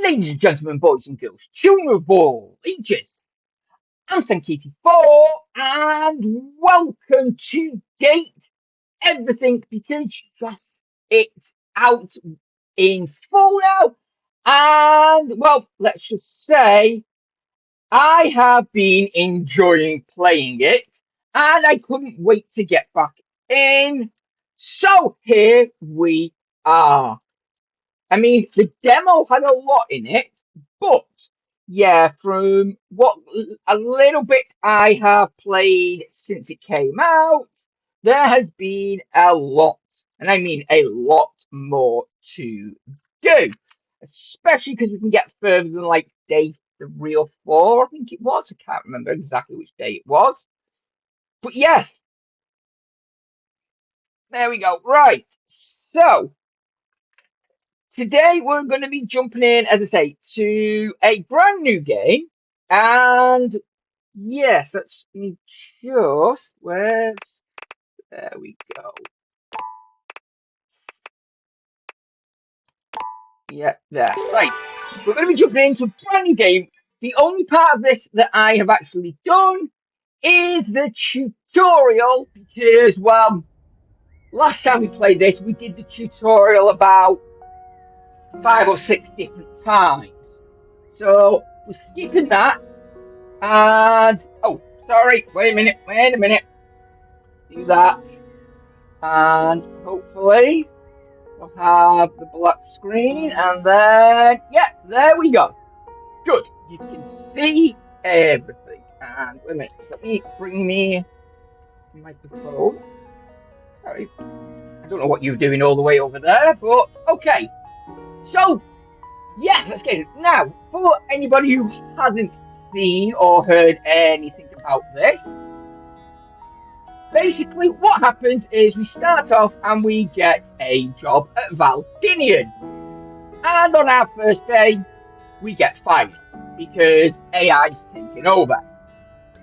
Ladies and gentlemen, boys and girls, children of all ages, I'm Sankaty4 and welcome to Date Everything because yes, it's out in full now. And well, let's just say I have been enjoying playing it and I couldn't wait to get back in. So here we are. I mean, the demo had a lot in it, but yeah, from what a little bit I have played since it came out, there has been a lot, and I mean a lot more to do, especially because we can get further than like day 3 or 4, I think it was. I can't remember exactly which day it was, but yes, there we go. Right, so. Today we're going to be jumping in, as I say, to a brand new game. And yes, let's me just where's there we go. Yeah, there. Right. We're going to be jumping into a brand new game. The only part of this that I have actually done is the tutorial because, well, last time we played this, we did the tutorial about 5 or 6 different times. So we're skipping that. And oh, sorry, wait a minute. Do that. And hopefully we'll have the black screen. And then, yeah, there we go. Good. You can see everything. And wait a minute, let me bring me microphone. Sorry. I don't know what you're doing all the way over there, but okay. So yes, let's get it. Now, for anybody who hasn't seen or heard anything about this, basically what happens is we start off and we get a job at Valdinian. And on our first day, we get fired because AI's taken over.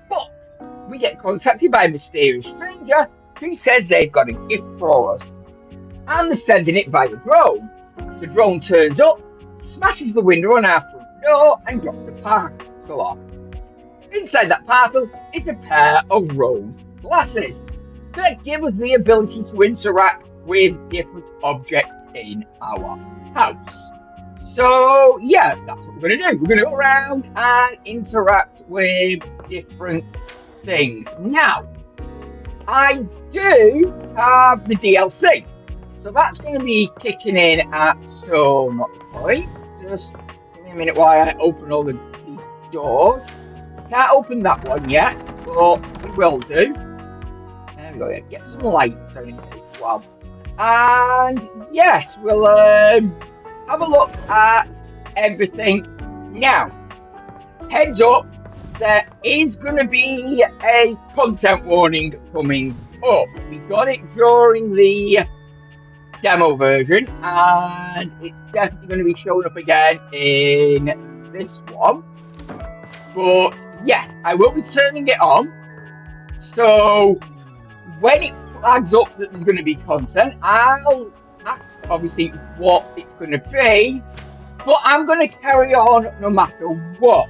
But we get contacted by a mysterious stranger who says they've got a gift for us. And they're sending it via drone. The drone turns up, smashes the window on our front door and drops a parcel off. Inside that parcel is a pair of rose glasses that give us the ability to interact with different objects in our house. So yeah, that's what we're going to do. We're going to go around and interact with different things. Now, I do have the DLC. So that's going to be kicking in at some point. Just give me a minute while I open all these doors. Can't open that one yet, but we will do. There we go. Get some lights on it as well. And yes, we'll have a look at everything now. Heads up, there is going to be a content warning coming up. We got it during the demo version, and it's definitely going to be showing up again in this one. But yes, I will be turning it on. So when it flags up that there's going to be content, I'll ask obviously what it's going to be. But I'm going to carry on no matter what.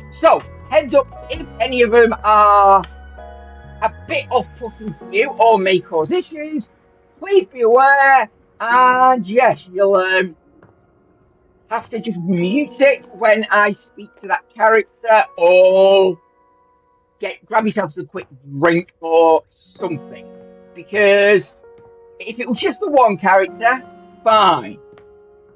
So heads up, if any of them are a bit off-putting for you or may cause issues, please be aware. And yes, you'll have to just mute it when I speak to that character, or grab yourself a quick drink or something. Because if it was just the one character, fine.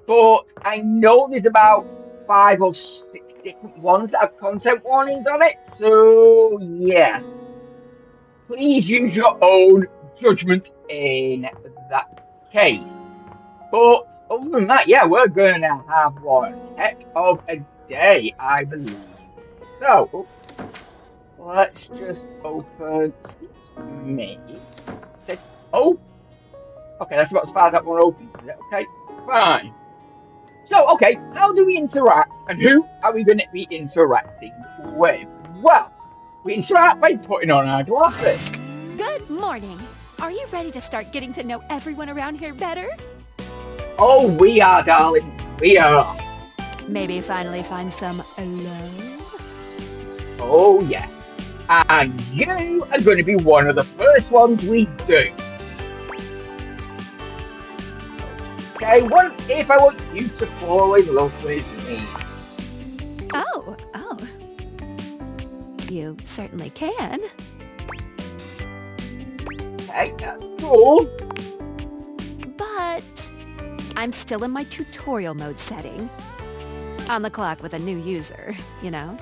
But I know there's about 5 or 6 different ones that have content warnings on it. So yes, please use your own judgment in that case. But other than that, yeah, we're going to have one heck of a day, I believe. So, oops, let's just open me. Oh, okay, that's about as far as that one opens, is it? Okay, fine. So, okay, how do we interact and who are we going to be interacting with? Well, we interact by putting on our glasses. Good morning. Are you ready to start getting to know everyone around here better? Oh, we are, darling. We are. Maybe finally find some love? Oh, yes. And you are going to be one of the first ones we do. Okay, what if I want you to fall in love with me? Oh. You certainly can. Okay, that's cool. But I'm still in my tutorial mode setting. On the clock with a new user, you know?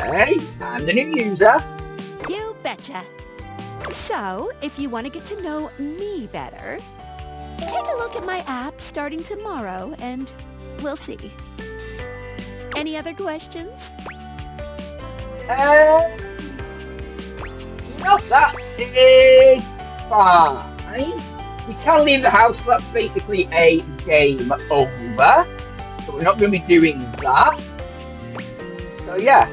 Okay, I'm the new user. You betcha. So, if you want to get to know me better, take a look at my app starting tomorrow and we'll see. Any other questions? No, that is fine. We can leave the house, but that's basically a game over. So we're not going to be doing that. So yeah,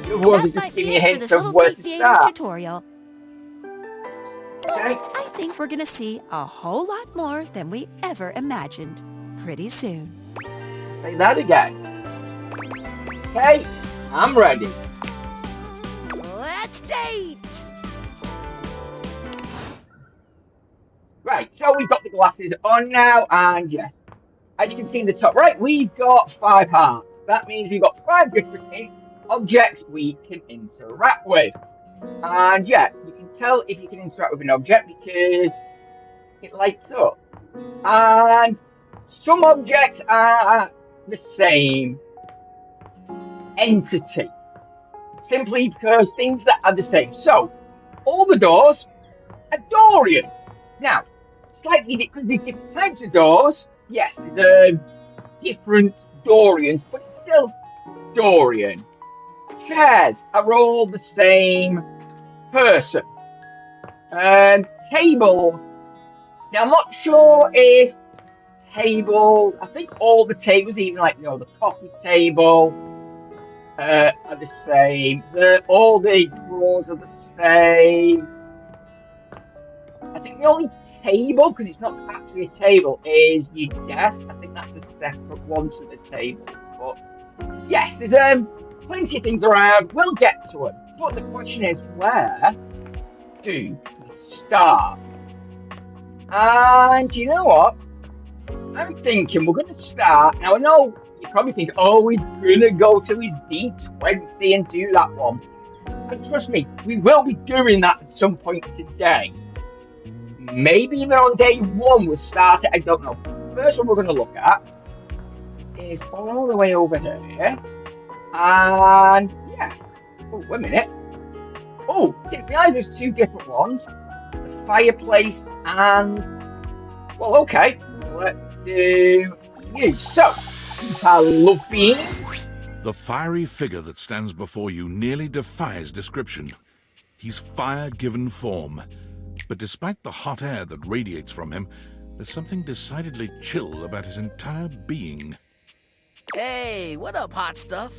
the other ones will That just might give be me a it for hint this of little where Cake to Creators start. tutorial. Okay. But I think we're gonna see a whole lot more than we ever imagined pretty soon. Say that again. Okay, I'm ready. Let's date! Right, so we've got the glasses on now, and yes, as you can see in the top right, we've got 5 hearts. That means we've got 5 different objects we can interact with. And yeah, you can tell if you can interact with an object because it lights up. And some objects are the same entity, simply because things that are the same. So, all the doors are Dorian. Now, slightly because there's different types of doors. Yes, there's different Dorians, but it's still Dorian. Chairs are all the same person. Tables. Now, I'm not sure if tables. I think all the tables, even like the coffee table, are the same. All the drawers are the same. I think the only table, because it's not actually a table, is your desk. I think that's a separate one to the tables. But yes, there's plenty of things around. We'll get to them. But the question is, where do we start? And you know what? I'm thinking we're going to start. Now, I know you probably think, oh, he's going to go to his D20 and do that one. And trust me, we will be doing that at some point today. Maybe even on day 1 we'll start it. I don't know. First one we're going to look at is all the way over here. And yes. Oh, wait a minute. Oh, didn't realize there's 2 different ones. The fireplace and... Well, okay. Let's do you. So, I love beans. The fiery figure that stands before you nearly defies description. He's fire given form. But despite the hot air that radiates from him, there's something decidedly chill about his entire being. Hey, what up, hot stuff?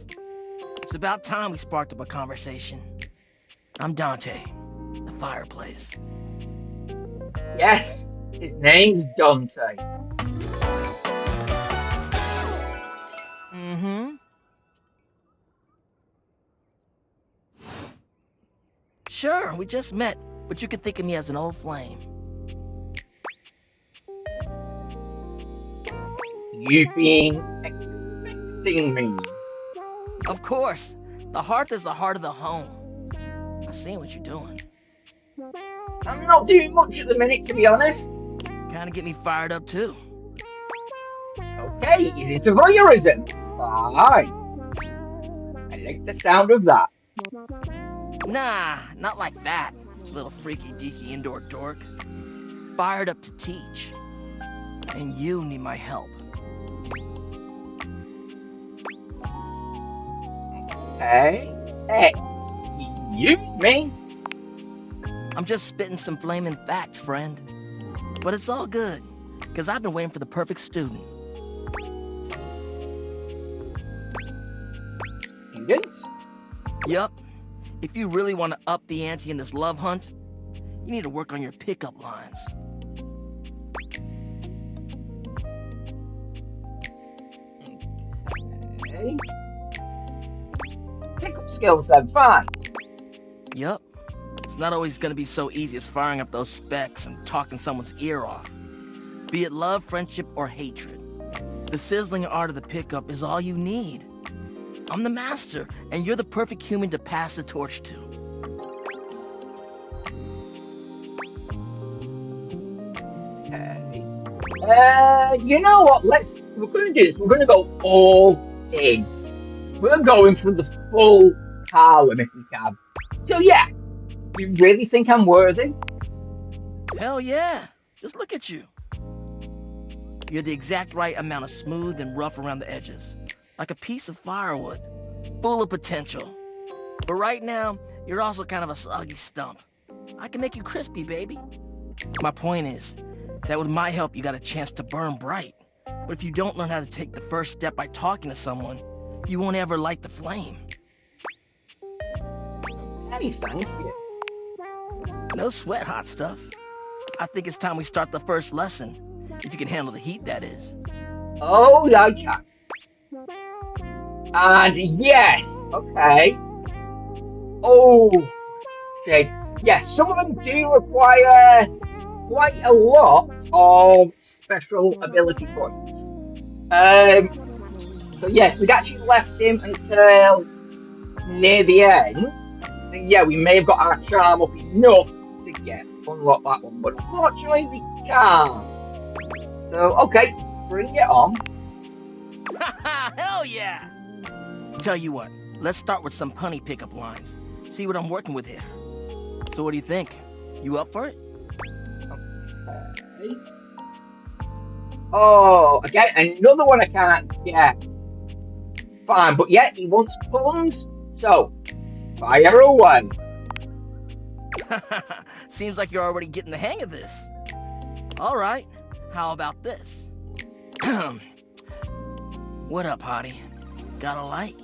It's about time we sparked up a conversation. I'm Dante, the fireplace. Yes, his name's Dante. Mm-hmm. Sure, we just met, but you could think of me as an old flame. You've been expecting me. Of course. The hearth is the heart of the home. I seen what you're doing. I'm not doing much at the minute, to be honest. Kinda get me fired up, too. Okay, he's into voyeurism. Fine. I like the sound of that. Nah, not like that, little freaky-deaky indoor dork. Fired up to teach. And you need my help. Okay. Excuse me. I'm just spitting some flaming facts, friend. But it's all good, because I've been waiting for the perfect student. Student? Yup. If you really want to up the ante in this love hunt, you need to work on your pickup lines. skills, then fine. Yup. It's not always gonna be so easy as firing up those specs and talking someone's ear off. Be it love, friendship, or hatred. The sizzling art of the pickup is all you need. I'm the master, and you're the perfect human to pass the torch to. Okay. You know what? We're going to do this. We're going to go all in. We're going for the full Harlem if we can. So yeah, you really think I'm worthy? Hell yeah. Just look at you. You're the exact right amount of smooth and rough around the edges. Like a piece of firewood. Full of potential. But right now, you're also kind of a soggy stump. I can make you crispy, baby. My point is that with my help, you got a chance to burn bright. But if you don't learn how to take the first step by talking to someone, you won't ever light the flame. Hey, thank you. No sweat, hot stuff. I think it's time we start the first lesson. If you can handle the heat, that is. Oh, I can. And yes, okay. Oh, okay. Yes, some of them do require quite a lot of special ability points. So yes, we'd actually left him until near the end. And yeah, we may have got our charm up enough to unlock that one, but unfortunately we can't. So okay, bring it on. Hell yeah! Tell you what, let's start with some punny pickup lines. See what I'm working with here. So what do you think? You up for it? Okay. Oh, again, another one I can't get. Fine, but yeah, he wants puns, so fire away. Seems like you're already getting the hang of this. All right, how about this? What up, hottie? Got a light?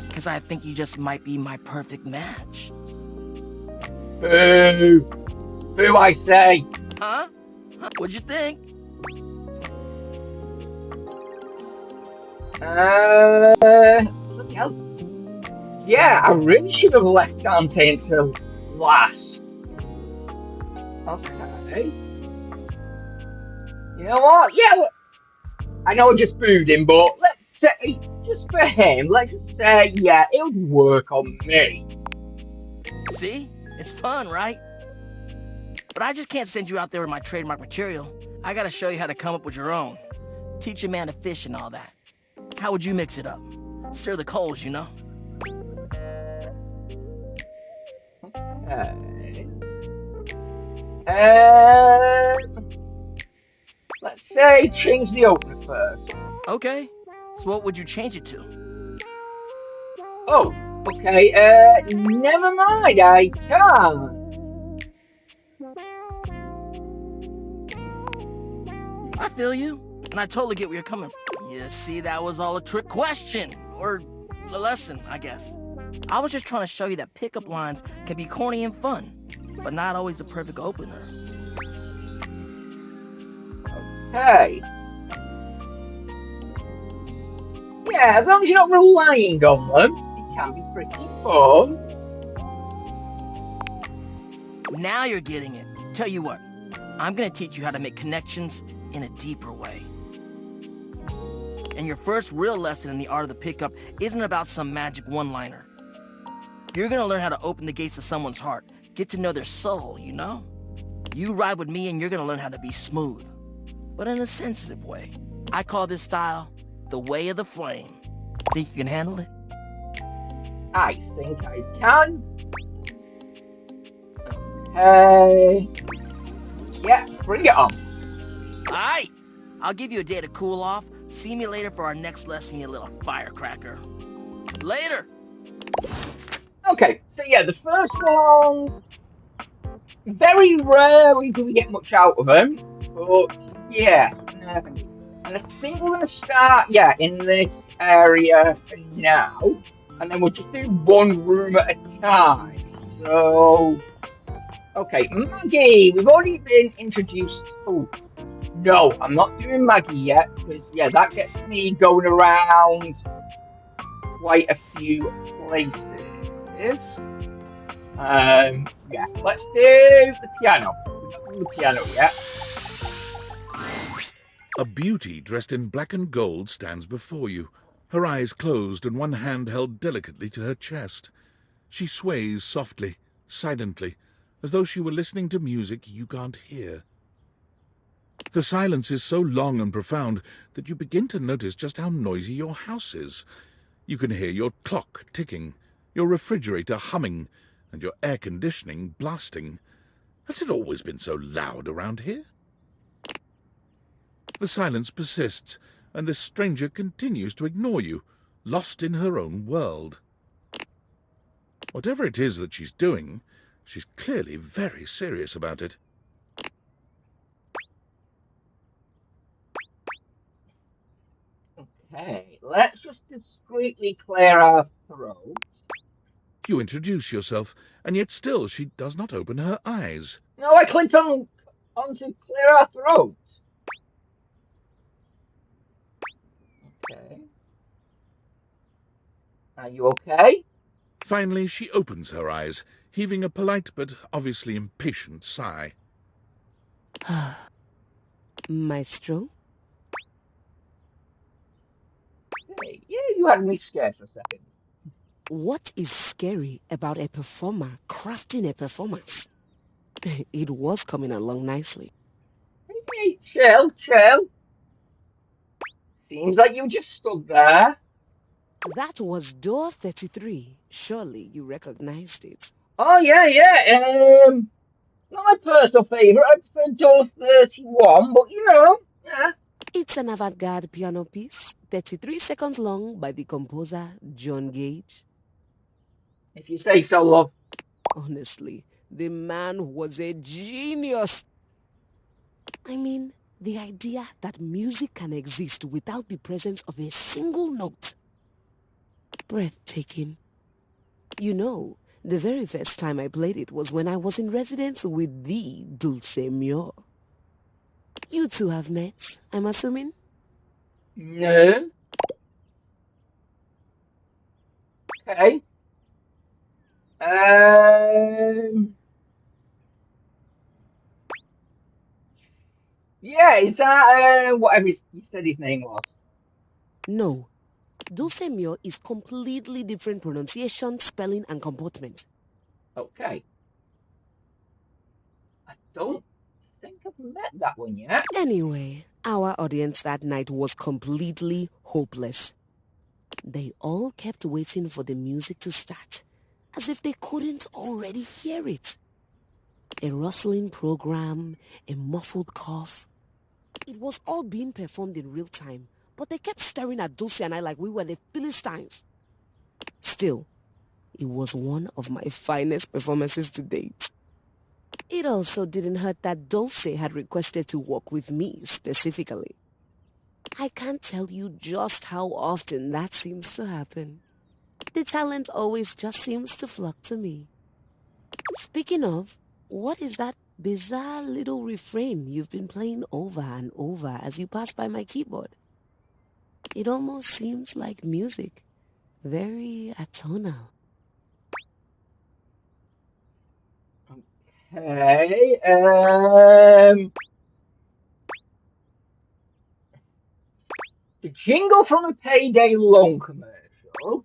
Because I think you just might be my perfect match. Boo! Boo, I say. Huh? What'd you think? Bloody hell. Yeah, I really should have left Dante until last. Okay. You know what? Yeah, look, I know I just booed him, but let's say, just for him, let's just say, yeah, it would work on me. See? It's fun, right? But I just can't send you out there with my trademark material. I gotta show you how to come up with your own. Teach a man to fish and all that. How would you mix it up? Stir the coals, you know? Okay. Let's say change the opener first. Okay. So what would you change it to? Oh, okay, never mind, I can't. I feel you, and I totally get where you're coming from. You see, that was all a trick question, or a lesson, I guess. I was just trying to show you that pickup lines can be corny and fun, but not always the perfect opener. Okay. Yeah, as long as you're not relying on them, it can be pretty fun. Now you're getting it. Tell you what, I'm gonna teach you how to make connections in a deeper way. And your first real lesson in the art of the pickup isn't about some magic one-liner. You're gonna learn how to open the gates of someone's heart, get to know their soul, you know? You ride with me and you're gonna learn how to be smooth, but in a sensitive way. I call this style the way of the flame. Think you can handle it? I think I can. Okay. Yeah, bring it on. Alright! I'll give you a day to cool off. See me later for our next lesson, you little firecracker. Later! Okay, so yeah, the first ones, very rarely do we get much out of them, but yeah, never knew. And I think we're going to start, yeah, in this area for now, and then we'll just do one room at a time. So, okay, Maggie, we've already been introduced. Oh, no, I'm not doing Maggie yet, because, yeah, that gets me going around quite a few places. is. Yeah, let's do the piano. We've not done the piano yet. A beauty dressed in black and gold stands before you, her eyes closed and one hand held delicately to her chest. She sways softly, silently, as though she were listening to music you can't hear. The silence is so long and profound that you begin to notice just how noisy your house is. You can hear your clock ticking, your refrigerator humming, and your air conditioning blasting. Has it always been so loud around here? The silence persists, and this stranger continues to ignore you, lost in her own world. Whatever it is that she's doing, she's clearly very serious about it. Okay, let's just discreetly clear our throats. You introduce yourself, and yet still she does not open her eyes. No, I clicked on to clear our throats. Okay. Are you okay? Finally, she opens her eyes, heaving a polite but obviously impatient sigh. Maestro? Hey, yeah, you had me scared for a second. What is scary about a performer crafting a performance? It was coming along nicely. Hey, chill, chill. Seems like you just stood there. That was door 33. Surely you recognized it. Oh, yeah, yeah. Not my personal favourite. I prefer door 31, but you know, yeah. It's an avant-garde piano piece, 33 seconds long by the composer John Gage. If you say so, love. Honestly, the man was a genius. I mean, the idea that music can exist without the presence of a single note. Breathtaking. You know, the very first time I played it was when I was in residence with the Dulce Mio. You two have met, I'm assuming? No. Okay. Yeah, is that whatever you said his name was? No. Dulce Mio is completely different pronunciation, spelling, and comportment. Okay. I don't think I've met that one yet. Anyway, our audience that night was completely hopeless. They all kept waiting for the music to start, as if they couldn't already hear it. A rustling program, a muffled cough. It was all being performed in real time, but they kept staring at Dulce and I like we were the Philistines. Still, it was one of my finest performances to date. It also didn't hurt that Dulce had requested to work with me specifically. I can't tell you just how often that seems to happen. The talent always just seems to flock to me. Speaking of, what is that bizarre little refrain you've been playing over and over as you pass by my keyboard? It almost seems like music. Very atonal. Okay. The jingle from a Payday Loan commercial.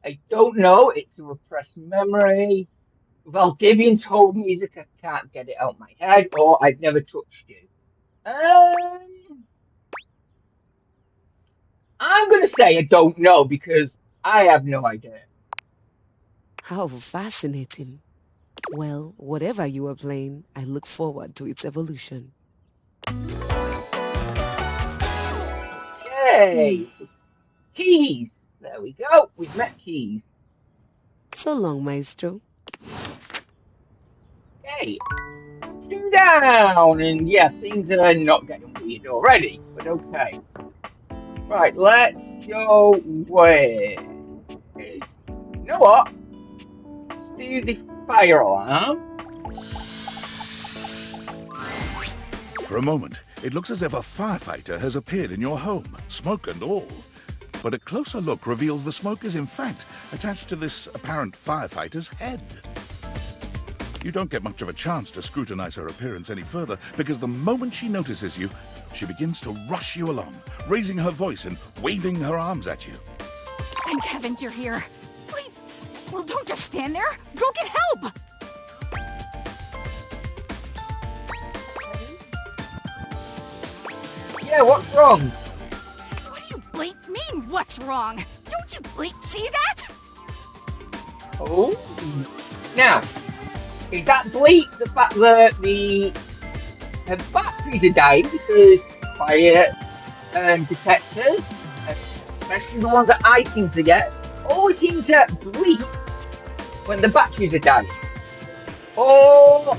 I don't know. It's a repressed memory. Valdivian's hold music. I can't get it out my head, or I've never touched you. I'm gonna say I don't know because I have no idea. How fascinating. Well, whatever you were playing, I look forward to its evolution. Okay, so keys. There we go. We've met keys. So long, Maestro. Okay, two down, and yeah, things are not getting weird already, but okay. Right, let's go with. You know what? Let's do the fire alarm. For a moment, it looks as if a firefighter has appeared in your home, smoke and all. But a closer look reveals the smoke is in fact attached to this apparent firefighter's head. You don't get much of a chance to scrutinize her appearance any further, because the moment she notices you, she begins to rush you along, raising her voice and waving her arms at you. Thank heavens you're here. Wait, well, don't just stand there. Go get help! Yeah, what's wrong? What do you bleep mean, what's wrong? Don't you bleep see that? Oh. Now, is that bleep the fact that the batteries are dying because fire detectors, especially the ones that I seem to get, always seem to bleep when the batteries are dying? Or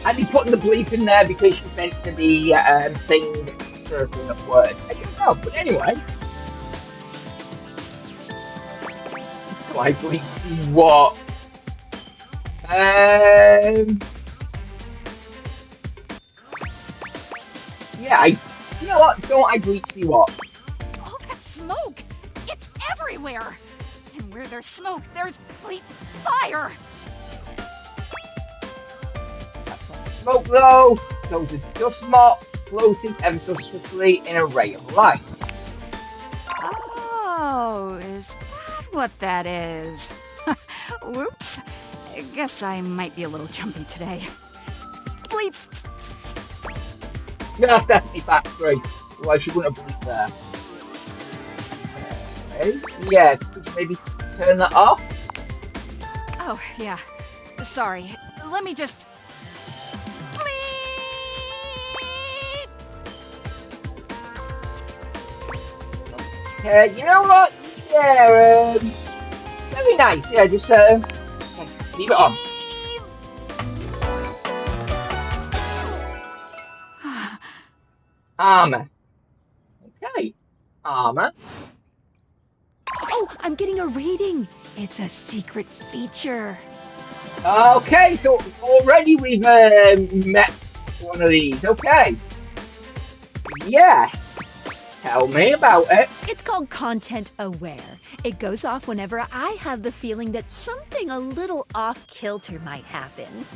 are they putting the bleep in there because she's meant to be saying certain words? I don't know, but anyway. So I bleep see what? Yeah, you know what? Don't I bleep see what? All that smoke! It's everywhere! And where there's smoke, there's bleep fire! That's not smoke though. Those are dust motes floating ever so swiftly in a ray of light. Oh, is that what that is? Whoops. I guess I might be a little jumpy today. Bleep! Yeah, that's definitely factory. Otherwise she wouldn't have bleeped there. Okay. Yeah, could you maybe turn that off? Oh, yeah. Sorry. Let me just... Bleep! You know what? Yeah, very nice. Yeah, just leave it on. Armor. Okay. Armor. Oh, I'm getting a reading. It's a secret feature. Okay, so already we've met one of these. Okay. Yes. Tell me about it. It's called Content Aware. It goes off whenever I have the feeling that something a little off-kilter might happen.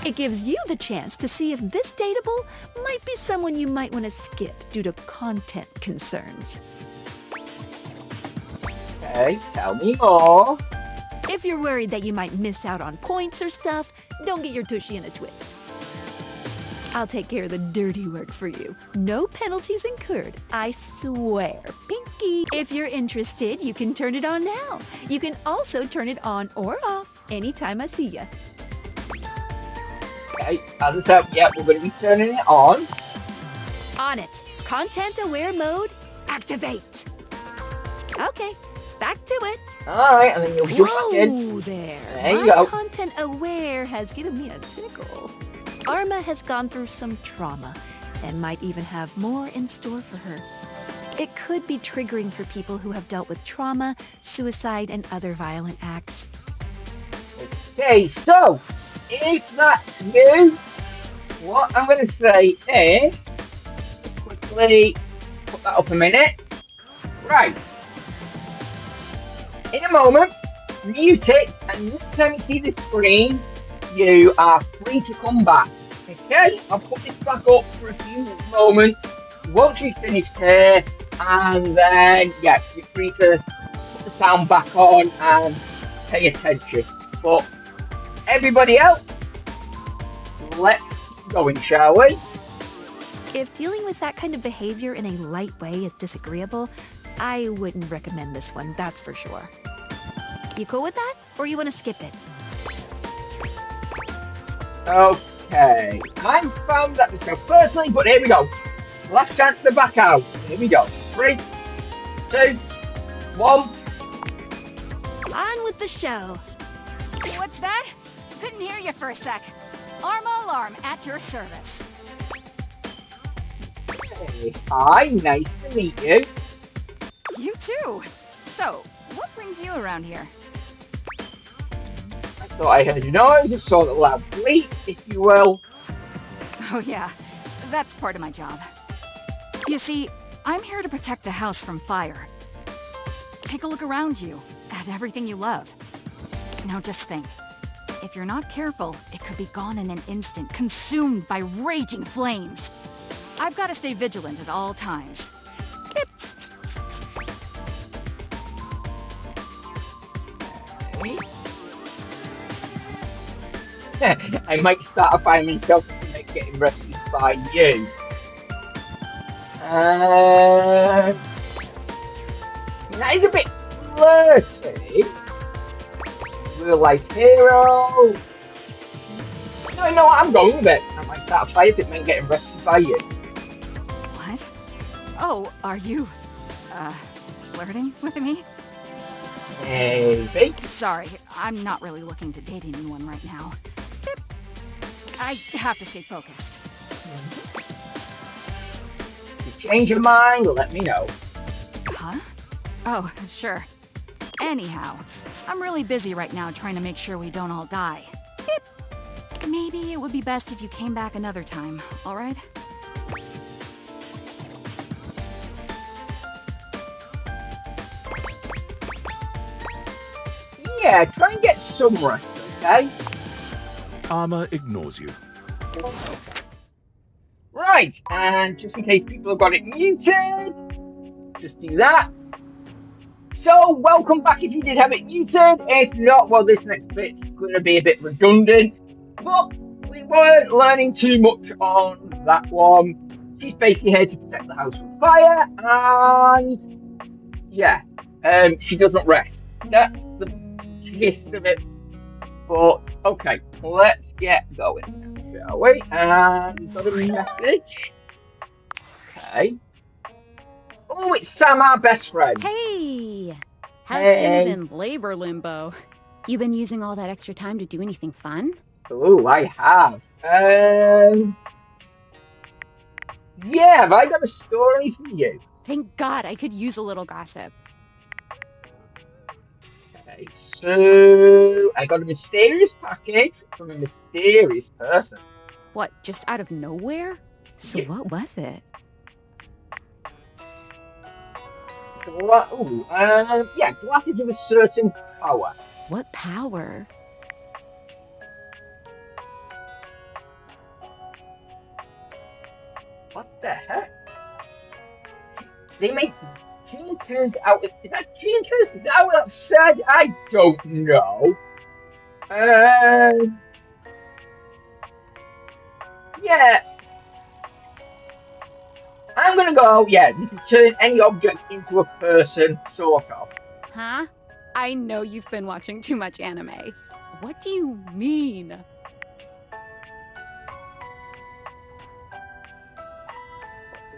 It gives you the chance to see if this dateable might be someone you might want to skip due to content concerns. Okay, tell me more. If you're worried that you might miss out on points or stuff, don't get your tushy in a twist. I'll take care of the dirty work for you. No penalties incurred, I swear. Pinky! If you're interested, you can turn it on now. You can also turn it on or off anytime I see ya. Okay, as I said, yeah, we're going to be turning it on. On it. Content Aware mode, activate. Okay, back to it. Alright, and then you'll jump back in. Whoa there. There you My go. Content Aware has given me a tickle. Arma has gone through some trauma and might even have more in store for her. It could be triggering for people who have dealt with trauma, suicide, and other violent acts. Okay, so, if that's you, what I'm going to say is, quickly put that up a minute. Right. In a moment, mute it, and next time you see the screen, you are free to come back. Okay, I'll put this back up for a few moments once we've finished here, and then, yeah, you're free to put the sound back on and pay attention. But everybody else, let's keep going, shall we? If dealing with that kind of behavior in a light way is disagreeable, I wouldn't recommend this one, that's for sure. You cool with that? Or you want to skip it? Okay, I'm found that myself personally, but here we go. Last chance to back out. Here we go. 3, 2, 1. On with the show. What's that? Couldn't hear you for a sec. Arma Alarm at your service. Hey, hi, nice to meet you. You too. So, what brings you around here? I thought I heard a noise, a sort of loud bleep, if you will. Oh yeah, that's part of my job. You see, I'm here to protect the house from fire. take a look around you, at everything you love. Now just think. If you're not careful, it could be gone in an instant, consumed by raging flames. I've got to stay vigilant at all times. I might start to find myself getting rescued by you. That is a bit flirty. Real life hero. No, you know what? I'm going with it. I might start a fight if it meant getting rescued by you. What? Oh, are you, flirting with me? Maybe. Sorry, I'm not really looking to date anyone right now. I have to stay focused. If you change your mind, let me know. Huh? Oh, sure. Anyhow, I'm really busy right now trying to make sure we don't all die. Maybe it would be best if you came back another time, alright? Yeah, try and get some rest, okay? Armor ignores you. Right, and just in case people have got it muted, just do that. So, welcome back if you did have it muted. If not, well, this next bit's going to be a bit redundant. But we weren't learning too much on that one. She's basically here to protect the house from fire, and yeah, she doesn't rest. That's the gist of it. But okay, let's get going, shall we? And got a message. Okay. Oh, it's Sam, our best friend. Hey! How's Hey. things in labor limbo? You been using all that extra time to do anything fun? Oh, I have. Yeah, have I got a story for you? Thank God, I could use a little gossip. Okay, so I got a mysterious package from a mysterious person. What, just out of nowhere? So Yeah. what was it? Yeah, glasses with a certain power. What power? What the heck? They make jinkers out of... Is that jinkers? Is that what it said? I don't know. Yeah. I'm gonna go, yeah, you can turn any object into a person, sort of. Huh? I know you've been watching too much anime. What do you mean?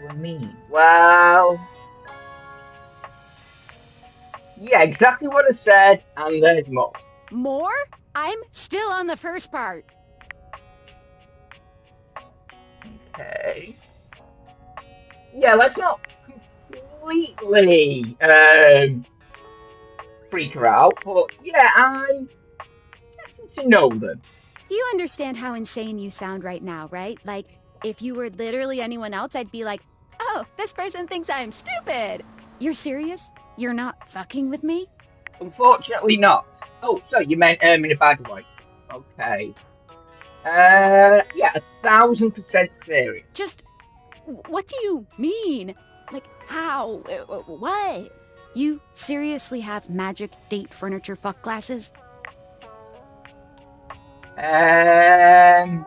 What do I mean? Well... Yeah, exactly what I said, and there's more. More? I'm still on the first part. Okay. Yeah, let's not completely freak her out, but yeah, I'm getting to know them. You understand how insane you sound right now, right? Like, if you were literally anyone else, I'd be like, oh, this person thinks I'm stupid. You're serious? You're not fucking with me? Unfortunately not. Oh, so you meant in a bad way. Okay. Yeah, 1,000% serious. Just, what do you mean? Like, how? What? You seriously have magic date furniture fuck glasses? Yeah,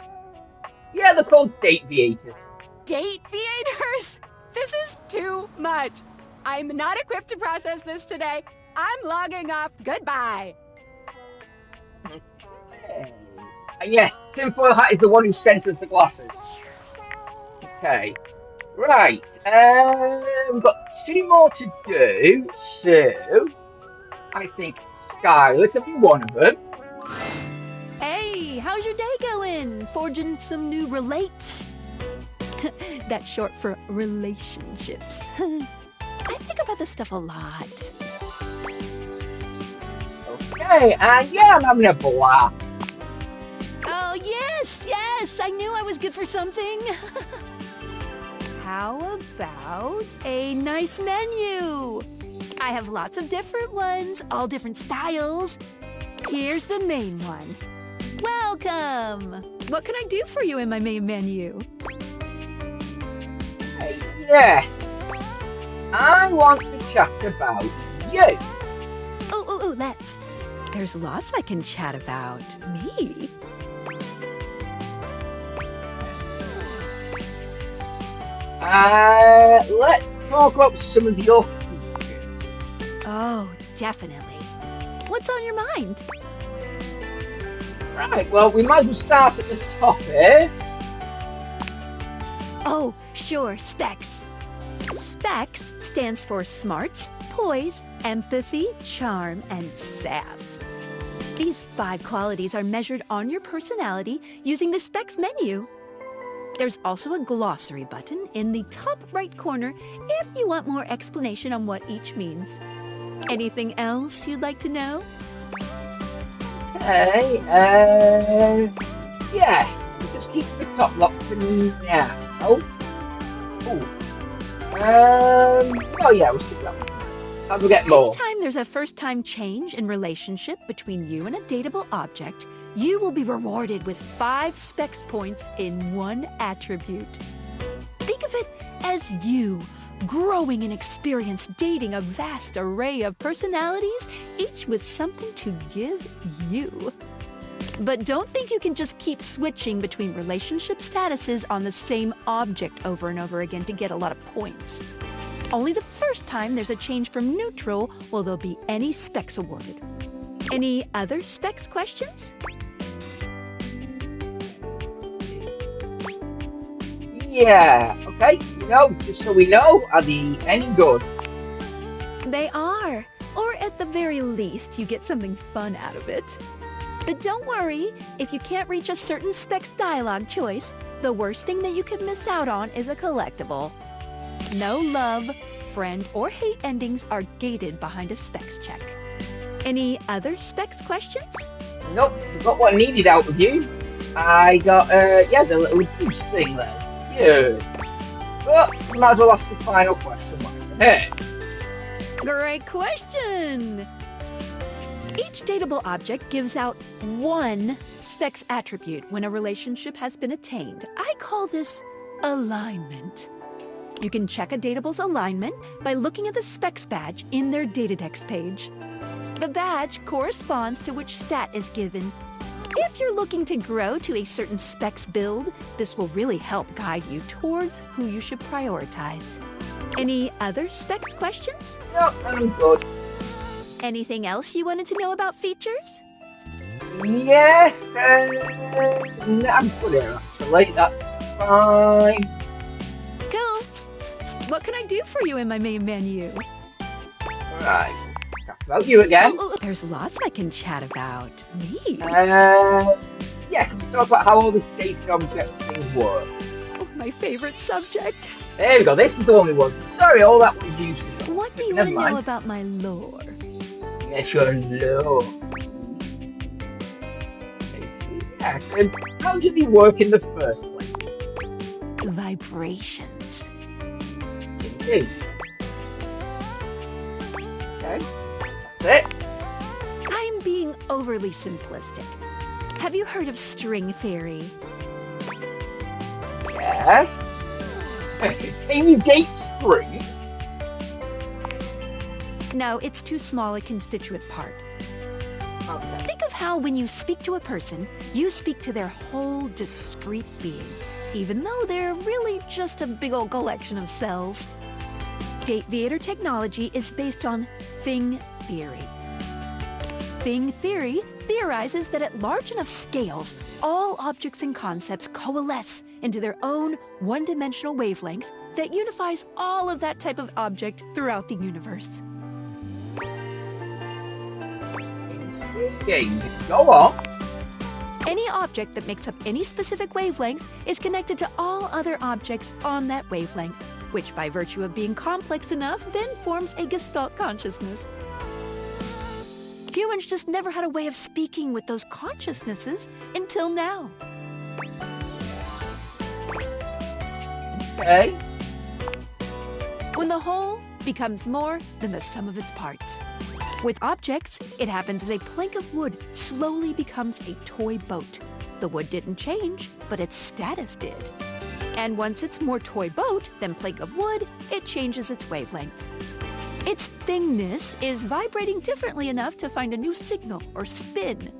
they're called date viators. Date theaters? This is too much. I'm not equipped to process this today. I'm logging off. Goodbye. Okay. And yes, tinfoil hat is the one who sent us the glasses. Okay. Right. We've got 2 more to do, so I think Skylar can be one of them. Hey, how's your day going? Forging some new relates? That's short for relationships. I think about this stuff a lot. Okay, and yeah, I'm having a blast. Oh, yes, I knew I was good for something. how about a nice menu? I have lots of different ones, all different styles. Here's the main one. Welcome! What can I do for you in my main menu? Yes. I want to chat about you. Let's. There's lots I can chat about. Me? Let's talk about some of your features. Oh, definitely. What's on your mind? Right, well, we might as well start at the top here. Oh, sure, specs. Specs stands for smarts, poise, empathy, charm, and sass. These 5 qualities are measured on your personality using the specs menu. There's also a glossary button in the top right corner if you want more explanation on what each means. Anything else you'd like to know? Okay, yes, we'll just keep the top lock for now. Oh yeah, we'll stick that one. And we'll get more. Anytime there's a first-time change in relationship between you and a dateable object, you will be rewarded with 5 specs points in one attribute. Think of it as you growing in experience dating a vast array of personalities, each with something to give you. But don't think you can just keep switching between relationship statuses on the same object over and over again to get a lot of points. Only the first time there's a change from neutral will there be any specs awarded. Any other specs questions? Yeah, okay, just so we know, are they any good? They are. Or at the very least, you get something fun out of it. But don't worry, if you can't reach a certain specs dialogue choice, the worst thing that you could miss out on is a collectible. No love, friend, or hate endings are gated behind a specs check. Any other specs questions? Nope, I got what I needed out of you. I got, the little boost thing there. Yeah. But we might as well ask the final question right here. Great question! Each dateable object gives out 1 specs attribute when a relationship has been attained. I call this alignment. You can check a datable's alignment by looking at the specs badge in their Datadex page. The badge corresponds to which stat is given. If you're looking to grow to a certain specs build, this will really help guide you towards who you should prioritize. Any other specs questions? No, I'm good. Anything else you wanted to know about features? Yes, I'm good here actually, that's fine. Cool. What can I do for you in my main menu? Right, that's about you again. There's lots I can chat about. Me? Yeah, can we talk about how all this dating objects thing work? Oh, my favorite subject. There we go, this is the one we wanted. Sorry, all that was useless. What do you want to know about my lore? Yes, your lore. Yes, how did he work in the first place? Vibrations. Indeed. Okay, that's it. I'm being overly simplistic. Have you heard of string theory? Yes. Can you date string? No, it's too small a constituent part. Okay. Think of how when you speak to a person, you speak to their whole discrete being, even though they're really just a big old collection of cells. Date Theater technology is based on thing theory. Thing theory theorizes that at large enough scales, all objects and concepts coalesce into their own one-dimensional wavelength that unifies all of that type of object throughout the universe. Okay, go on. Any object that makes up any specific wavelength is connected to all other objects on that wavelength, which by virtue of being complex enough then forms a Gestalt consciousness. Humans just never had a way of speaking with those consciousnesses until now. Okay. when the whole becomes more than the sum of its parts. With objects, it happens as a plank of wood slowly becomes a toy boat. The wood didn't change, but its status did. And once it's more toy boat than plank of wood, it changes its wavelength. Its thingness is vibrating differently enough to find a new signal or spin.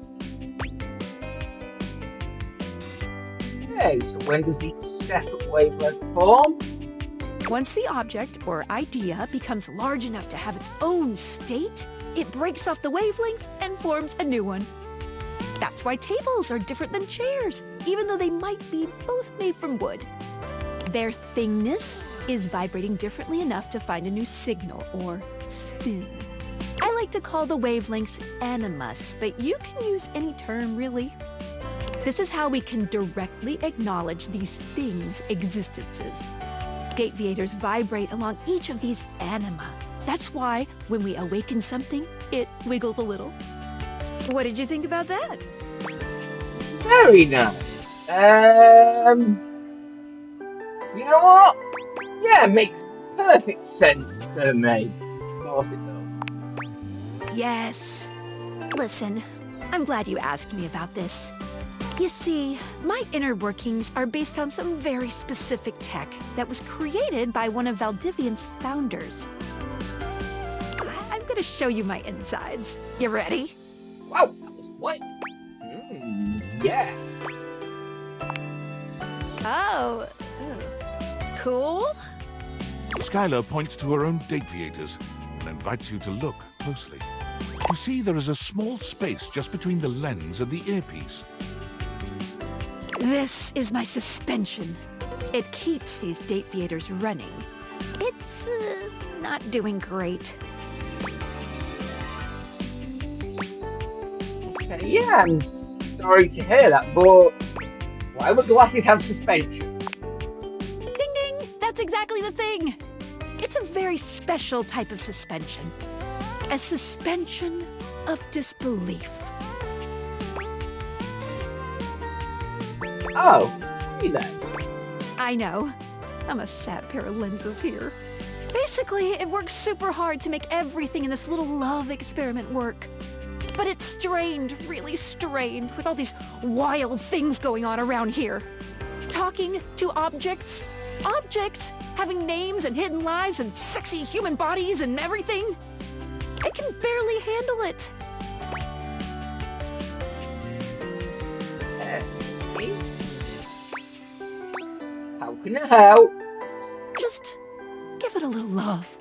Okay, so when does each separate wavelength form? Once the object or idea becomes large enough to have its own state, it breaks off the wavelength and forms a new one. That's why tables are different than chairs, even though they might be both made from wood. Their thingness is vibrating differently enough to find a new signal or spin. I like to call the wavelengths animus, but you can use any term really. This is how we can directly acknowledge these things' existences. Dateviators vibrate along each of these anima. That's why when we awaken something, it wiggles a little. What did you think about that? Very nice. You know what? Yeah, it makes perfect sense to me. Of course it does. Yes. Listen, I'm glad you asked me about this. You see, my inner workings are based on some very specific tech that was created by one of Valdivian's founders. I'm gonna show you my insides. You ready? Wow, that was quick. Yes. Oh. Cool? Skylar points to her own Dateviators and invites you to look closely. You see there is a small space just between the lens and the earpiece. This is my suspension. It keeps these Dateviators running. It's not doing great. Okay, yeah, I'm sorry to hear that, but why would glasses have suspension? Ding ding! That's exactly the thing! It's a very special type of suspension. A suspension of disbelief. Oh, really? I know. I'm a sad pair of lenses here. Basically, it works super hard to make everything in this little love experiment work. But it's strained, really strained, with all these wild things going on around here. Talking to objects, objects having names and hidden lives and sexy human bodies and everything. I can barely handle it. How can I help? Just give it a little love.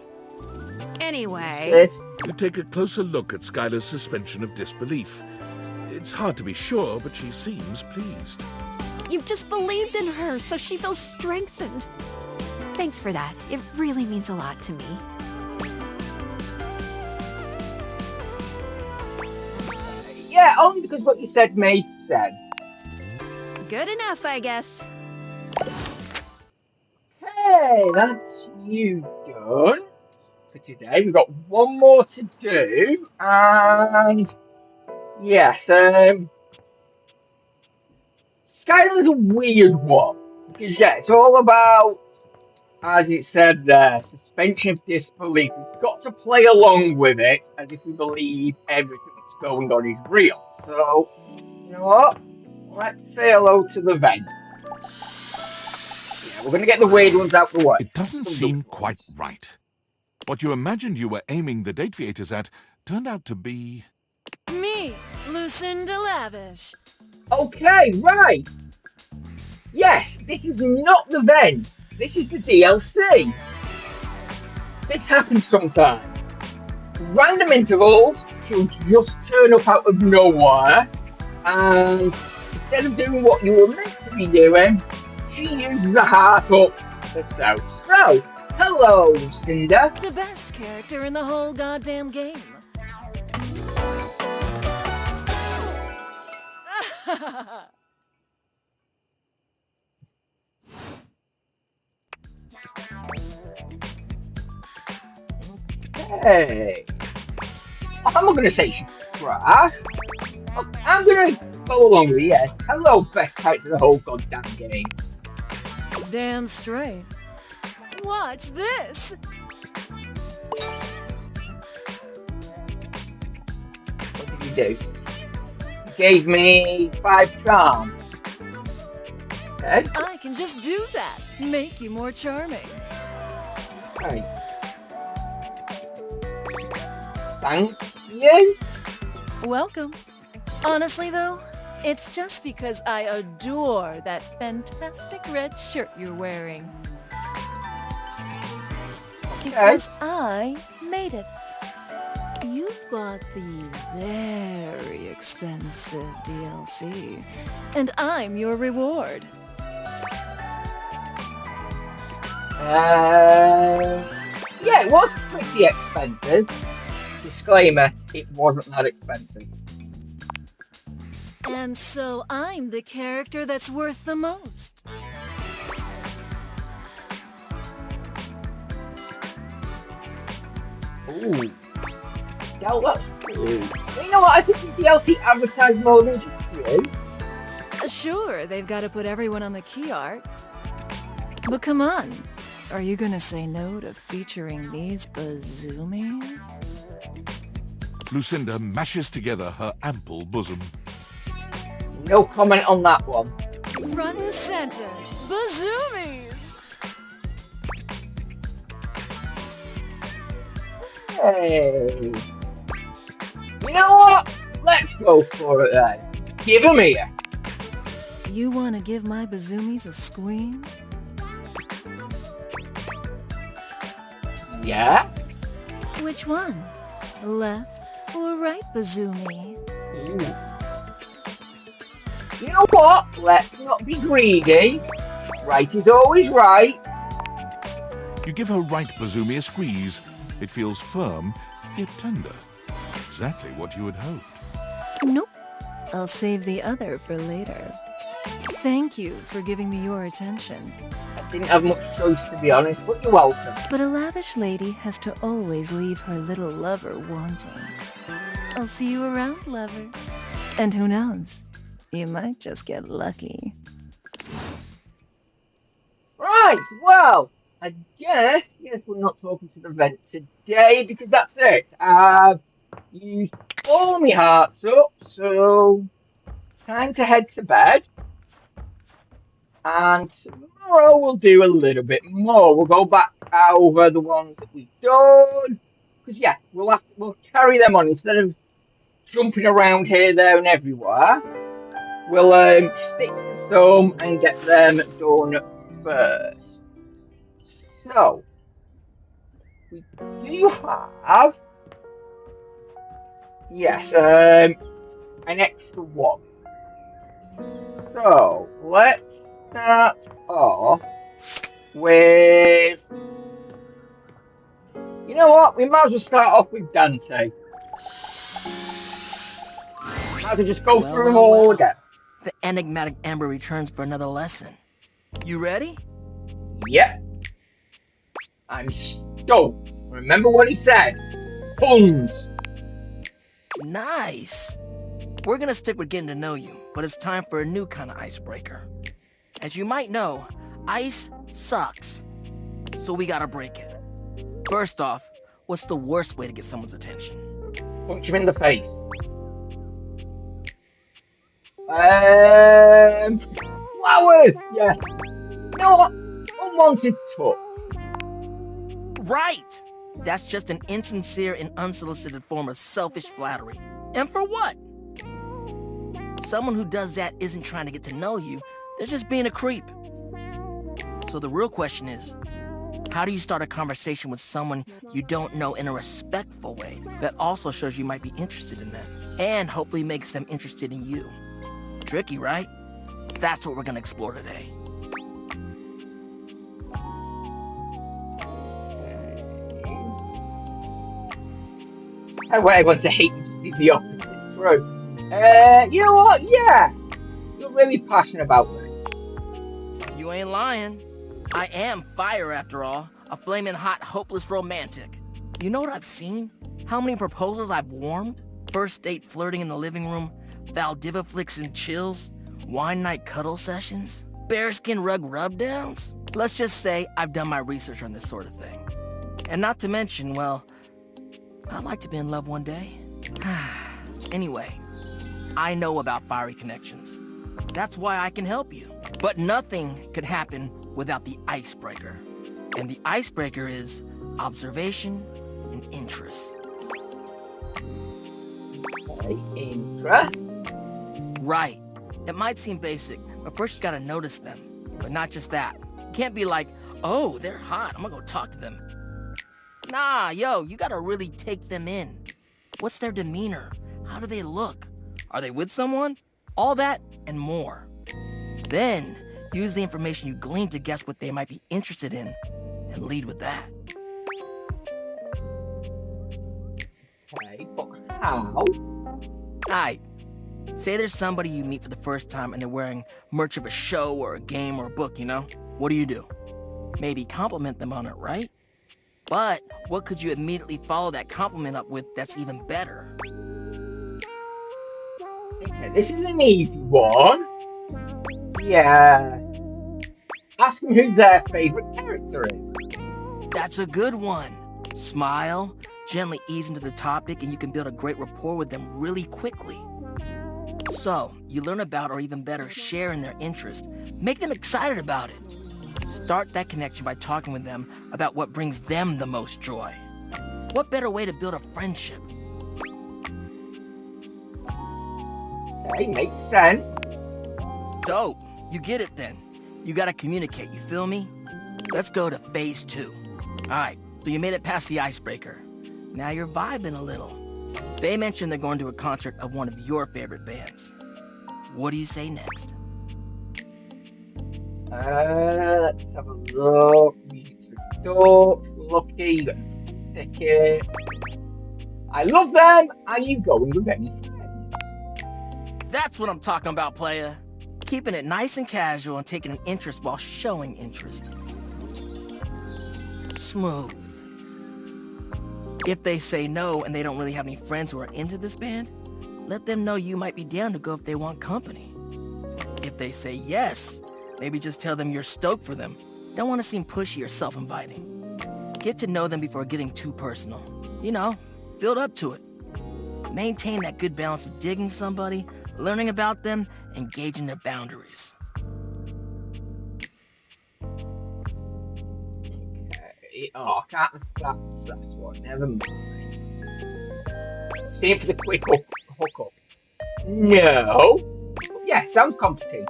Anyway... Sis? You take a closer look at Skylar's suspension of disbelief. It's hard to be sure, but she seems pleased. You've just believed in her, so she feels strengthened. Thanks for that. It really means a lot to me. Yeah, only because what you said made sense. Good enough, I guess. Hey, that's you done for today. We've got one more to do, and yes, Skylar's a weird one because yeah, it's all about, as it said there, suspension of disbelief. We've got to play along with it as if we believe everything that's going on is real. So, you know what? Let's say hello to the vent. Yeah, we're going to get the weird ones out the way. It doesn't seem quite right. What you imagined you were aiming the Dateviators at turned out to be... Me, Lucinda Lavish. Okay, right. Yes, this is not the vent. This is the DLC. This happens sometimes. Random intervals, she'll just turn up out of nowhere, and instead of doing what you were meant to be doing, she uses a heart up herself. So, hello, Lucinda. The best character in the whole goddamn game. Hey. I'm not going to say she's trash. I'm going to go along with it, yes. Hello, best character in the whole goddamn game. Damn straight. Watch this. We do. You gave me 5 charm. Okay. I can just do that. Make you more charming. Right. Thank you. Welcome. Honestly, though, it's just because I adore that fantastic red shirt you're wearing. Because I made it. You bought the very expensive DLC, and I'm your reward. Yeah, it was pretty expensive. Disclaimer, it wasn't that expensive. And so I'm the character that's worth the most. Ooh. Yeah, that's true. You know what? I think the DLC advertised more than just true. Sure, they've got to put everyone on the key art. But come on, are you gonna say no to featuring these bazoomies? Lucinda mashes together her ample bosom. No comment on that one. Front and center, bazoomies! Hey. You know what? Let's go for it then. Give them here. You wanna give my bazoomies a squeeze? Yeah? Which one? Left or right bazoomy? Ooh. You know what? Let's not be greedy. Right is always right. You give her right bazoomi a squeeze. It feels firm, yet tender. Exactly what you had hoped. Nope. I'll save the other for later. Thank you for giving me your attention. I didn't have much choice, to be honest, but you're welcome. But a lavish lady has to always leave her little lover wanting. I'll see you around, lover. And who knows? You might just get lucky. Right, well, I guess, yes, we're not talking to the vent today because that's it. I've used all my hearts up, so time to head to bed. And tomorrow we'll do a little bit more. We'll go back over the ones that we've done. Because yeah, we'll carry them on instead of jumping around here, there, and everywhere. We'll stick to some and get them done first. So we do have an extra one. So let's start off with. You know what? We might as well start off with Dante. Might as well just go through them all again. The enigmatic Amber returns for another lesson. You ready? Yep. I'm stoked. Remember what he said. Puns. Nice. We're gonna stick with getting to know you, but it's time for a new kind of icebreaker. As you might know, ice sucks. So we gotta break it. First off, what's the worst way to get someone's attention? Punch him in the face. Flowers. Yes. You know what? Unwanted touch. Right! That's just an insincere and unsolicited form of selfish flattery. And for what? Someone who does that isn't trying to get to know you, they're just being a creep. So the real question is, how do you start a conversation with someone you don't know in a respectful way that also shows you might be interested in them, and hopefully makes them interested in you? Tricky, right? That's what we're gonna explore today. I want everyone to hate me, just be the opposite. True. You know what? Yeah. You're really passionate about this. You ain't lying. I am fire, after all. A flaming hot, hopeless romantic. You know what I've seen? How many proposals I've warmed? First date flirting in the living room, Valdiva flicks and chills, wine night cuddle sessions, bearskin rug rubdowns. Let's just say I've done my research on this sort of thing. And not to mention, well, I'd like to be in love one day. Anyway, I know about fiery connections. That's why I can help you. But nothing could happen without the icebreaker. And the icebreaker is observation and interest. Okay, interest. Right. It might seem basic, but first you gotta notice them. But not just that. You can't be like, oh, they're hot, I'm gonna go talk to them. Nah, yo, you gotta really take them in. What's their demeanor? How do they look? Are they with someone? All that and more. Then, use the information you glean to guess what they might be interested in, and lead with that. Okay, but how? Aight. Say there's somebody you meet for the first time and they're wearing merch of a show or a game or a book, you know? What do? Maybe compliment them on it, right? But what could you immediately follow that compliment up with that's even better? Okay, this is an easy one. Yeah. Ask them who their favourite character is. That's a good one. Smile, gently ease into the topic, and you can build a great rapport with them really quickly. So, you learn about, or even better, share in their interest. Make them excited about it. Start that connection by talking with them about what brings them the most joy. What better way to build a friendship? Okay, makes sense. Dope. You get it then. You gotta communicate, you feel me? Let's go to phase 2. Alright, so you made it past the icebreaker. Now you're vibing a little. They mentioned they're going to a concert of one of your favorite bands. What do you say next? Let's have a look. Music's adult, lucky, you got a ticket. I love them. Are you going with any friends? That's what I'm talking about, playa. Keeping it nice and casual and taking an interest while showing interest. Smooth. If they say no and they don't really have any friends who are into this band, let them know you might be down to go if they want company. If they say yes, maybe just tell them you're stoked for them. Don't want to seem pushy or self-inviting. Get to know them before getting too personal. You know, build up to it. Maintain that good balance of digging somebody, learning about them, and gauging their boundaries. Okay. Oh, I can't. That's what. Never mind. Stay for the quick hookup. No. Yeah, sounds complicated.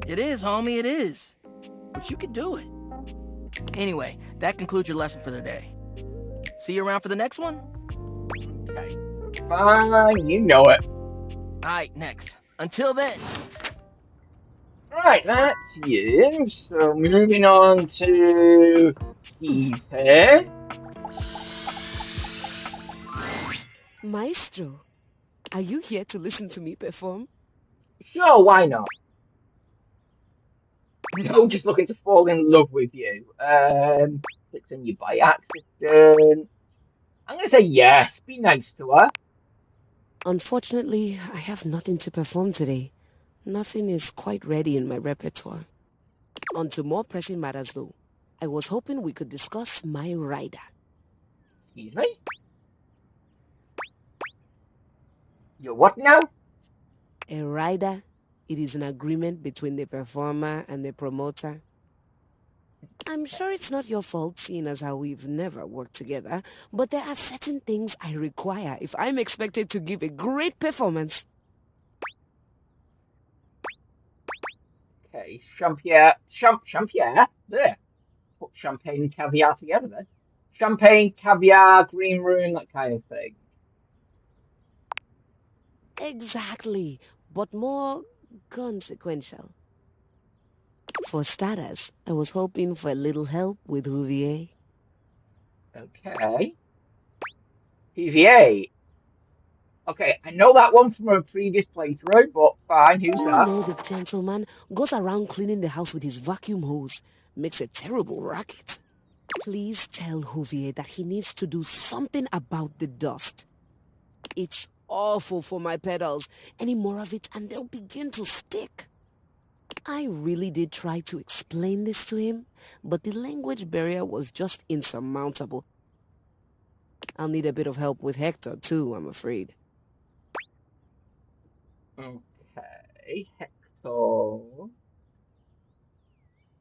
It is, homie, it is. But you can do it. Anyway, that concludes your lesson for the day. See you around for the next one? Okay. Fine, you know it. Alright, next. Until then. Right, that's you. So moving on to keys here. Maestro, are you here to listen to me perform? Sure, why not? No, just looking to fall in love with you. Clicked on you by accident. I'm gonna say yes. Be nice to her. Unfortunately, I have nothing to perform today. Nothing is quite ready in my repertoire. On to more pressing matters though. I was hoping we could discuss my rider. Excuse me? You're what now? A rider, it is an agreement between the performer and the promoter. I'm sure it's not your fault, seeing as how we've never worked together, but there are certain things I require if I'm expected to give a great performance. Okay, champagne. There. Put champagne and caviar together then. Champagne, caviar, green room, that kind of thing. Exactly, but more consequential. For starters, I was hoping for a little help with Rouvier. Okay. PVA. Okay, I know that one from a previous playthrough, but fine, who's You that? know the gentleman goes around cleaning the house with his vacuum hose. Makes a terrible racket. Please tell Rouvier that he needs to do something about the dust. It's awful for my pedals. Any more of it and they'll begin to stick. I really did try to explain this to him, but the language barrier was just insurmountable. I'll need a bit of help with Hector too, I'm afraid. Okay, Hector.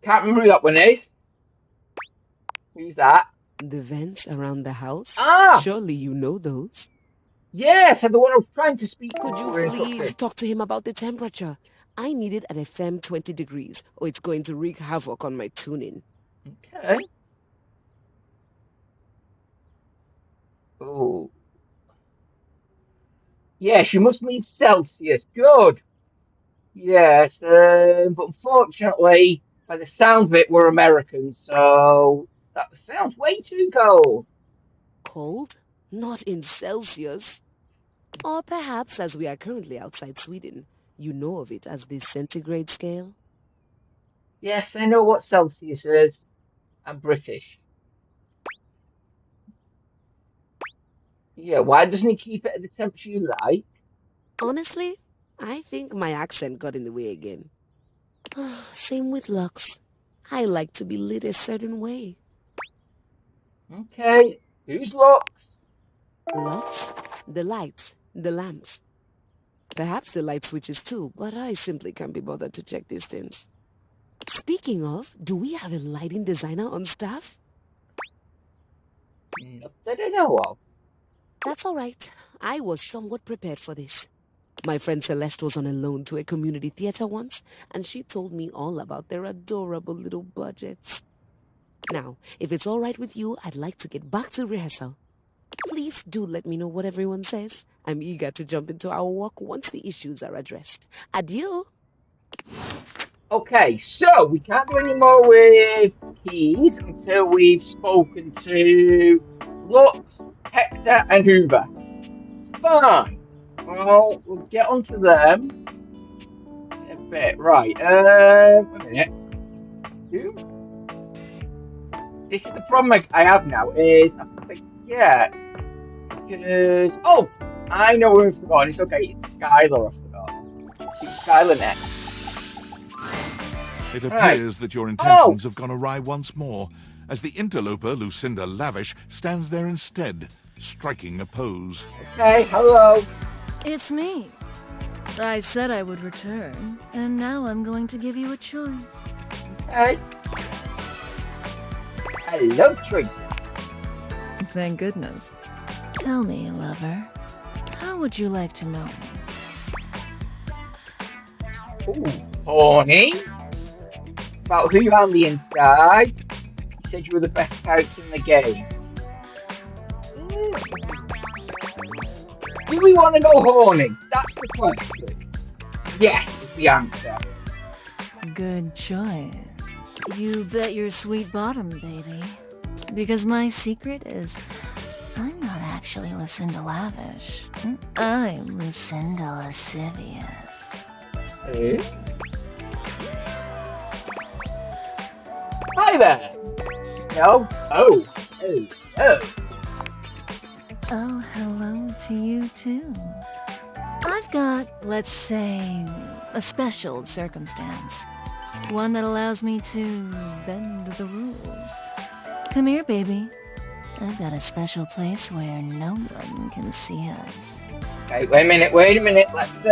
Can't remember who that one is. Who's that? The vents around the house? Ah, Surely you know those. yes, and the one I was trying to speak to. Could you We were please interrupted. talk to him about the temperature? I need it at a firm 20 degrees, or it's going to wreak havoc on my tuning. Okay. Oh, yes, you must mean Celsius. Good. Yes, but unfortunately, by the sounds of it, we're Americans, so that sounds way too cold. Cold? Not in Celsius. Or perhaps, as we are currently outside Sweden, you know of it as the centigrade scale? Yes, I know what Celsius is. I'm British. Yeah, why doesn't he keep it at the temperature you like? Honestly, I think my accent got in the way again. Same with Lux. I like to be lit a certain way. Okay, who's Lux? Lux? The lights, the lamps. Perhaps the light switches too, but I simply can't be bothered to check these things. Speaking of, do we have a lighting designer on staff? Not that I know of. That's all right. I was somewhat prepared for this. My friend Celeste was on a loan to a community theater once, and she told me all about their adorable little budgets. Now, if it's all right with you, I'd like to get back to rehearsal. Please do let me know what everyone says. I'm eager to jump into our work once the issues are addressed. Adieu. Okay, so we can't do any more with keys until we've spoken to Lux, Hector, and Hoover. Fine. Well, we'll get onto them in a bit. Right. A minute. Who? This is the problem I have now. Is I forget because I know who I forgot. It's okay. It's Skylar. I forgot. Do Skylar next. It Right. appears that your Oh. intentions have gone awry once more, as the interloper Lucinda Lavish stands there instead, striking a pose. Okay. Hello. It's me. I said I would return, and now I'm going to give you a choice. Okay. I love choices. Thank goodness. Tell me, lover, how would you like to know me? Ooh, horny. About who you are on the inside. You said you were the best character in the game. Do we want to go horny? That's the question. Yes is the answer. Good choice. You bet your sweet bottom, baby. Because my secret is, I'm not actually Lucinda Lavish. I'm Lucinda Lascivious. Eh? Hi there. No. Oh. Oh. Oh. Oh, hello to you too. I've got, let's say, a special circumstance. One that allows me to bend the rules. Come here, baby. I've got a special place where no one can see us. Okay, wait a minute. Let's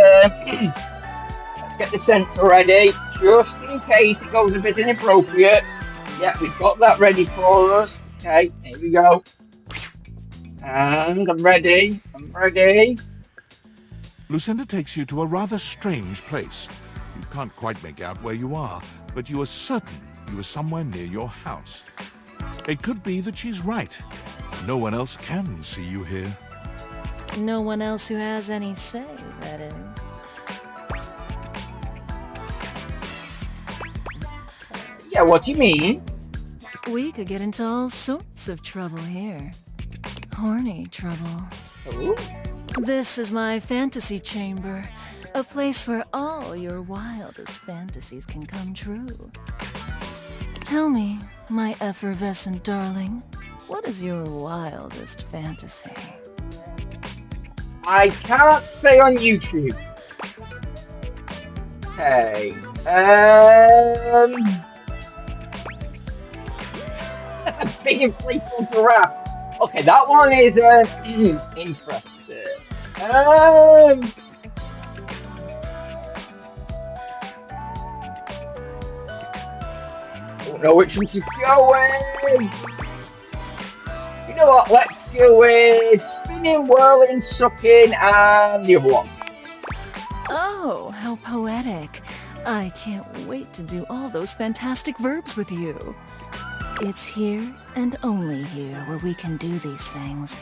get the sensor ready, just in case it goes a bit inappropriate. Yeah, we've got that ready for us. Okay, here we go. And I'm ready. Lucinda takes you to a rather strange place. You can't quite make out where you are, but you are certain you are somewhere near your house. It could be that she's right. No one else can see you here. No one else who has any say, that is. Yeah, what do you mean? We could get into all sorts of trouble here. Horny trouble. Oh, This is my fantasy chamber, a place where all your wildest fantasies can come true. Tell me, my effervescent darling, what is your wildest fantasy? I can't say on YouTube. Okay. Taking place on giraffe. Okay, that one is interesting. know which one to go with. You know what? Let's go with spinning, whirling, sucking, and the other one. Oh, how poetic. I can't wait to do all those fantastic verbs with you. It's here and only here where we can do these things.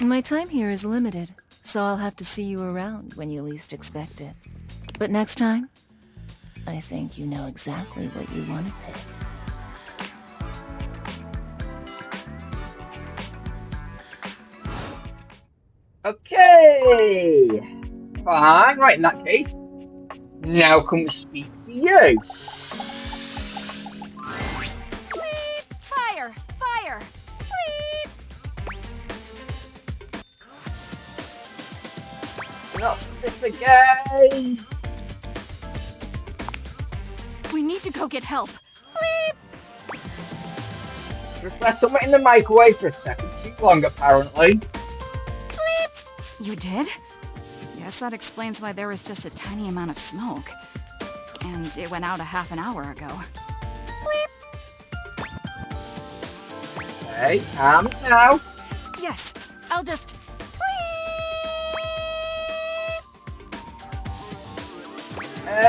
My time here is limited, so I'll have to see you around when you least expect it. But next time, I think you know exactly what you want to pick. Okay. Fine. Right, in that case, now come speak to you. Bleep! Fire! Fire! Bleep! Not this again. We need to go get help. Bleep! Just left someone in the microwave for a second too long, apparently. Bleep! You did? Yes, that explains why there was just a tiny amount of smoke. And it went out a half an hour ago. Bleep! Okay, calm now. Yes, I'll just...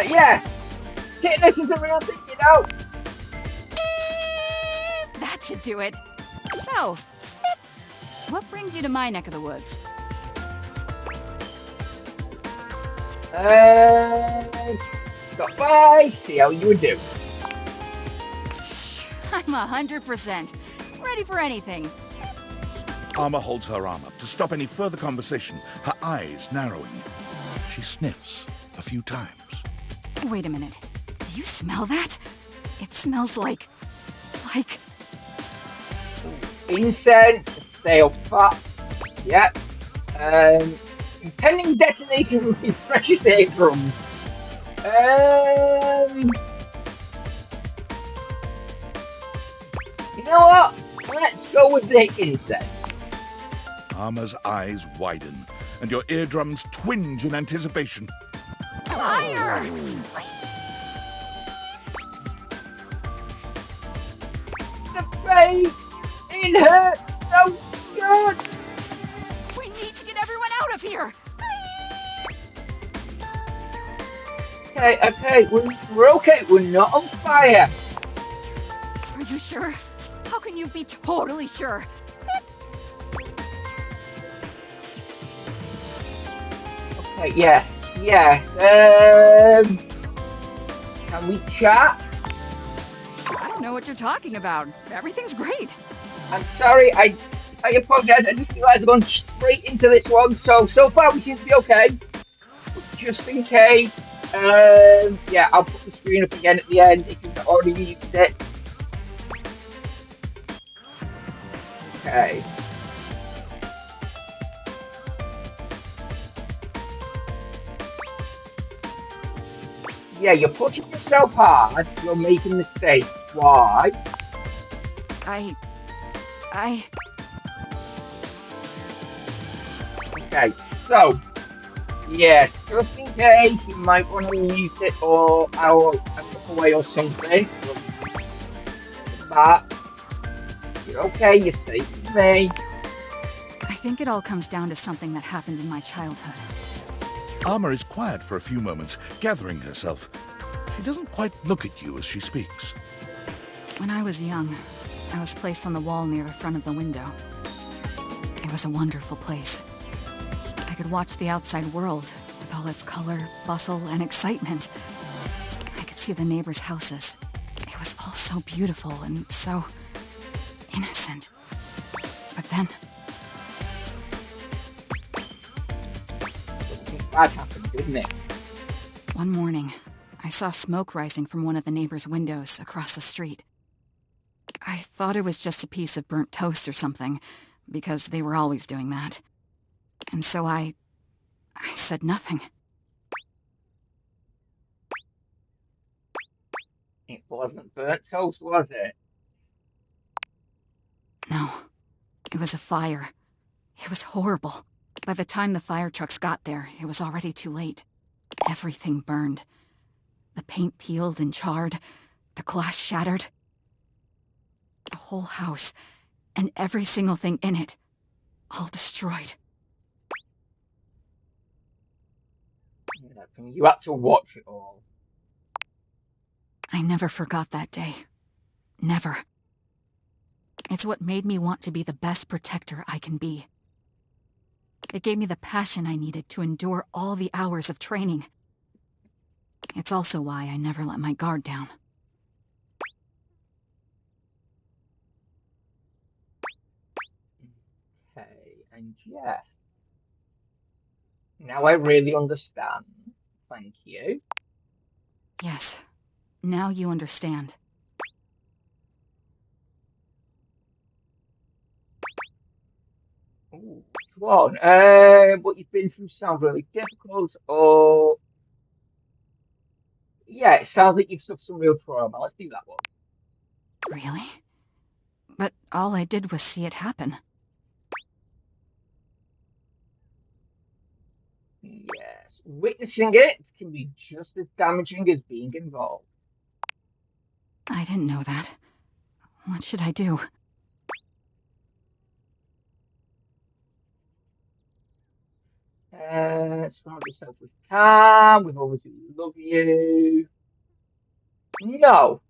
Yeah. Fitness is a real thing, you know. That should do it. So, what brings you to my neck of the woods? Stop by, see how you would do. I'm 100% ready for anything. Armor holds her arm up to stop any further conversation, her eyes narrowing. She sniffs a few times. Wait a minute. Do you smell that? It smells like... Incense, stale fat. Yep. Impending detonation with these precious eardrums. You know what? Let's go with the incense. Armor's eyes widen, and your eardrums twinge in anticipation. Fire! The pain! It hurts so good! We need to get everyone out of here! Okay, we're okay. We're not on fire. Are you sure? How can you be totally sure? Okay, yes. Can we chat? I don't know what you're talking about. Everything's great. I'm sorry, I apologize. I just realized I've gone straight into this one. So far we seem to be okay. But just in case, yeah, I'll put the screen up again at the end if you've already used it. Okay. Yeah, you're pushing yourself hard. You're making mistakes. Why? Okay, so, yeah, just in case you might want to use it or I'll look away or something. But you're okay, you're safe with me. I think it all comes down to something that happened in my childhood. Armor is quiet for a few moments, gathering herself. She doesn't quite look at you as she speaks. When I was young, I was placed on the wall near the front of the window. It was a wonderful place. I could watch the outside world with all its color, bustle, and excitement. I could see the neighbors' houses. It was all so beautiful and so innocent. But then... Something bad happened, didn't it? one morning, I saw smoke rising from one of the neighbors' windows across the street. I thought it was just a piece of burnt toast or something, because they were always doing that. And so I said nothing. It wasn't burnt toast, was it? No, it was a fire. It was horrible. By the time the fire trucks got there, it was already too late. Everything burned. The paint peeled and charred, the glass shattered. whole house and every single thing in it, all destroyed. You had to watch it all. I never forgot that day. Never. It's what made me want to be the best protector I can be. It gave me the passion I needed to endure all the hours of training. It's also why I never let my guard down. Okay, and yes. Now I really understand. Thank you. Yes. Now you understand. Ooh, which one? What you've been through sounds really difficult, or yeah, it sounds like you've suffered some real trauma. Let's do that one. Really? But all I did was see it happen. Yes, witnessing it can be just as damaging as being involved. I didn't know that. What should I do? Surround yourself with calm, with others who love you. No,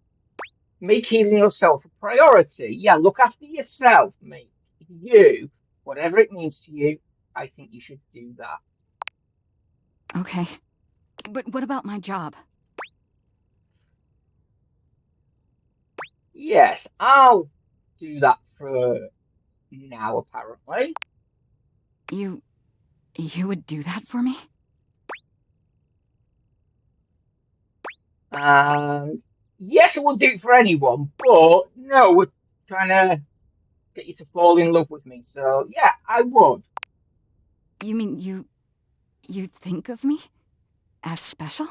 make healing yourself a priority. Yeah, look after yourself, mate. You, whatever it means to you, I think you should do that. Okay. But what about my job? Yes, I'll do that for now, apparently. You would do that for me? And yes, I will do it for anyone, but no, we're trying to get you to fall in love with me. So yeah, I would. You mean you think of me as special?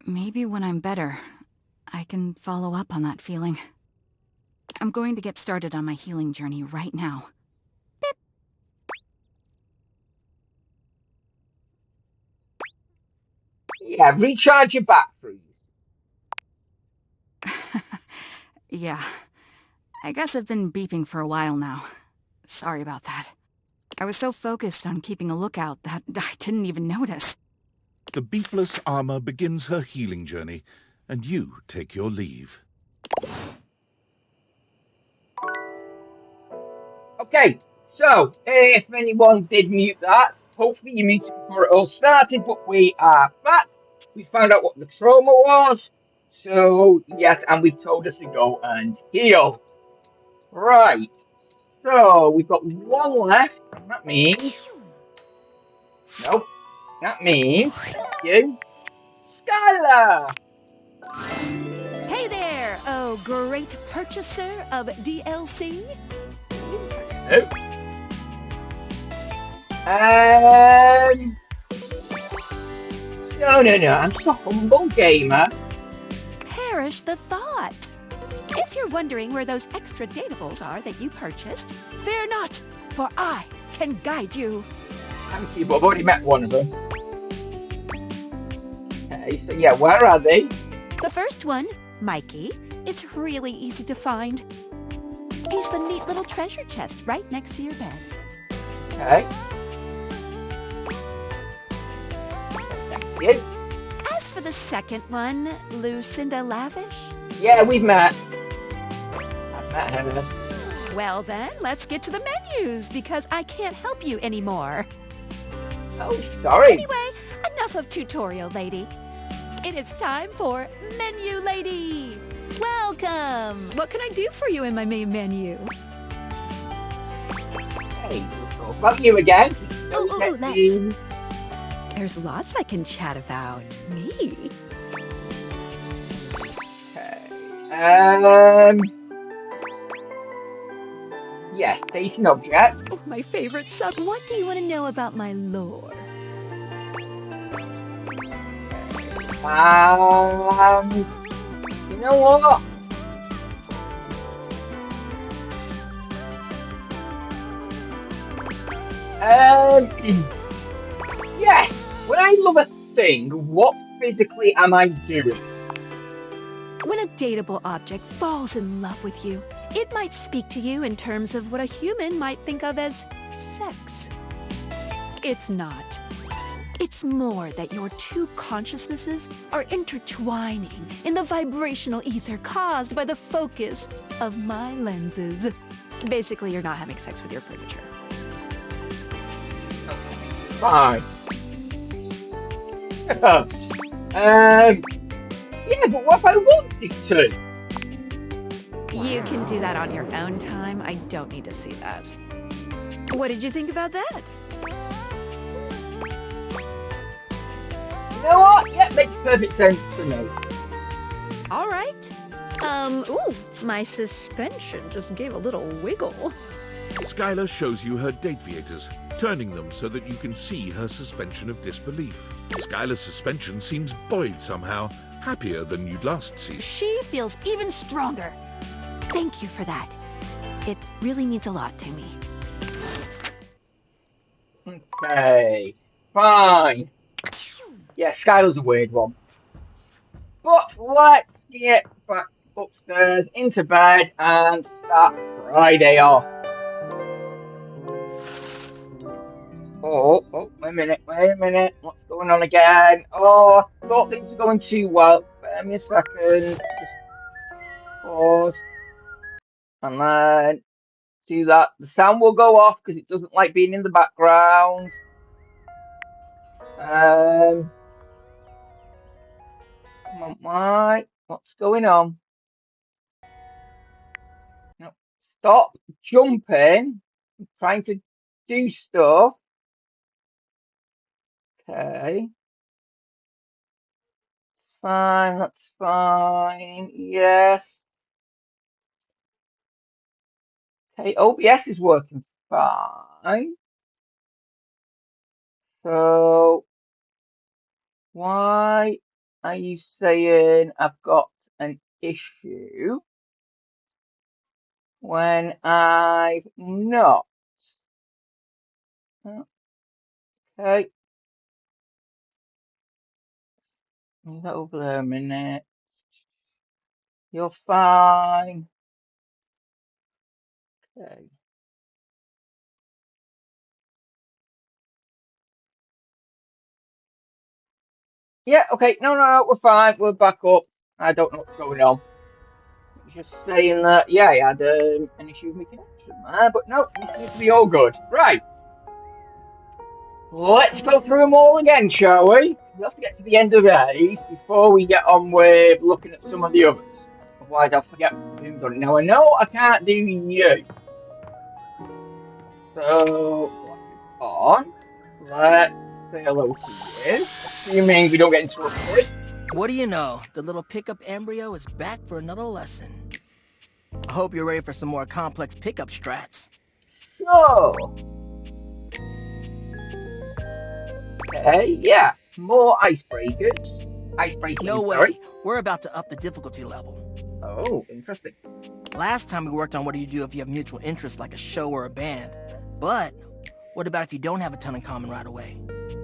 Maybe when I'm better, I can follow up on that feeling. I'm going to get started on my healing journey right now. Yeah, recharge your batteries. Yeah. I guess I've been beeping for a while now. Sorry about that. I was so focused on keeping a lookout that I didn't even notice. The beepless armor begins her healing journey, and you take your leave. Okay, so if anyone did mute that, hopefully you muted before it all started, but we are back. We found out what the trauma was. So, yes, and we've told us to go and heal. Right, so we've got one left, and that means. Nope, that means. Thank you. Skylar! Hey there, oh great purchaser of DLC. Hello. Um. No, I'm just a humble gamer. Perish the thought. If you're wondering where those extra datables are that you purchased, fear not, for I can guide you. Thank you, but I've already met one of them. Okay, so yeah, where are they? The first one, Mikey, it's really easy to find. He's the neat little treasure chest right next to your bed. Okay. Thank you. As for the second one, Lucinda Lavish, Yeah, we've met. I've met her. well then, let's get to the menus because I can't help you anymore. Oh, sorry. Anyway, enough of tutorial lady. It is time for Menu Lady. Welcome. What can I do for you in my main menu? Hey, we'll talk about you again. Let's. There's lots I can chat about. Me? Okay. Yes, dating object. Oh, my favorite sub. What do you want to know about my lore? And you know what? Yes. When I love a thing, what physically am I doing? When a dateable object falls in love with you, It might speak to you in terms of what a human might think of as sex. It's not. It's more that your two consciousnesses are intertwining in the vibrational ether caused by the focus of my lenses. Basically, you're not having sex with your furniture. Fine. Yeah, but what if I wanted to? You can do that on your own time. I don't need to see that. What did you think about that? You know what? Yeah, makes perfect sense to me. All right. Ooh, my suspension just gave a little wiggle. Skylar shows you her date viators, turning them so that you can see her suspension of disbelief. Skylar's suspension seems buoyed somehow, happier than you'd last seen. She feels even stronger. Thank you for that. It really means a lot to me. Okay, fine. Yeah, Skylar's a weird one. But let's get back upstairs, into bed, and start Friday off. Oh, wait a minute. What's going on again? Oh, I thought things were going too well. Bear me a second. Just pause. And then do that. The sound will go off because it doesn't like being in the background. Come on, Mike. What's going on? No, stop jumping. I'm trying to do stuff. Okay. It's fine. That's fine. Yes. Okay. OBS is working fine. So why are you saying I've got an issue when I've not? Okay. Move that over there a minute. You're fine. Okay. Yeah, okay. No, we're fine. We're back up. I don't know what's going on. Just saying that, yeah, I had an issue with my connection there, but no, we seem to be all good. Right. Let's go through them all again, shall we? We have to get to the end of these before we get on with looking at some of the others. Otherwise, I'll forget who's done it. Now, I know I can't do you. So, glasses on. Let's say hello to you, assuming we don't get interrupted. What do you know? The little pickup embryo is back for another lesson. I hope you're ready for some more complex pickup strats. Sure. Okay, yeah. More icebreakers. No way. We're about to up the difficulty level. Oh, interesting. Last time we worked on what do you do if you have mutual interests like a show or a band. But what about if you don't have a ton in common right away?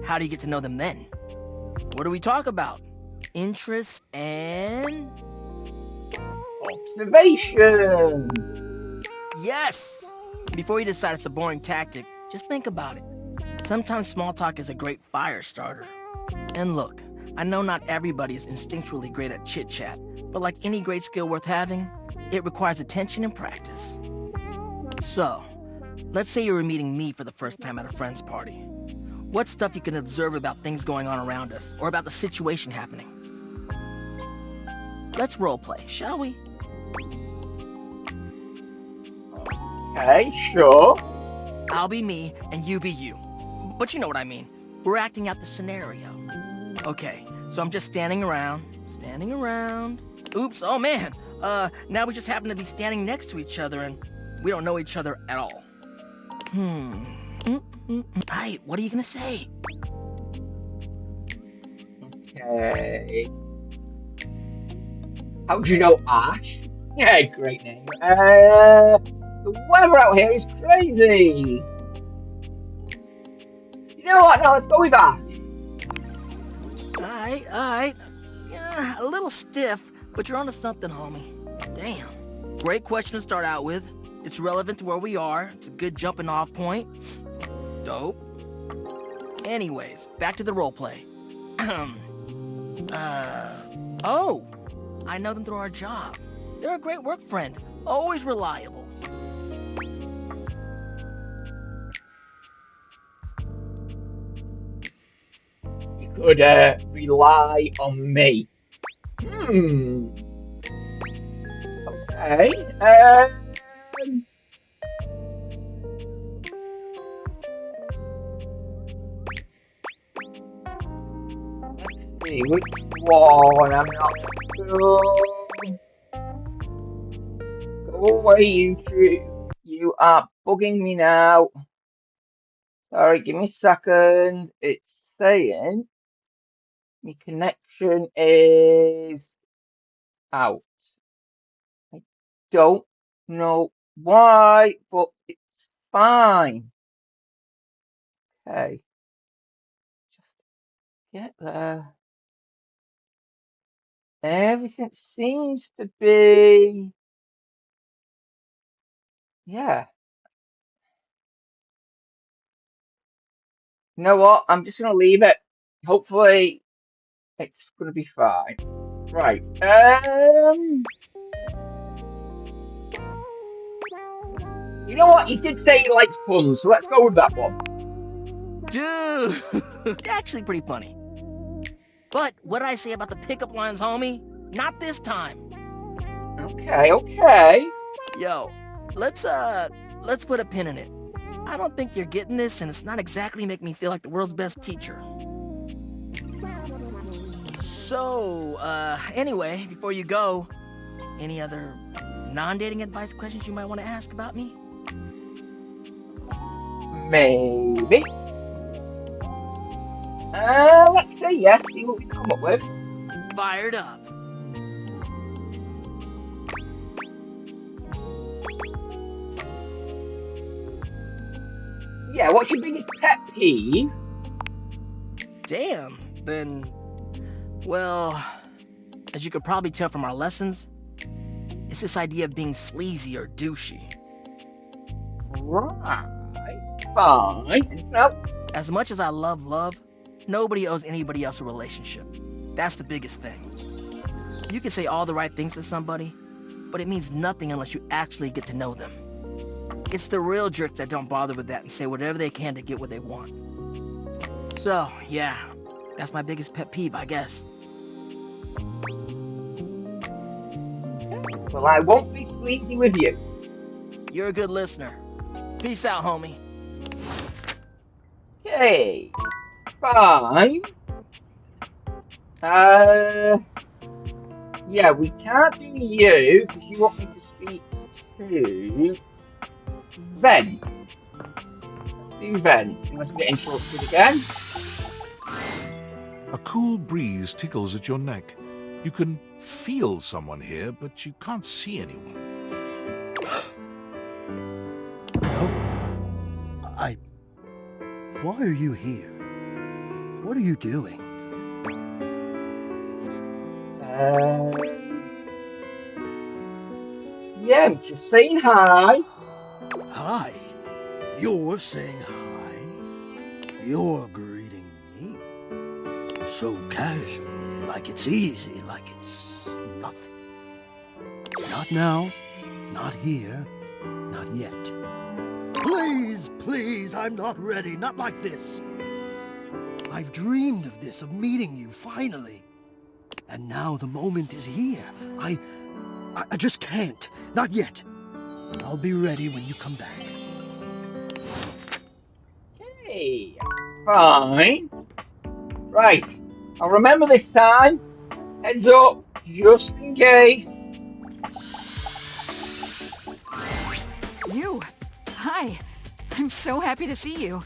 How do you get to know them then? What do we talk about? Interests and... observations. Yes! Before you decide it's a boring tactic, just think about it. Sometimes small talk is a great fire starter. And look, I know not everybody is instinctually great at chit-chat, but like any great skill worth having, it requires attention and practice. So, let's say you were meeting me for the first time at a friend's party. What's stuff you can observe about things going on around us, or about the situation happening? Let's roleplay, shall we? Okay, sure. I'll be me, and you be you. But you know what I mean. We're acting out the scenario. Okay, so I'm just standing around. Oops, oh man. Now we just happen to be standing next to each other, and we don't know each other at all. Aight, what are you gonna say? Okay. How do you know Ash? Yeah, great name. The weather out here is crazy. You know what? Now let's go with Ash. Alright. Yeah, a little stiff, but you're onto something, homie. Damn. Great question to start out with. It's relevant to where we are. It's a good jumping off point. Dope. Anyways, back to the roleplay. Oh! I know them through our job. They're a great work friend. Always reliable. You could rely on me. Okay. Let's see which one. I'm not sure. Go away, you two. You are bugging me now. Sorry, give me a second. It's saying your connection is out. I don't know why, but it's fine. Okay. Just get there. Everything seems to be... Yeah. You know what? I'm just going to leave it. Hopefully, it's going to be fine. Right. You know what? You did say he likes puns, so let's go with that one. Dude, actually pretty funny. But what did I say about the pickup lines, homie? Not this time. Okay. Yo, let's put a pin in it. I don't think you're getting this, and it's not exactly making me feel like the world's best teacher. So, anyway, before you go, any other non-dating advice questions you might want to ask about me? Maybe. Let's say yes, see what we come up with. Fired up. Yeah, what's your biggest pet peeve? Damn, then, well, as you could probably tell from our lessons, it's this idea of being sleazy or douchey. Right, fine. Anything else? As much as I love love, nobody owes anybody else a relationship. That's the biggest thing. You can say all the right things to somebody, but it means nothing unless you actually get to know them. It's the real jerks that don't bother with that and say whatever they can to get what they want. So, yeah, that's my biggest pet peeve, I guess. Well, I won't be sleazy with you. You're a good listener. Peace out, homie. Okay, fine. Yeah, we can't do you because you want me to speak to Vent. Let's do Vent, unless we get interrupted again. A cool breeze tickles at your neck. You can feel someone here, but you can't see anyone. No. Why are you here? What are you doing? Yeah, I'm just saying hi. Hi. You're saying hi? You're greeting me? So casually, like it's easy, like it's nothing. Not now, not here, not yet. Please, please, I'm not ready, not like this. I've dreamed of this, of meeting you, finally. And now the moment is here. I just can't, not yet. I'll be ready when you come back. Hey, fine. Right, I'll remember this time. Heads up, just in case. You! Hi! I'm so happy to see you.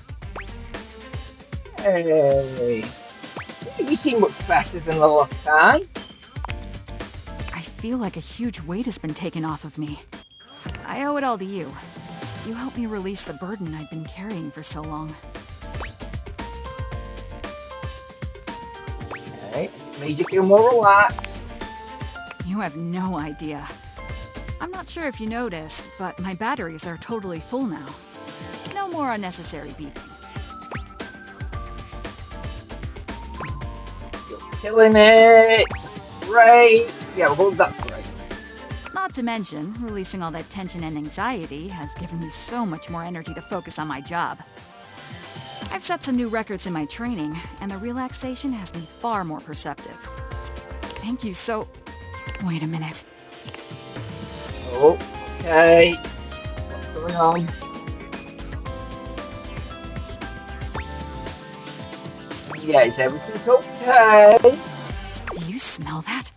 Hey, you seem much better than the last time. I feel like a huge weight has been taken off of me. I owe it all to you. You helped me release the burden I'd been carrying for so long. Okay, made you feel more relaxed. You have no idea. I'm not sure if you noticed, but my batteries are totally full now. No more unnecessary beeping. You're killing it. Great. Yeah, well, that's great. Not to mention, releasing all that tension and anxiety has given me so much more energy to focus on my job. I've set some new records in my training, and the relaxation has been far more perceptive. Thank you so... Wait a minute. Oh, okay. What's going on? Yeah, is everything okay? Do you smell that?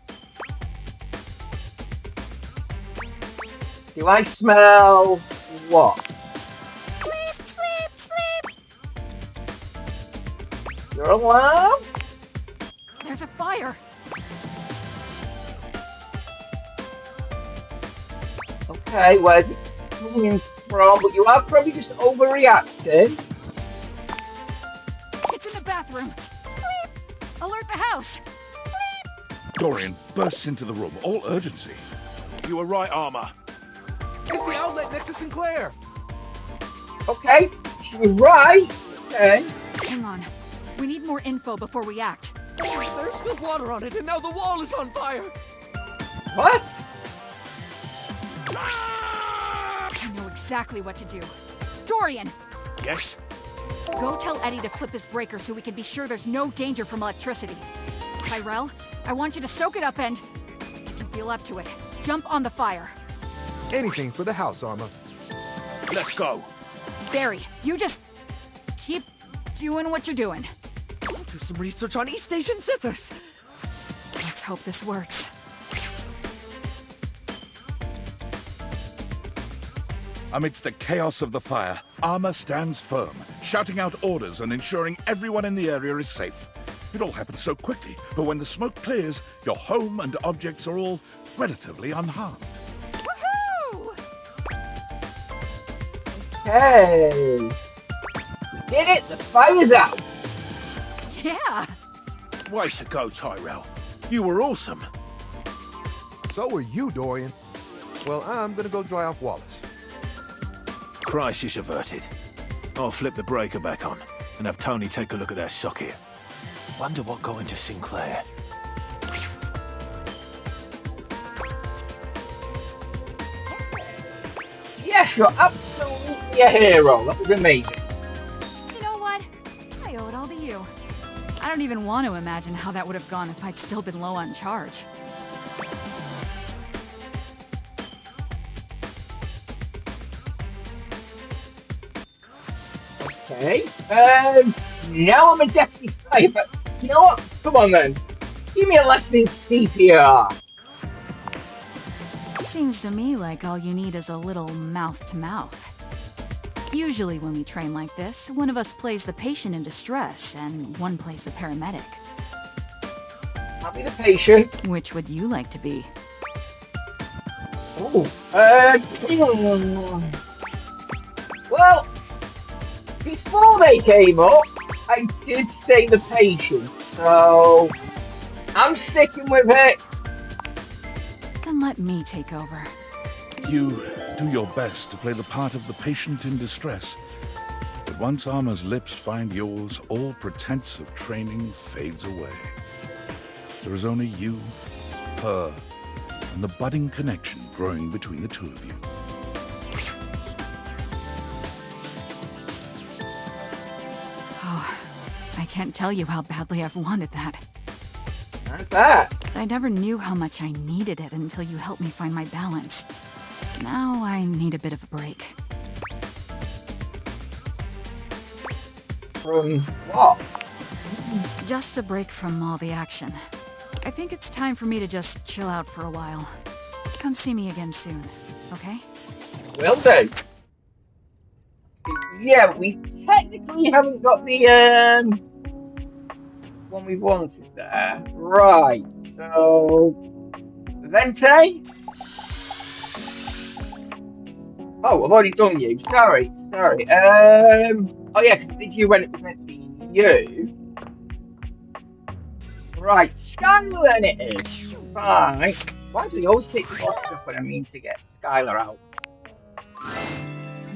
Do I smell what? Sleep, sleep, sleep! Your alarm? There's a fire! Okay, where's it coming from? But you are probably just overreacting. It's in the bathroom! Sleep! Alert the house! Dorian bursts into the room, all urgency. You were right, Armor. It's the outlet next to Sinclair. Okay, she was right. Okay. Hang on. We need more info before we act. There's spilled water on it, and now the wall is on fire. What? I know exactly what to do. Dorian! Yes? Go tell Eddie to flip his breaker so we can be sure there's no danger from electricity. Tyrell, I want you to soak it up and... if you feel up to it, jump on the fire. Anything for the house, Armor. Let's go. Barry, you just... keep doing what you're doing. I'll do some research on East Asian zithers. Let's hope this works. Amidst the chaos of the fire, Armor stands firm, shouting out orders and ensuring everyone in the area is safe. It all happens so quickly, but when the smoke clears, your home and objects are all relatively unharmed. Woohoo! Okay. We did it. The fire's out. Yeah! Way to go, Tyrell. You were awesome. So were you, Dorian. Well, I'm gonna go dry off Wallace. Crisis averted. I'll flip the breaker back on and have Tony take a look at that socket. Wonder what got into Sinclair. Yes, you're absolutely a hero. That was amazing. You know what? I owe it all to you. I don't even want to imagine how that would have gone if I'd still been low on charge. Okay. Now I'm a deputy fighter. But you know what? Come on then. Give me a lesson in CPR. Seems to me like all you need is a little mouth-to-mouth. Usually when we train like this, one of us plays the patient in distress, and one plays the paramedic. I'll be the patient. Which would you like to be? Oh. Well, before they came up, I did say the patient, so I'm sticking with it. Then let me take over. You do your best to play the part of the patient in distress. But once Armor's lips find yours, all pretense of training fades away. There is only you, her, and the budding connection growing between the two of you. Oh, I can't tell you how badly I've wanted that. Like that. But I never knew how much I needed it until you helped me find my balance. Now I need a bit of a break. From what? Just a break from all the action. I think it's time for me to just chill out for a while. Come see me again soon, okay? Will do. Yeah, we technically haven't got the one we wanted there. Right, so Vente? Oh, I've already done you. Sorry. Oh yeah, because did you when it was meant to be you? Right, Skylar then it is. Right. Why do they always take me off stuff when I mean to get Skylar out?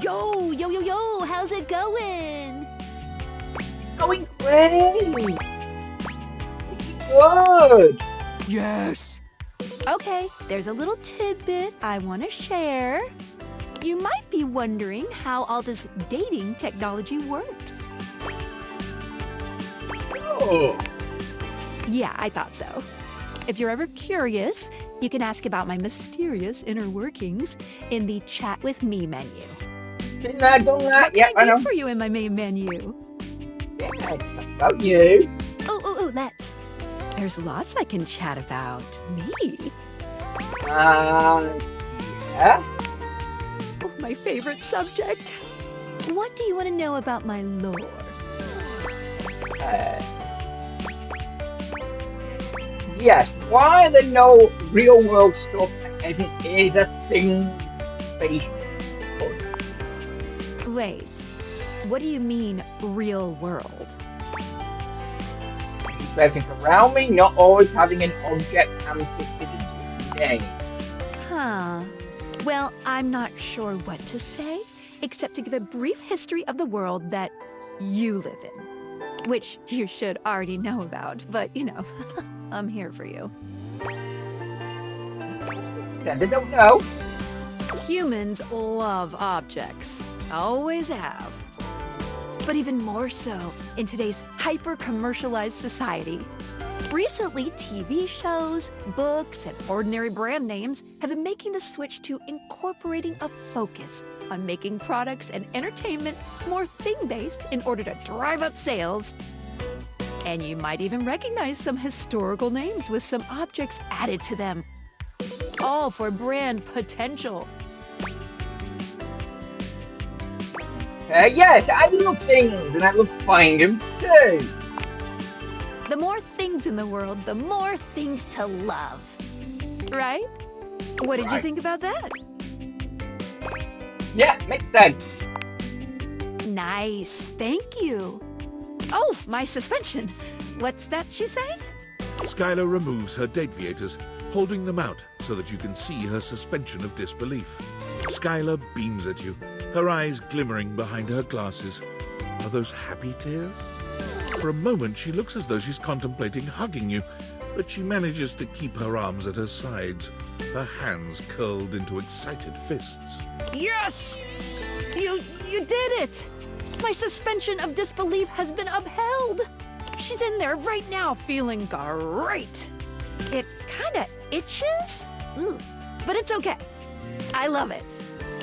Yo, how's it going? Going great! It's good! Yes! Okay, there's a little tidbit I want to share. You might be wondering how all this dating technology works. Oh! Yeah, I thought so. If you're ever curious, you can ask about my mysterious inner workings in the Chat With Me menu. Done that, What yeah, can I I know. do for you in my main menu? Yeah, that's about you. Oh, let's. There's lots I can chat about. Me? Yes? Oh, my favorite subject. What do you want to know about my lore? Yes, why there no real world stuff is a thing based on Wait, what do you mean, real world? just everything around me, not always having an object ham-fisted into its name. Huh. Well, I'm not sure what to say, except to give a brief history of the world that you live in. Which you should already know about, but you know, I'm here for you. Tend to don't know. Humans love objects. Always have. But even more so in today's hyper-commercialized society. Recently, TV shows, books, and ordinary brand names have been making the switch to incorporating a focus on making products and entertainment more thing-based in order to drive up sales. And you might even recognize some historical names with some objects added to them. All for brand potential. Yes, I love things, and I love buying them too. The more things in the world, the more things to love. Right? What did you think about that? Yeah, makes sense. Nice, thank you. Oh, my suspension. What's that she's saying? Skylar removes her dateviators, holding them out so that you can see her suspension of disbelief. Skylar beams at you, her eyes glimmering behind her glasses. Are those happy tears? For a moment, she looks as though she's contemplating hugging you, but she manages to keep her arms at her sides, her hands curled into excited fists. Yes! You did it! My suspension of disbelief has been upheld. She's in there right now feeling great. It kinda itches, but it's okay. I love it.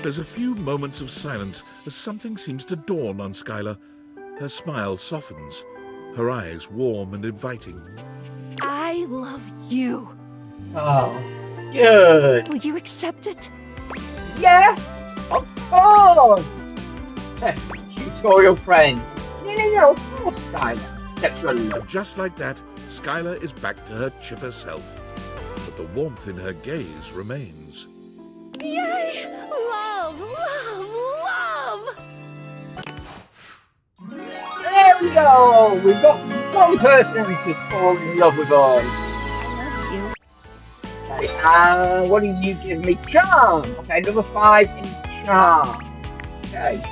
There's a few moments of silence as something seems to dawn on Skylar. Her smile softens, her eyes warm and inviting. I love you. Oh, good. Will you accept it? Yes, of course. Tutorial friend. No, of course, Skylar. Accepts your love. And just like that, Skylar is back to her chipper self. But the warmth in her gaze remains. Yay! Love, love, love! There we go. We've got one person to fall in love with us. I love you. Okay, what do you give me? Charm. Okay, number 5 in charm. Okay.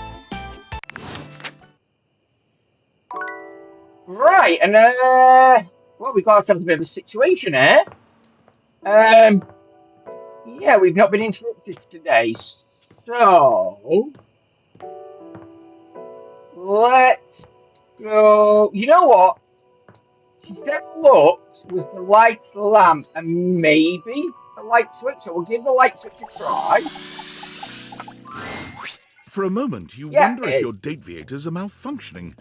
Right, and well, we've got ourselves a bit of a situation here. Yeah, we've not been interrupted today, so let's go. You know what? She said looked was the lights, the lamps, and maybe the light switch. So we'll give the light switch a try. For a moment, you Yeah, wonder it if your is. dateviators are malfunctioning.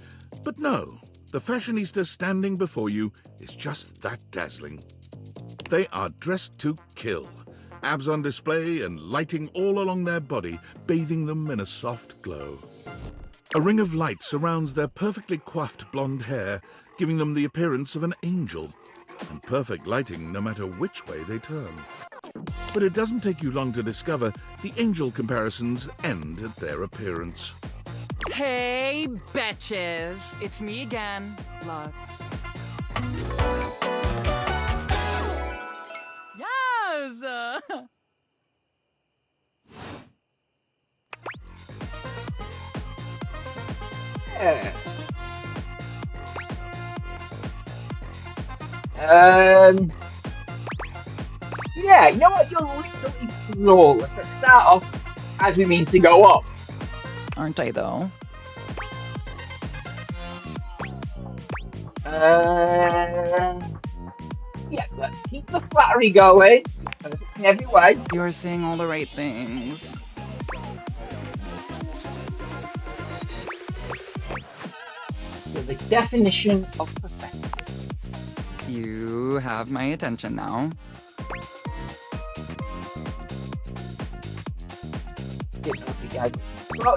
But no, the fashionista standing before you is just that dazzling. They are dressed to kill, abs on display and lighting all along their body, bathing them in a soft glow. A ring of light surrounds their perfectly coiffed blonde hair, giving them the appearance of an angel, and perfect lighting no matter which way they turn. But it doesn't take you long to discover the angel comparisons end at their appearance. Hey, betches! It's me again, Lux. Yes! Yeah. Yeah, you know what? You're literally flawless. Let's start off as we mean to go up. Aren't I, though? Yeah, let's keep the flattery going. Perfect in every way. You're saying all the right things. You're the definition of perfection. You have my attention now.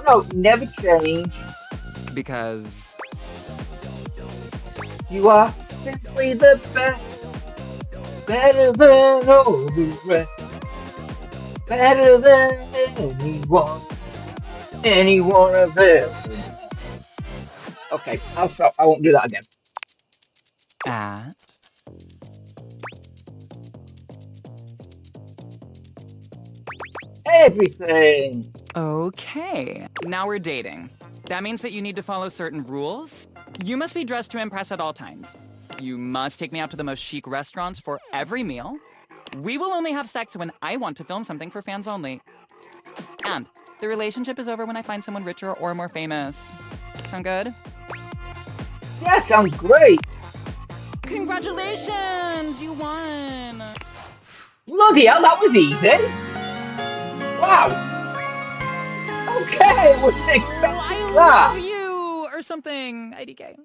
No, never change. Because You are simply the best. Better than all the rest. Better than anyone. Anyone of them. Okay, I'll stop. I won't do that again. at Everything. Okay, now we're dating. That means that you need to follow certain rules. You must be dressed to impress at all times. You must take me out to the most chic restaurants for every meal. We will only have sex when I want to film something for fans only. And the relationship is over when I find someone richer or more famous. Sound good? Yeah, sounds great. Congratulations! You won! Bloody hell, that was easy. Wow. Okay, I wasn't expecting I that. love you! Or something, IDK.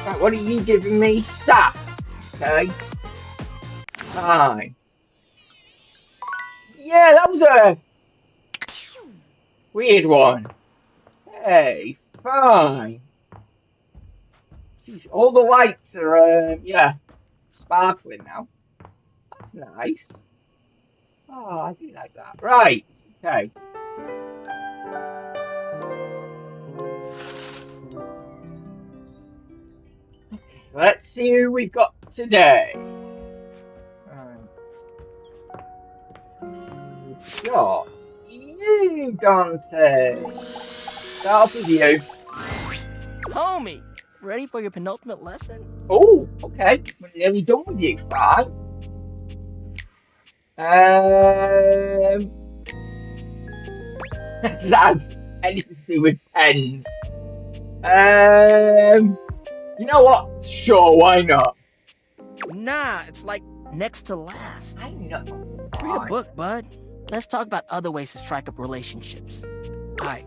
Right, what are you giving me? Sass. Okay. Fine. Yeah, that was a weird one. Hey, fine. Jeez, all the lights are, yeah, sparkling now. That's nice. Oh, I do like that. Right, okay. Okay, let's see who we've got today. Right. We've got you, Dante. Start off with you. Homie, ready for your penultimate lesson? Oh, okay. We're nearly done with you. Fine. Does that have anything to do with pens? You know what? Sure, why not? Nah, it's like next to last. I know. Read a book, bud. Let's talk about other ways to strike up relationships. Alright,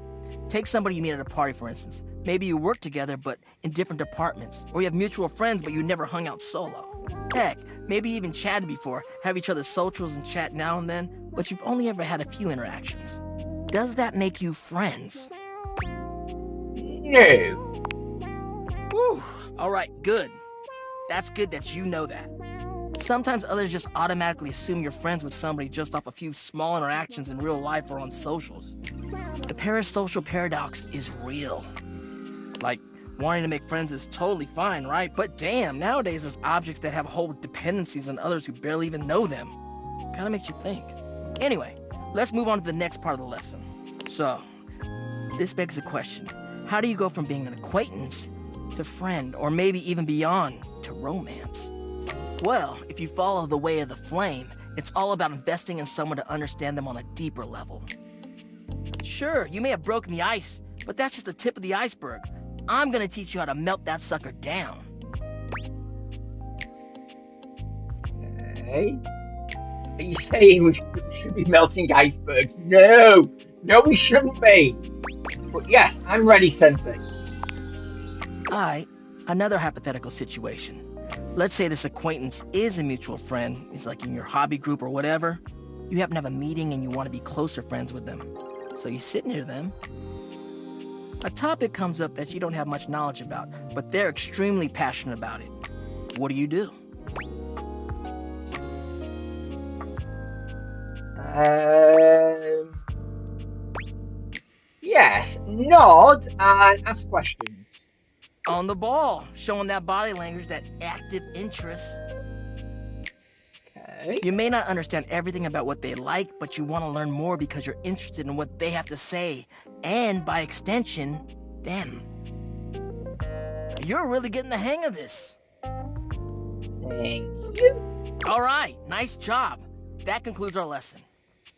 take somebody you meet at a party, for instance. Maybe you work together, but in different departments. Or you have mutual friends, but you never hung out solo. Heck, maybe you even chatted before, have each other's socials and chat now and then, but you've only ever had a few interactions. Does that make you friends? No. Whew, alright, good. That's good that you know that. Sometimes others just automatically assume you're friends with somebody just off a few small interactions in real life or on socials. The parasocial paradox is real. Like, wanting to make friends is totally fine, right? But damn, nowadays there's objects that have whole dependencies on others who barely even know them. Kinda makes you think. Anyway, let's move on to the next part of the lesson. So, this begs the question, how do you go from being an acquaintance to friend, or maybe even beyond, to romance? Well, if you follow the way of the flame, it's all about investing in someone to understand them on a deeper level. Sure, you may have broken the ice, but that's just the tip of the iceberg. I'm gonna teach you how to melt that sucker down. Okay. Are you saying we should be melting icebergs? No. No, we shouldn't be. But yes, I'm ready, Sensei. Alright, another hypothetical situation. Let's say this acquaintance is a mutual friend. He's like in your hobby group or whatever. You happen to have a meeting and you want to be closer friends with them. So you sit near them. A topic comes up that you don't have much knowledge about, but they're extremely passionate about it. What do you do? Yes, nod and ask questions. On the ball, showing that body language, that active interest. Okay. You may not understand everything about what they like, but you want to learn more because you're interested in what they have to say, and by extension, them. You're really getting the hang of this. Thank you. All right, nice job. That concludes our lesson.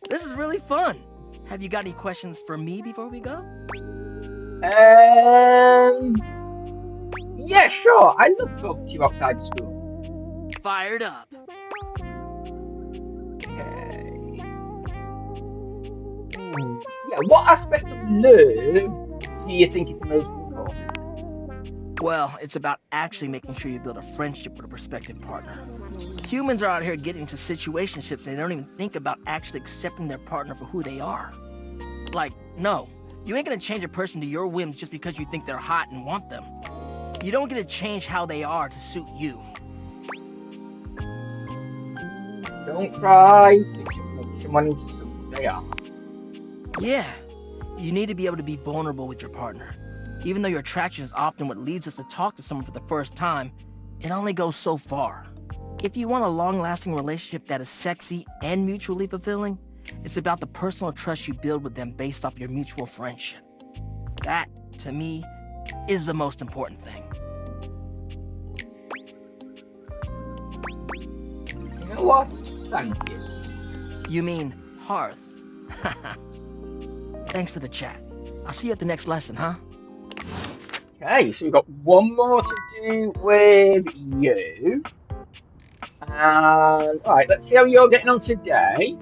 This is really fun. Have you got any questions for me before we go? Yeah, sure. I love talking to you outside school. Fired up. Okay. Yeah, what aspect of love do you think is most important? Well, it's about actually making sure you build a friendship with a prospective partner. Humans are out here getting into situationships and they don't even think about actually accepting their partner for who they are. Like, no, you ain't gonna change a person to your whims just because you think they're hot and want them. You don't get to change how they are to suit you. Don't try to just make someone into something they are. Yeah, you need to be able to be vulnerable with your partner. Even though your attraction is often what leads us to talk to someone for the first time, it only goes so far. If you want a long-lasting relationship that is sexy and mutually fulfilling, it's about the personal trust you build with them based off your mutual friendship. That, to me, is the most important thing. You know what? Thank you. You mean hearth? Thanks for the chat. I'll see you at the next lesson, huh? Okay, so we've got one more to do with you. And alright, let's see how you're getting on today.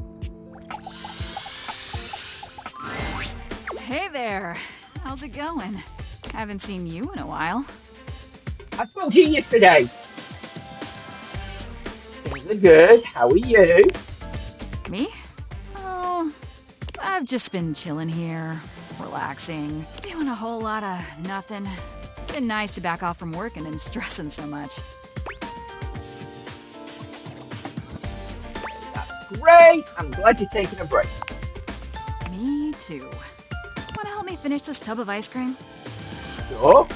Hey there. How's it going? Haven't seen you in a while. I spoke to you yesterday. Things are good. How are you? Me? Oh, I've just been chilling here, relaxing, doing a whole lot of nothing. Been nice to back off from working and stressing so much. That's great. I'm glad you're taking a break. Me too. Wanna help me finish this tub of ice cream? Sure.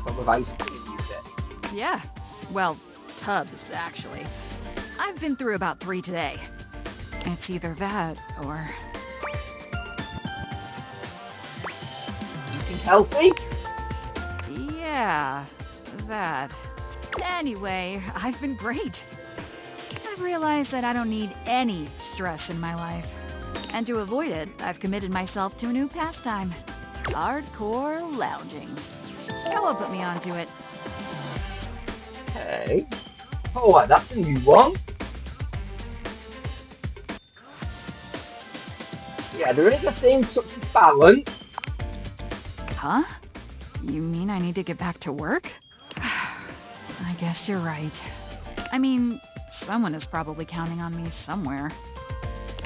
Tub of ice cream, you said? Yeah. Well, tubs, actually. I've been through about 3 today. It's either that or... Eating healthy? Yeah, that. Anyway, I've been great. I've realized that I don't need any stress in my life. And to avoid it, I've committed myself to a new pastime. Hardcore lounging. Ella put me onto it. Okay. Oh, that's a new one. Yeah, there is a thing such as balance. Huh? You mean I need to get back to work? I guess you're right. I mean, someone is probably counting on me somewhere.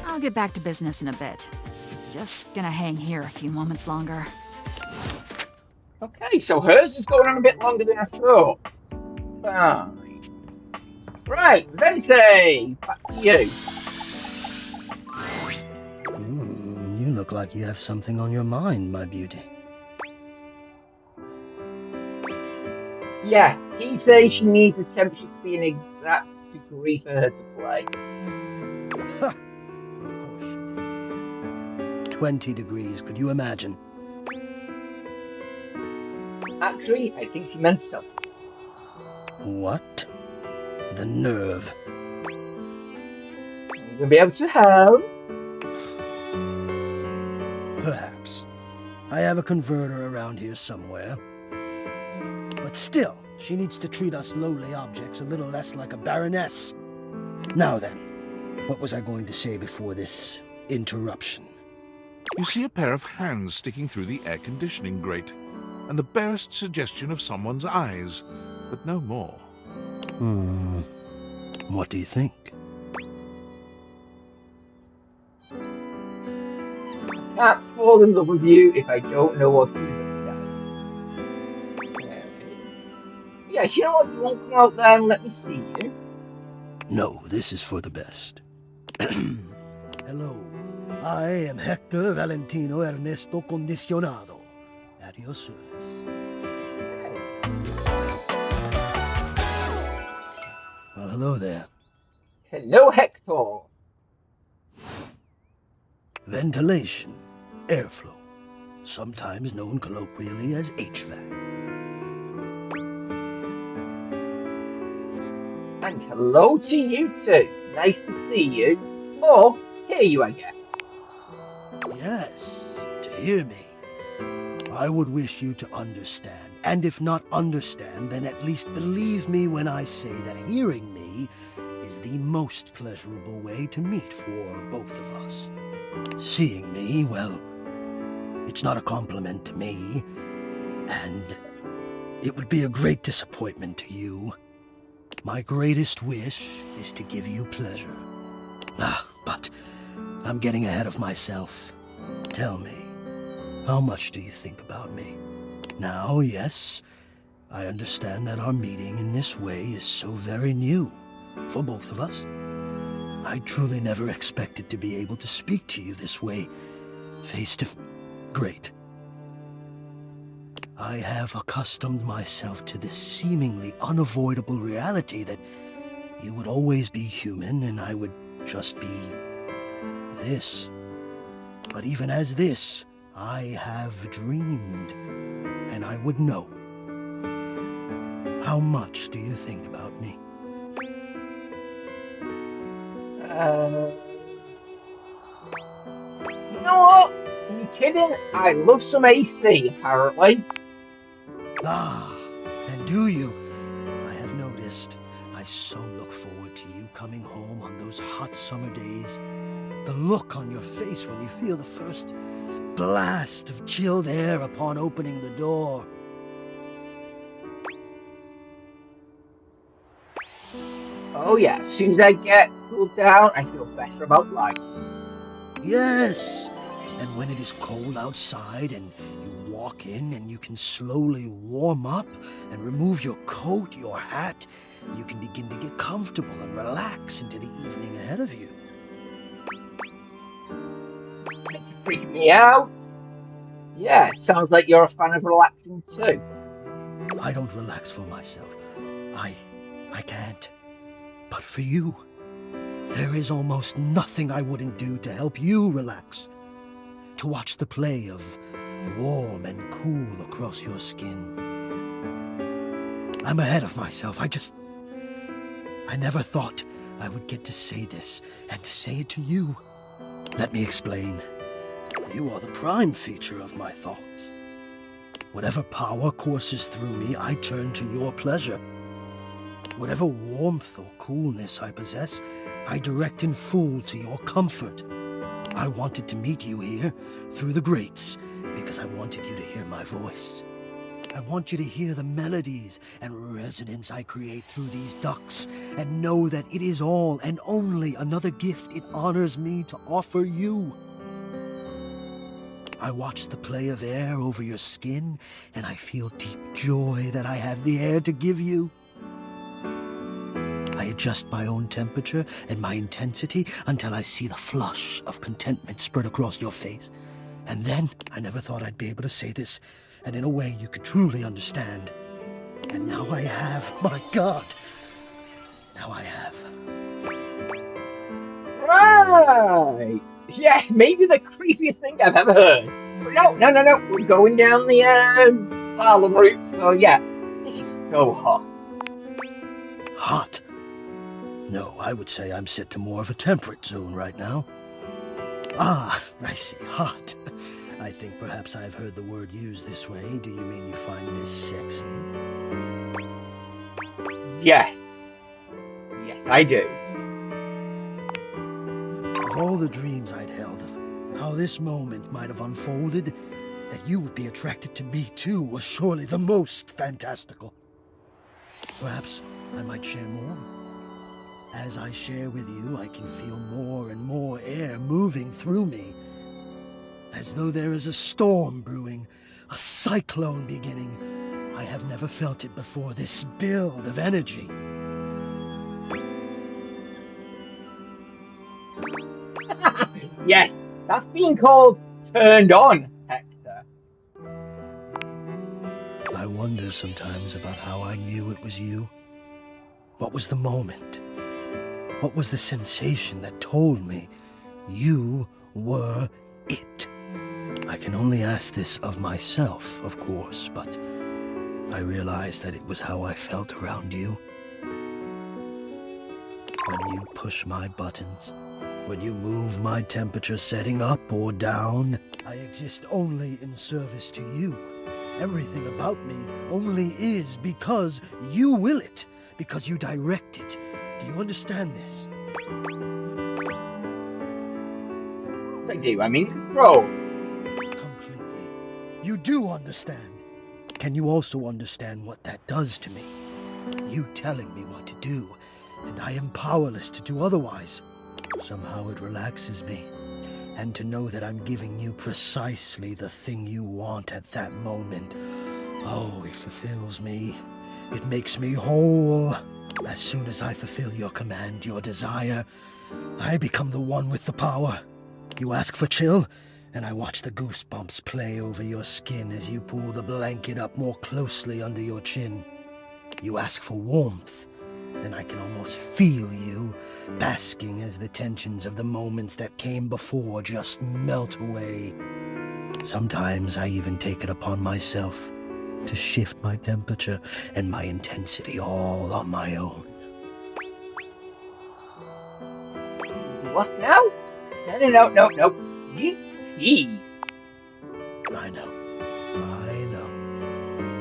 I'll get back to business in a bit. Just gonna hang here a few moments longer. Okay, so hers is going on a bit longer than I thought. Fine. Right, Vente, back to you. You look like you have something on your mind, my beauty. Yeah, he says she needs the temperature to be an exact degree for her to play. Ha! Of course she did. 20 degrees, could you imagine? Actually, I think she meant Celsius. What? The nerve. I'm gonna be able to help. Perhaps. I have a converter around here somewhere. But still, she needs to treat us lowly objects a little less like a baroness. Now then, what was I going to say before this interruption? You see a pair of hands sticking through the air conditioning grate, and the barest suggestion of someone's eyes, but no more. What do you think? I can't fall in love with you if I don't know what you've done. Okay. Yeah, you know what? You won't come out there and let me see you. No, this is for the best. Hello, I am Hector Valentino Ernesto Condicionado, at your service. Well, hello there. Hello, Hector. Ventilation, airflow, sometimes known colloquially as HVAC. And hello to you too. Nice to see you. Or hear you, I guess. Yes, to hear me. I would wish you to understand, and if not understand, then at least believe me when I say that hearing me is the most pleasurable way to meet for both of us. Seeing me, well, it's not a compliment to me, and it would be a great disappointment to you. My greatest wish is to give you pleasure. But I'm getting ahead of myself. Tell me, how much do you think about me? Now, yes, I understand that our meeting in this way is so very new for both of us. I truly never expected to be able to speak to you this way, face to face. Great. I have accustomed myself to this seemingly unavoidable reality that you would always be human and I would just be this. But even as this, I have dreamed, and I would know. How much do you think about me? You know what? You kidding? I love some AC, apparently. And do you? I have noticed. I so look forward to you coming home on those hot summer days. The look on your face when you feel the first blast of chilled air upon opening the door. Oh yeah, as soon as I get cooled down, I feel better about life. Yes! And when it is cold outside and you walk in and you can slowly warm up and remove your coat, your hat, you can begin to get comfortable and relax into the evening ahead of you. Trying to freak me out. Yeah, sounds like you're a fan of relaxing too. I don't relax for myself. I can't. But for you, there is almost nothing I wouldn't do to help you relax. To watch the play of warm and cool across your skin. I'm ahead of myself. I never thought I would get to say this and to say it to you. Let me explain. You are the prime feature of my thoughts. Whatever power courses through me, I turn to your pleasure. Whatever warmth or coolness I possess, I direct in full to your comfort. I wanted to meet you here through the grates because I wanted you to hear my voice. I want you to hear the melodies and resonance I create through these ducts and know that it is all and only another gift it honors me to offer you. I watch the play of air over your skin and I feel deep joy that I have the air to give you. I adjust my own temperature and my intensity until I see the flush of contentment spread across your face. And then, I never thought I'd be able to say this, and in a way you could truly understand. And now I have, my God! Now I have. Right. Yes, maybe the creepiest thing I've ever heard. But no. We're going down the Harlem route. So yeah, this is so hot. Hot? No, I would say I'm set to more of a temperate zone right now. Ah, I see. Hot. I think perhaps I've heard the word used this way. Do you mean you find this sexy? Yes. Yes, I do. Of all the dreams I'd held of how this moment might have unfolded, that you would be attracted to me too was surely the most fantastical. Perhaps I might share more. As I share with you, I can feel more and more air moving through me, as though there is a storm brewing, a cyclone beginning. I have never felt it before, this build of energy. Yes, that's being called turned on, Hector. I wonder sometimes about how I knew it was you. What was the moment? What was the sensation that told me you were it? I can only ask this of myself, of course, but I realized that it was how I felt around you. When you push my buttons, when you move my temperature setting up or down, I exist only in service to you. Everything about me only is because you will it, because you direct it. Do you understand this? I do. I'm in control. Completely. You do understand. Can you also understand what that does to me? You telling me what to do, and I am powerless to do otherwise. Somehow it relaxes me. And to know that I'm giving you precisely the thing you want at that moment. Oh, it fulfills me. It makes me whole. As soon as I fulfill your command, your desire, I become the one with the power. You ask for chill, and I watch the goosebumps play over your skin as you pull the blanket up more closely under your chin. You ask for warmth, and I can almost feel you, basking as the tensions of the moments that came before just melt away. Sometimes I even take it upon myself to shift my temperature and my intensity all on my own. What now? No. You tease. I know.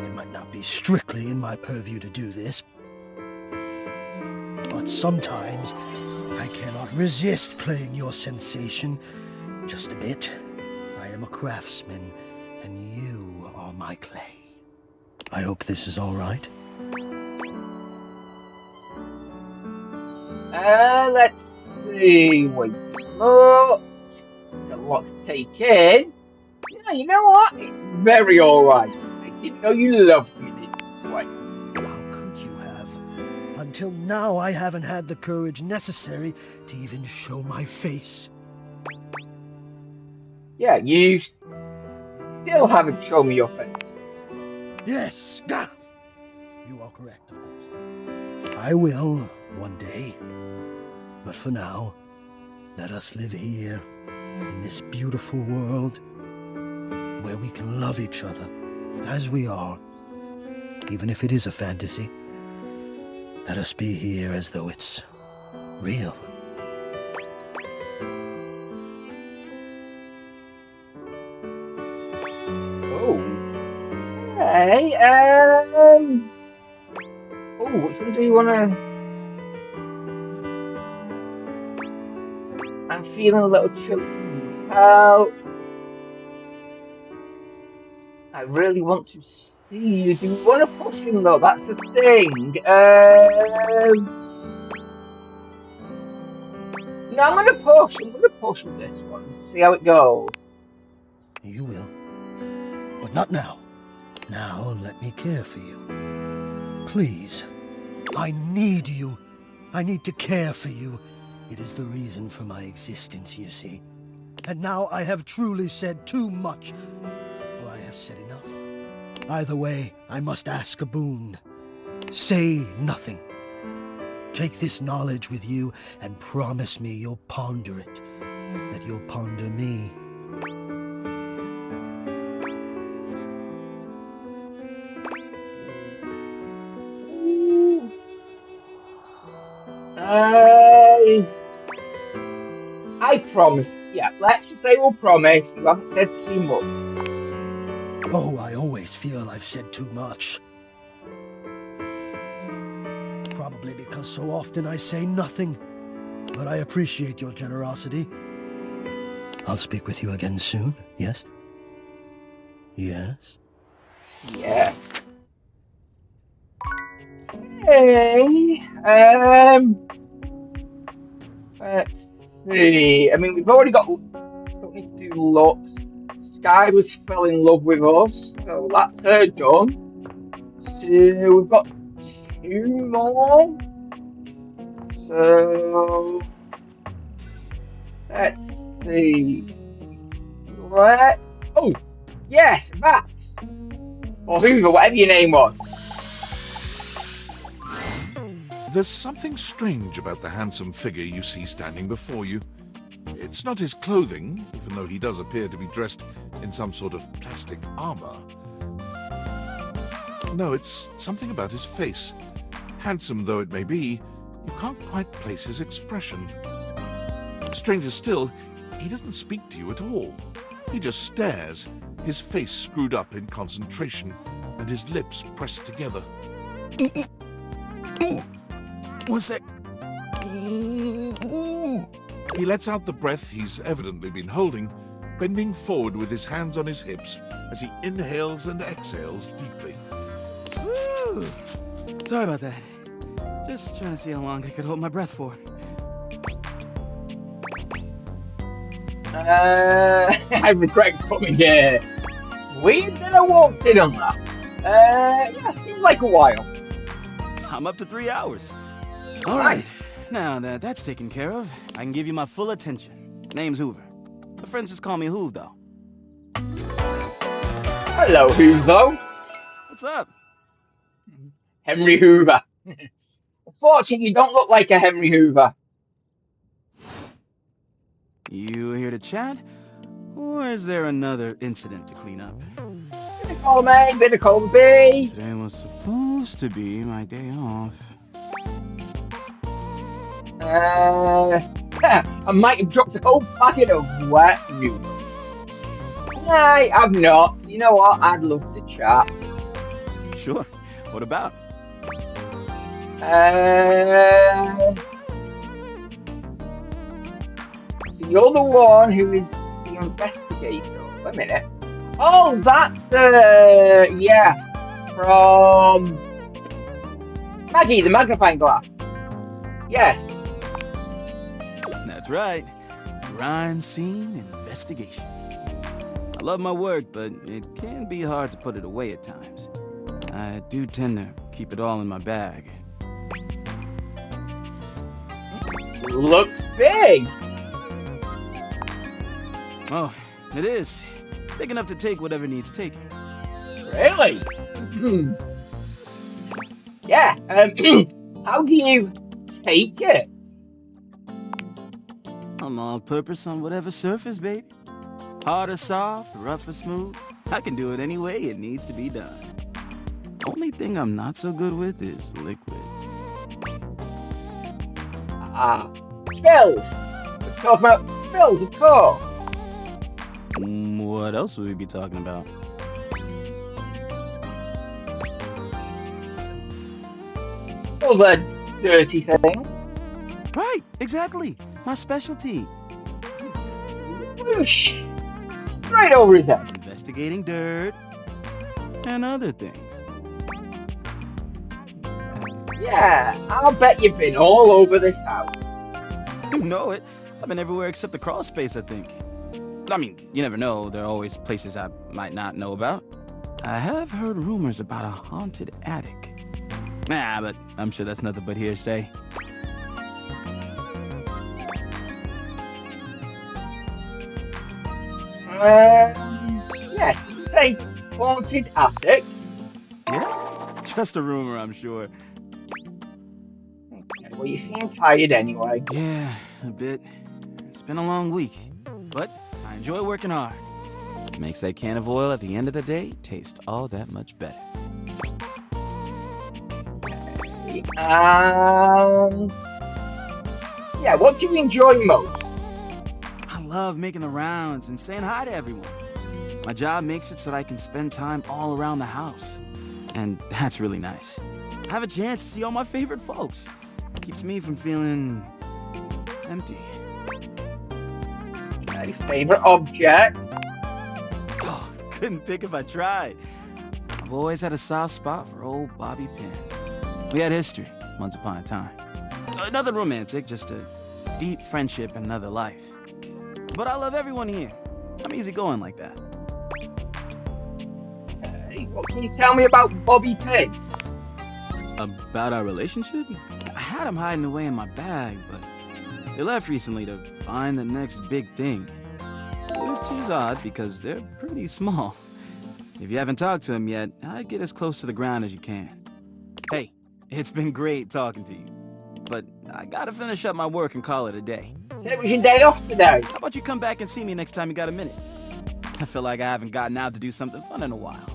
It might not be strictly in my purview to do this, but sometimes I cannot resist playing your sensation just a bit. I am a craftsman, and you are my clay. I hope this is all right. Let's see. Wait a minute. There's a lot to take in. Yeah, you know what? It's very alright. I didn't know you loved me this way. How could you have? Until now, I haven't had the courage necessary to even show my face. Yeah, you still haven't shown me your face. Yes, you are correct, of course. I will, one day. But for now, let us live here, in this beautiful world, where we can love each other, as we are. Even if it is a fantasy, let us be here as though it's real. Oh. Hey, oh, which one do you wanna... I'm feeling a little chilly from the out. I really want to see you. Do we want to push him though? That's the thing. No, I'm gonna push. I'm gonna push with this one and see how it goes. You will. But not now. Now let me care for you. Please. I need you. I need to care for you. It is the reason for my existence, you see. And now I have truly said too much. Or I have said enough. Either way, I must ask a boon. Say nothing. Take this knowledge with you and promise me you'll ponder it. That you'll ponder me. I promise. Yeah, let's just say we'll promise. You haven't said too much. Oh, I always feel I've said too much. Probably because so often I say nothing. But I appreciate your generosity. I'll speak with you again soon, yes? Yes? Yes. Hey, let's see. I mean, we've already got... Don't need to do looks. Sky was fell in love with us, so that's her done. So we've got 2 more. So let's see. Oh, yes, Max. Or Hoover, whatever your name was. There's something strange about the handsome figure you see standing before you. It's not his clothing, even though he does appear to be dressed in some sort of plastic armor. No, it's something about his face. Handsome though it may be, you can't quite place his expression. Stranger still, he doesn't speak to you at all. He just stares, his face screwed up in concentration, and his lips pressed together. What's that? He lets out the breath he's evidently been holding, bending forward with his hands on his hips as he inhales and exhales deeply. Woo! Sorry about that. Just trying to see how long I could hold my breath for. I regret coming here. We've never walked in on that. Yeah, seems like a while. I'm up to 3 hours. All right, now that that's taken care of, I can give you my full attention. Name's Hoover. My friends just call me Hoove, though. Hello, Hoover. What's up? Henry Hoover. Unfortunately, you don't look like a Henry Hoover. You here to chat? Or is there another incident to clean up? Bit of column A, bit of column B. Today was supposed to be my day off. I might have dropped a whole packet of wet noodles. No, I've not. You know what? I'd love to chat. Sure. What about? So you're the one who is the investigator. Wait a minute. Oh, that's, yes. From Maggie, the magnifying glass. Yes. That's right. Crime scene investigation. I love my work, but it can be hard to put it away at times. I do tend to keep it all in my bag. Looks big. Oh, it is. Big enough to take whatever needs taking. Really? Yeah. How do you take it? I'm all-purpose on whatever surface, baby. Hard or soft, rough or smooth. I can do it any way it needs to be done. Only thing I'm not so good with is liquid. Spills. We're talking about spills, of course. What else would we be talking about? Other dirty things. Right, exactly. My specialty. Whoosh. Right over his head. Investigating dirt and other things. Yeah, I'll bet you've been all over this house. You know it. I've been everywhere except the crawl space, I think. I mean, you never know. There are always places I might not know about. I have heard rumors about a haunted attic. Nah, but I'm sure that's nothing but hearsay. Yes, did you say haunted attic? Yeah, just a rumor, I'm sure. Okay, well, you seem tired anyway. Yeah, a bit. It's been a long week, but I enjoy working hard. Makes that can of oil at the end of the day taste all that much better. Okay, and yeah, what do you enjoy most? I love making the rounds and saying hi to everyone. My job makes it so that I can spend time all around the house. And that's really nice. I have a chance to see all my favorite folks. Keeps me from feeling empty. My favorite object? Oh, couldn't pick if I tried. I've always had a soft spot for old Bobby Pin. We had history, once upon a time. Nothing romantic, just a deep friendship in another life. But I love everyone here. I'm easygoing like that. Hey, what can you tell me about Bobby Pin? About our relationship? I had him hiding away in my bag, but they left recently to find the next big thing. Which is odd because they're pretty small. If you haven't talked to him yet, I'd get as close to the ground as you can. Hey, it's been great talking to you. I gotta finish up my work and call it a day. Then it was your day off today. How about you come back and see me next time you got a minute? I feel like I haven't gotten out to do something fun in a while.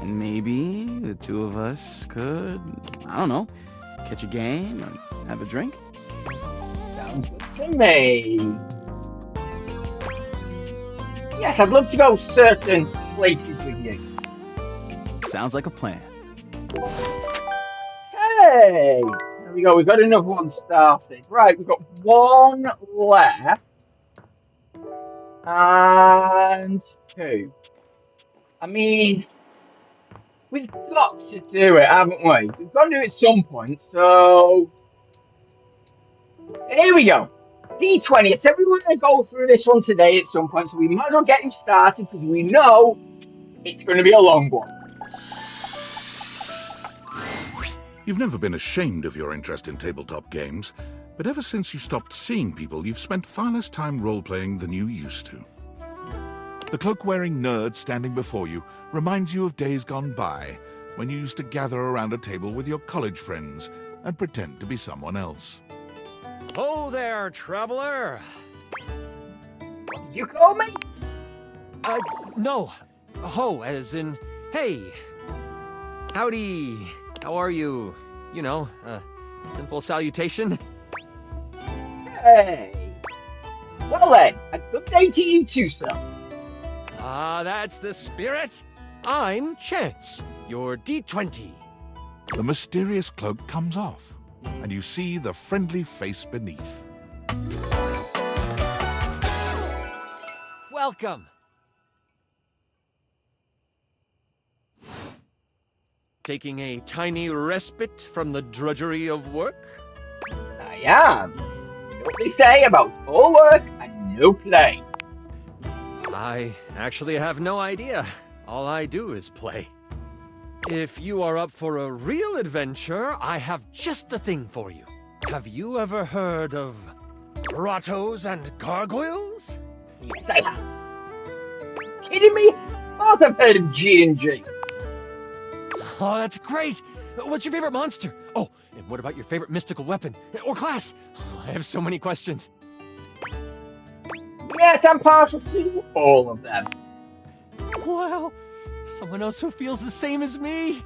And maybe the two of us could, I don't know, catch a game or have a drink? Sounds good to me. Yes, I'd love to go certain places with you. Sounds like a plan. Hey! There we go, we've got another one started. Right, we've got one left. And two. I mean, we've got to do it, haven't we? We've got to do it at some point, so... Here we go. D20. I said we were going to go through this one today at some point, so we might as well get it started because we know it's going to be a long one. You've never been ashamed of your interest in tabletop games, but ever since you stopped seeing people, you've spent far less time role-playing than you used to. The cloak-wearing nerd standing before you reminds you of days gone by, when you used to gather around a table with your college friends and pretend to be someone else. Oh there, traveler! What did you call me? No. Ho, as in, hey. Howdy. How are you? You know, simple salutation. Hey. Well then, a good day to you too, sir. Ah, that's the spirit. I'm Chance, your D20. The mysterious cloak comes off, and you see the friendly face beneath. Welcome. Taking a tiny respite from the drudgery of work? I am. You know what they say about all work and no play. I actually have no idea. All I do is play. If you are up for a real adventure, I have just the thing for you. Have you ever heard of grottos and gargoyles? Yes, I have. Kidding me? Of course I've heard of G&G. Oh, that's great! What's your favorite monster? Oh, and what about your favorite mystical weapon? Or class? I have so many questions. Yes, I'm partial to all of them. Wow, someone else who feels the same as me.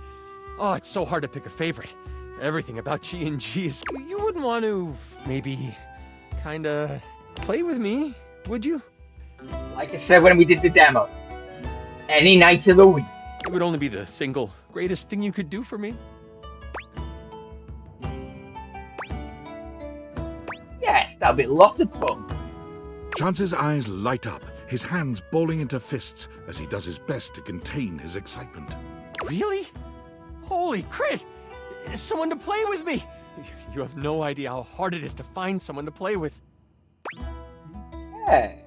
Oh, it's so hard to pick a favorite. Everything about G&G is... You wouldn't want to, maybe, kinda play with me, would you? Like I said when we did the demo. Any night of the week. It would only be the single greatest thing you could do for me. Yes, that'll be a lot of fun. Chance's eyes light up, his hands balling into fists as he does his best to contain his excitement. Really? Holy crit! Someone to play with me! You have no idea how hard it is to find someone to play with. Hey,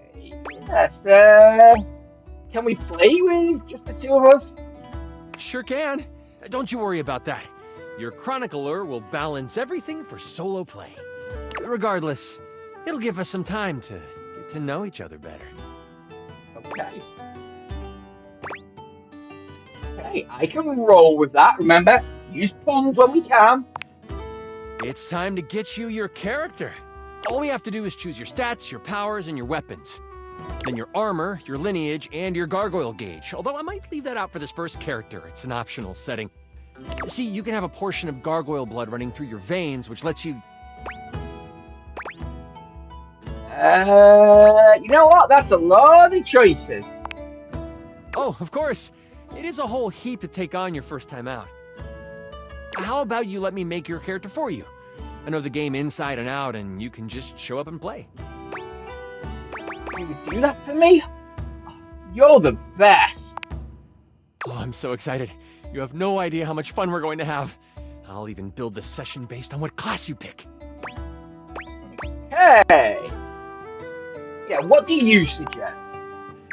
yes, can we play with just the two of us? Sure can. Don't you worry about that. Your chronicler will balance everything for solo play. Regardless, it'll give us some time to get to know each other better. Okay. Okay, I can roll with that, remember? Use puns when we can. It's time to get you your character. All we have to do is choose your stats, your powers, and your weapons. Then your armor, your lineage, and your gargoyle gauge. Although I might leave that out for this first character. It's an optional setting. See, you can have a portion of gargoyle blood running through your veins, which lets you... You know what? That's a lot of choices. Oh, of course. It is a whole heap to take on your first time out. How about you let me make your character for you? I know the game inside and out, and you can just show up and play. You would do that for me? You're the best. Oh, I'm so excited. You have no idea how much fun we're going to have. I'll even build the session based on what class you pick. Hey! Yeah, what do you suggest?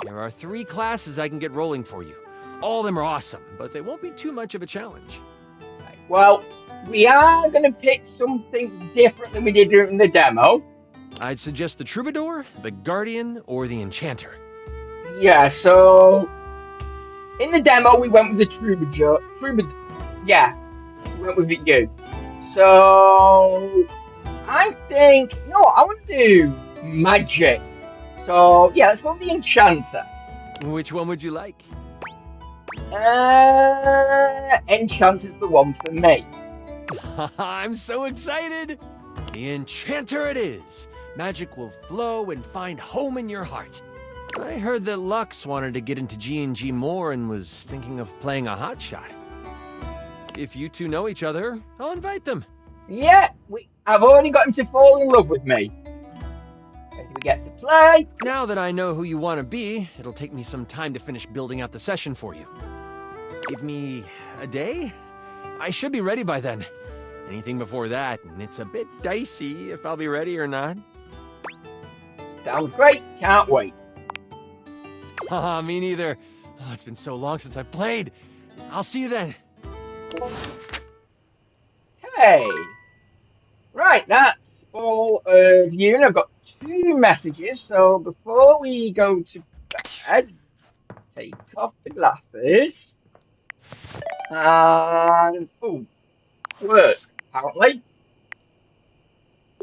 There are 3 classes I can get rolling for you. All of them are awesome, but they won't be too much of a challenge. Well, we are going to pick something different than we did during the demo. I'd suggest the Troubadour, the Guardian, or the Enchanter. Yeah, so... In the demo, we went with the Troubadour. Yeah, we went with you. So... I think, no, I want to do magic. So, yeah, let's go with the enchanter. Which one would you like? Enchanter's the one for me. I'm so excited! The enchanter it is! Magic will flow and find home in your heart. I heard that Lux wanted to get into G&G more and was thinking of playing a hotshot. If you two know each other, I'll invite them. Yeah, I've already got him to fall in love with me. When do we get to play? Now that I know who you want to be, it'll take me some time to finish building out the session for you. Give me a day? I should be ready by then. Anything before that, and it's a bit dicey if I'll be ready or not. Sounds great. Can't wait. Haha, me neither. Oh, it's been so long since I've played. I'll see you then. Hey. Right, that's all of you. And I've got 2 messages. So before we go to bed, take off the glasses. And, oh, work, apparently.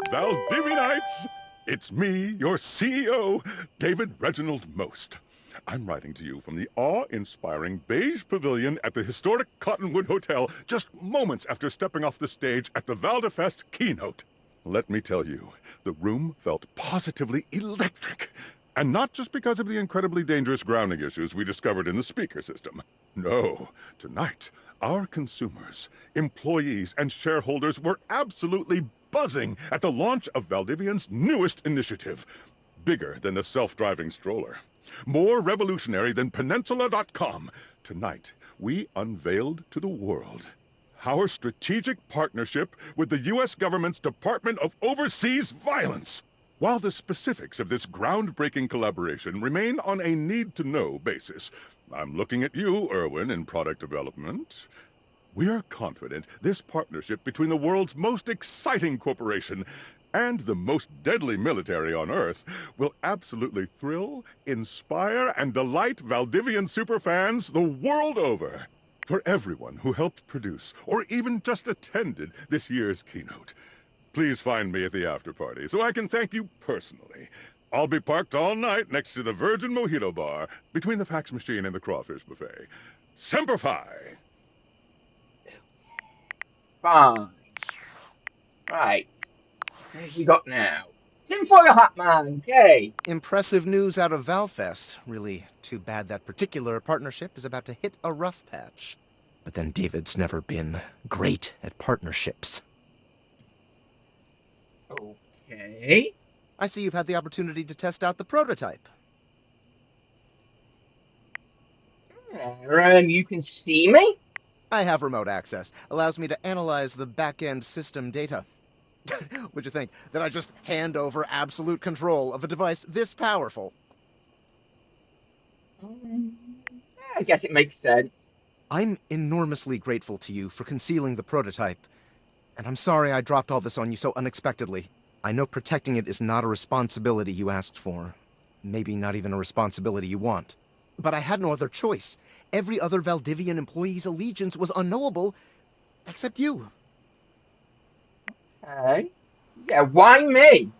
Valdivianites! It's me, your CEO, David Reginald Most. I'm writing to you from the awe-inspiring beige pavilion at the historic Cottonwood Hotel just moments after stepping off the stage at the Valdefest keynote. Let me tell you, the room felt positively electric. And not just because of the incredibly dangerous grounding issues we discovered in the speaker system. No, tonight, our consumers, employees, and shareholders were absolutely buzzing at the launch of Valdivian's newest initiative. Bigger than the self-driving stroller. More revolutionary than Peninsula.com. Tonight, we unveiled to the world our strategic partnership with the U.S. government's Department of Overseas Violence. While the specifics of this groundbreaking collaboration remain on a need-to-know basis, I'm looking at you, Erwin, in product development. We're confident this partnership between the world's most exciting corporation and the most deadly military on Earth will absolutely thrill, inspire, and delight Valdivian superfans the world over. For everyone who helped produce, or even just attended this year's keynote, please find me at the after-party so I can thank you personally. I'll be parked all night next to the Virgin Mojito Bar, between the fax machine and the crawfish buffet. Semper Fi! Fine. Right. What have we got now? Tinfoil Hat Man, okay. Impressive news out of Valfest. Really too bad that particular partnership is about to hit a rough patch. But then David's never been great at partnerships. Okay. I see you've had the opportunity to test out the prototype. You can see me? I have remote access. Allows me to analyze the back-end system data. What'd you think? That I just hand over absolute control of a device this powerful? I guess it makes sense. I'm enormously grateful to you for concealing the prototype. And I'm sorry I dropped all this on you so unexpectedly. I know protecting it is not a responsibility you asked for. Maybe not even a responsibility you want. But I had no other choice. Every other Valdivian employee's allegiance was unknowable, except you. Okay. Yeah, why me?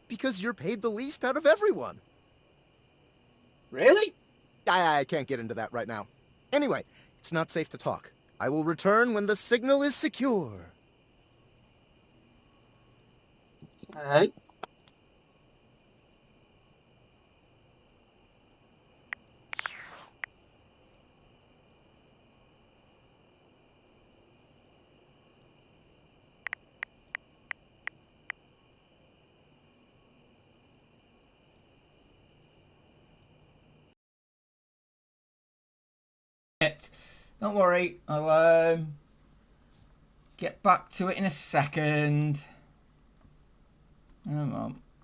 Because you're paid the least out of everyone. Really? I can't get into that right now. Anyway, it's not safe to talk. I will return when the signal is secure. Okay. Don't worry, I'll get back to it in a second.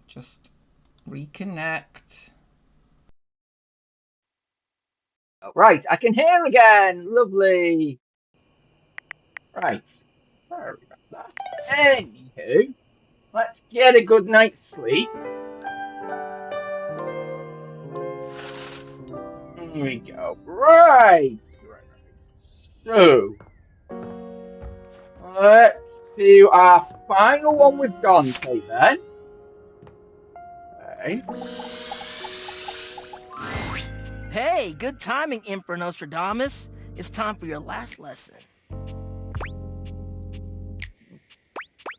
Just reconnect. Right, I can hear again. Lovely. Right. Sorry about that. Anywho, let's get a good night's sleep. There we go. Right. So, Let's do our final one with Dante then. Okay. Hey, good timing, Emperor Nostradamus. It's time for your last lesson.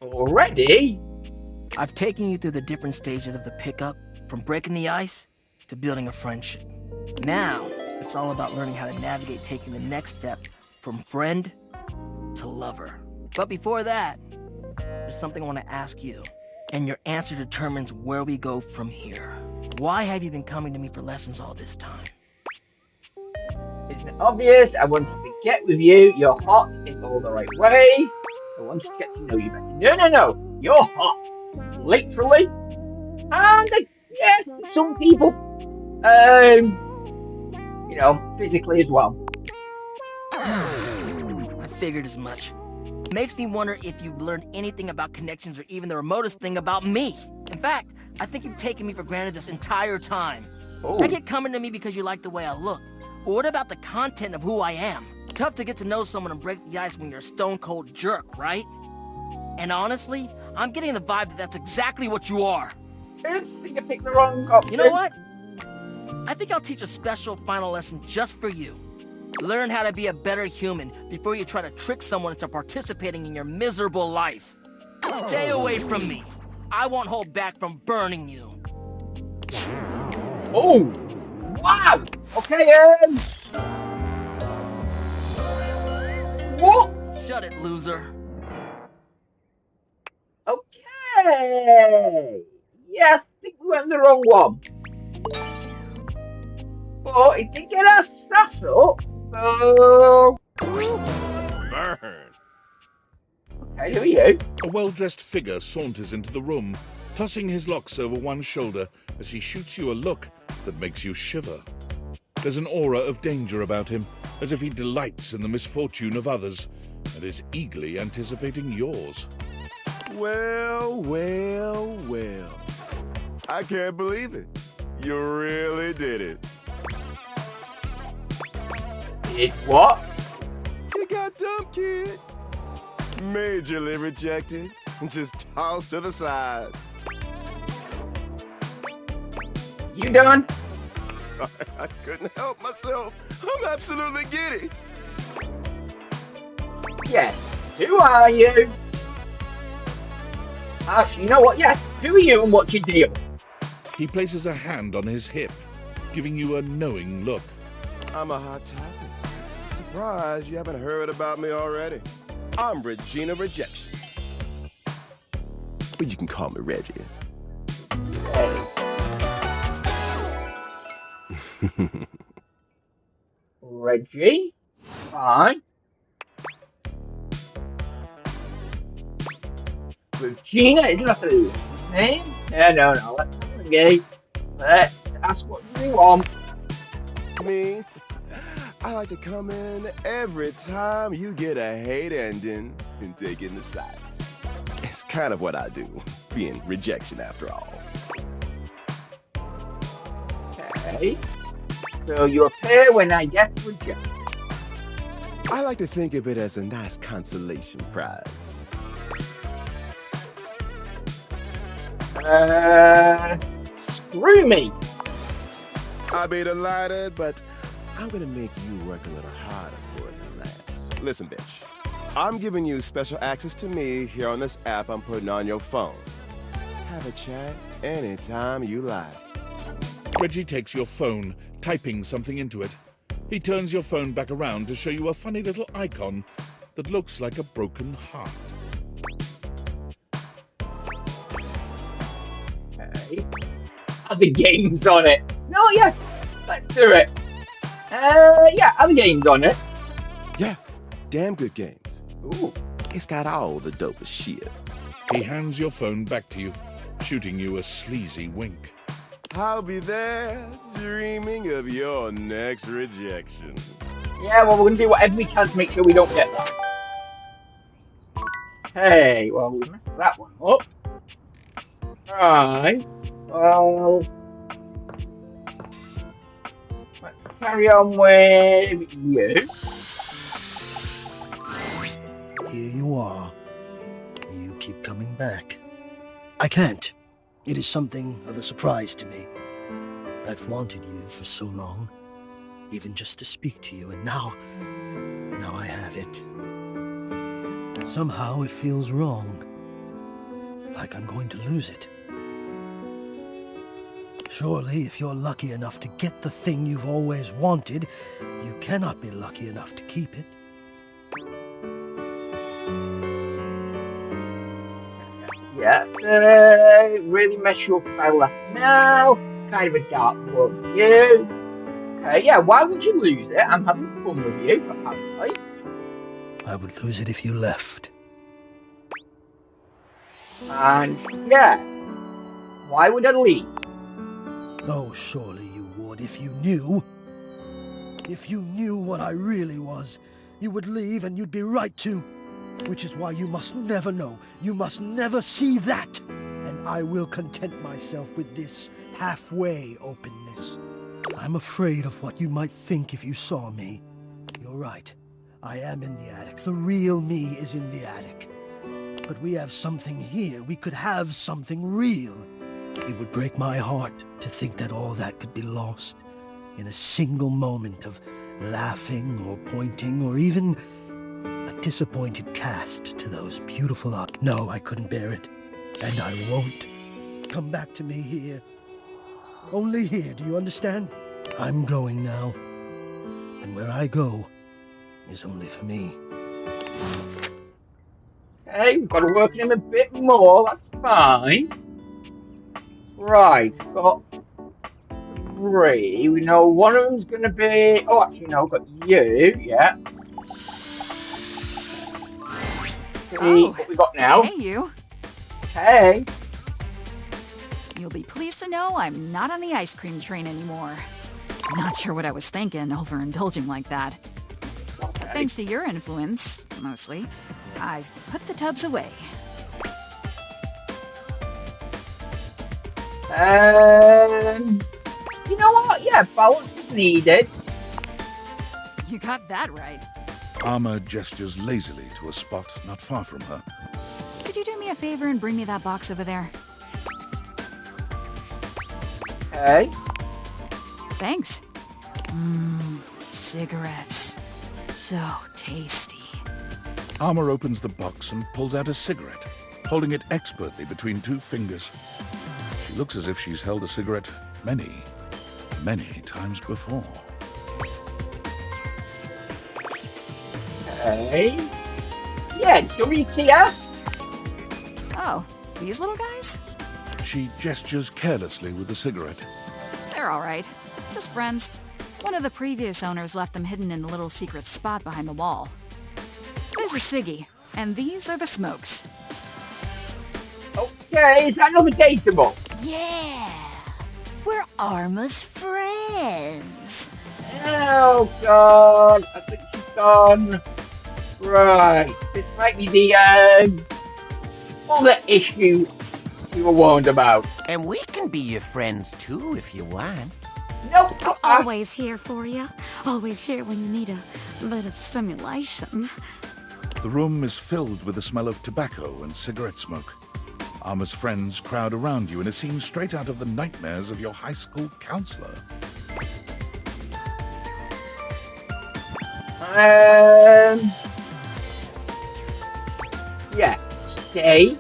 Already? I've taken you through the different stages of the pickup, from breaking the ice to building a friendship. Now, it's all about learning how to navigate taking the next step from friend to lover. But before that, there's something I want to ask you, and your answer determines where we go from here. Why have you been coming to me for lessons all this time? Isn't it obvious? I wanted to get with you. You're hot in all the right ways. I wanted to get to know you better. No. You're hot. Literally. And I guess to some people, physically as well. I figured as much. Makes me wonder if you've learned anything about connections or even the remotest thing about me. In fact, I think you've taken me for granted this entire time. I get coming to me because you like the way I look. But what about the content of who I am? Tough to get to know someone and break the ice when you're a stone-cold jerk, right? And honestly, I'm getting the vibe that that's exactly what you are. I think I picked the wrong option. You know what? I think I'll teach a special final lesson just for you. Learn how to be a better human before you try to trick someone into participating in your miserable life. Stay away from me. I won't hold back from burning you. Oh! Wow! Okay, what? Shut it, loser. Okay. Yeah, I think we went the wrong one. But it did get our stats up, so... Burn! Okay, who are you? A well-dressed figure saunters into the room, tossing his locks over one shoulder as he shoots you a look that makes you shiver. There's an aura of danger about him, as if he delights in the misfortune of others, and is eagerly anticipating yours. Well. I can't believe it. You really did it. Did what? You got dumb, kid. Majorly rejected and just tossed to the side. You done? Sorry, I couldn't help myself. I'm absolutely giddy. Yes. Who are you? Actually, you know what? Yes. Who are you and what's your deal? He places a hand on his hip, giving you a knowing look. I'm a hot topic. Surprised you haven't heard about me already. I'm Regina Rejection. But you can call me Reggie. Reggie? Fine. Regina, isn't that the name? Yeah, no. Let's okay. Let's ask what you want. Me? I like to come in every time you get a hate ending and take in the sights. It's kind of what I do, being rejection after all. Okay. So you appear when I get rejected. I like to think of it as a nice consolation prize. Screw me. I'd be delighted, but I'm gonna make you work a little harder for it than that. Listen, bitch. I'm giving you special access to me here on this app I'm putting on your phone. Have a chat anytime you like. Reggie takes your phone, typing something into it. He turns your phone back around to show you a funny little icon that looks like a broken heart. Okay. Other games on it. No, yeah. Let's do it. Yeah, other games on it. Yeah, damn good games. Ooh. It's got all the dopest shit. He hands your phone back to you, shooting you a sleazy wink. I'll be there, dreaming of your next rejection. Yeah, well, we're going to do whatever we can to make sure we don't get that. Hey, well, we messed that one up. Right. Well, let's carry on with you. here you are. You keep coming back. I can't. It is something of a surprise to me. I've wanted you for so long, even just to speak to you, and now I have it. Somehow it feels wrong, like I'm going to lose it. Surely, if you're lucky enough to get the thing you've always wanted, you cannot be lucky enough to keep it. Yes, really mess you up if I left now. Kind of a dark worldview. Okay, yeah, why would you lose it? I'm having fun with you, apparently. I would lose it if you left. And yes, why would I leave? Oh, surely you would if you knew. If you knew what I really was, you would leave and you'd be right to. Which is why you must never know. You must never see that. And I will content myself with this halfway openness. I'm afraid of what you might think if you saw me. You're right. I am in the attic. The real me is in the attic. But we have something here. We could have something real. It would break my heart to think that all that could be lost in a single moment of laughing or pointing or even a disappointed cast to those beautiful eyes. No, I couldn't bear it. And I won't. Come back to me here. Only here, do you understand? I'm going now. And where I go is only for me. Okay, we've got to work in him a bit more, that's fine. Right, got 3. We know one of them's going to be... Oh, actually, no, got you, yeah. See what we got now. Hey, you. Hey. You'll be pleased to know I'm not on the ice cream train anymore. Not sure what I was thinking, overindulging like that. Okay. Thanks to your influence, mostly, I've put the tubs away. You know what? Yeah, balance was needed. You got that right. Armor gestures lazily to a spot not far from her. Could you do me a favor and bring me that box over there? Okay. Thanks. Cigarettes. So tasty. Armor opens the box and pulls out a cigarette, holding it expertly between 2 fingers. She looks as if she's held a cigarette many, many times before. Okay. Yeah, WTF? Oh, these little guys? She gestures carelessly with the cigarette. They're all right. Just friends. One of the previous owners left them hidden in a little secret spot behind the wall. This is Siggy, and these are the smokes. Okay, is that another dateable? Yeah, we're Arma's friends. Oh, God. I think she's gone. Right. This might be the, other issue you were warned about. And we can be your friends, too, if you want. Nope. We're always here for you. Always here when you need a bit of stimulation. The room is filled with the smell of tobacco and cigarette smoke. Armor's friends crowd around you in a scene straight out of the nightmares of your high school counselor. Yeah, stay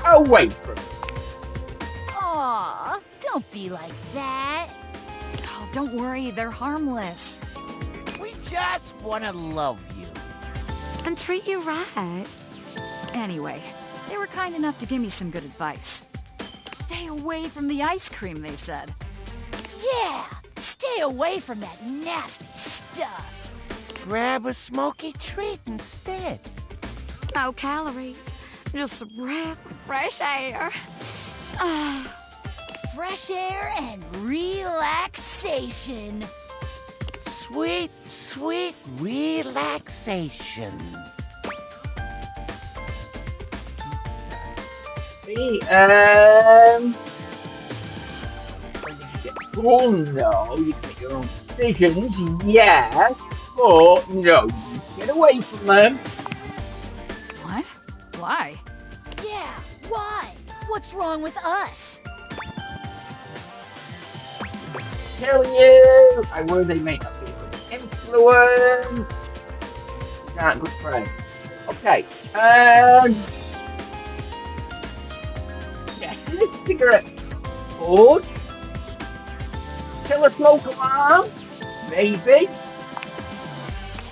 away from me. Aw, don't be like that. Oh, don't worry, they're harmless. We just want to love you. And treat you right. Anyway, they were kind enough to give me some good advice. Stay away from the ice cream, they said. Yeah, stay away from that nasty stuff. Grab a smoky treat instead. No calories. Just a breath of fresh air. Fresh air and relaxation. Sweet, sweet relaxation. Oh no, you can make your own decisions, yes, but no, you need to get away from them. Why? Yeah, why? What's wrong with us? Tell you, I worry they may not be good influence. These aren't good friends. Okay. Guessing a cigarette cord. Kill a smoke alarm. Maybe.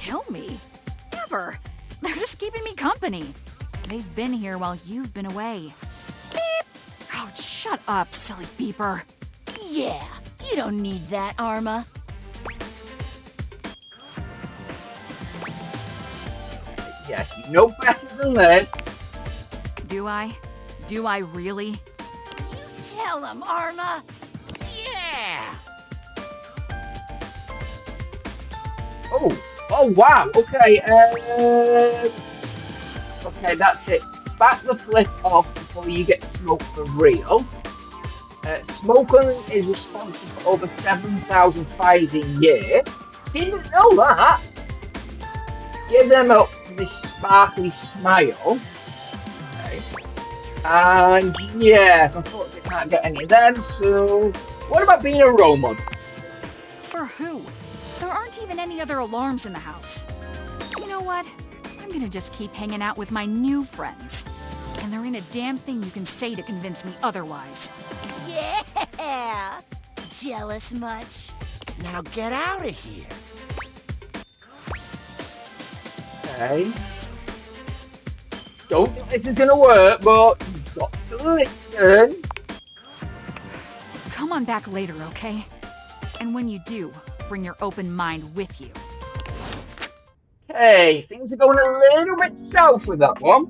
Kill me? Never. They're just keeping me company. They've been here while you've been away. Beep! Oh, shut up, silly beeper. Yeah, you don't need that, Arma. Yes, you know better than this. Do I? Do I really? Tell him, Arma. Yeah! Oh wow. Okay. Okay, that's it. Back the flip off before you get smoked for real. Smoking is responsible for over 7,000 fires a year. Didn't know that. Give them up this sparkly smile. Okay. And yes, unfortunately can't get any of them, so what about being a role model? For who? There aren't even any other alarms in the house. You know what? I'm gonna just keep hanging out with my new friends. And there ain't a damn thing you can say to convince me otherwise. Yeah! Jealous much? Now get out of here. Okay. Don't think this is gonna work, but you've got to listen. Come on back later, okay? And when you do, bring your open mind with you. Hey, things are going a little bit south with that one.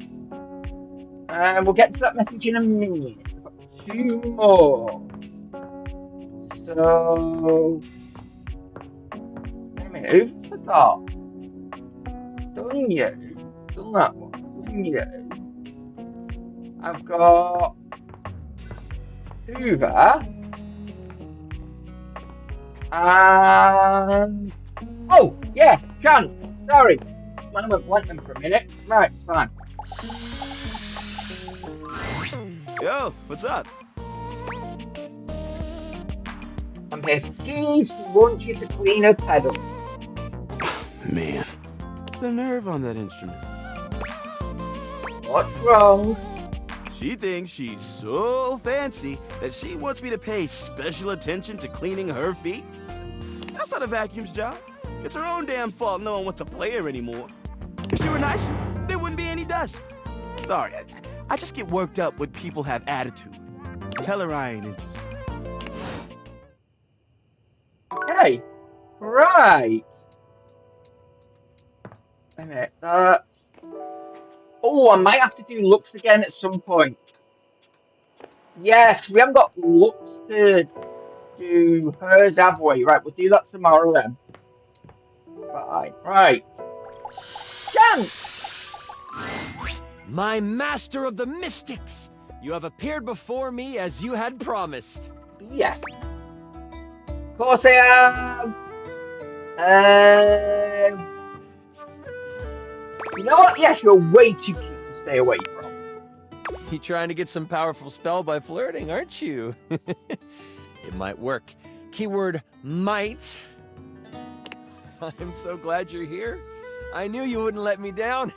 And we'll get to that message in a minute. I've got 2 more. So... Wait a minute, who's forgot? Done you. Done that one. Done you. I've got... Hoover. And... Oh, yeah, Chance. Sorry. I went blank for a minute. Right, it's fine. Yo, what's up? I'm here for Keys who wants you to clean her pedals. Man, the nerve on that instrument. What's wrong? She thinks she's so fancy that she wants me to pay special attention to cleaning her feet. That's not a vacuum's job. It's her own damn fault no one wants to play her anymore. If she were nicer, there wouldn't be any dust. Sorry, I just get worked up when people have attitude. Tell her I ain't interested. Okay, right. Wait a minute, that's... Oh, I might have to do looks again at some point. Yes, we haven't got looks to do hers, have we? Right, we'll do that tomorrow then. Fine. Right. Chance! My master of the mystics! You have appeared before me as you had promised. Yes. Of course I am. You know what? Yes, you're way too cute to stay away from. You trying to get some powerful spell by flirting, aren't you? It might work. Keyword might. I'm so glad you're here. I knew you wouldn't let me down.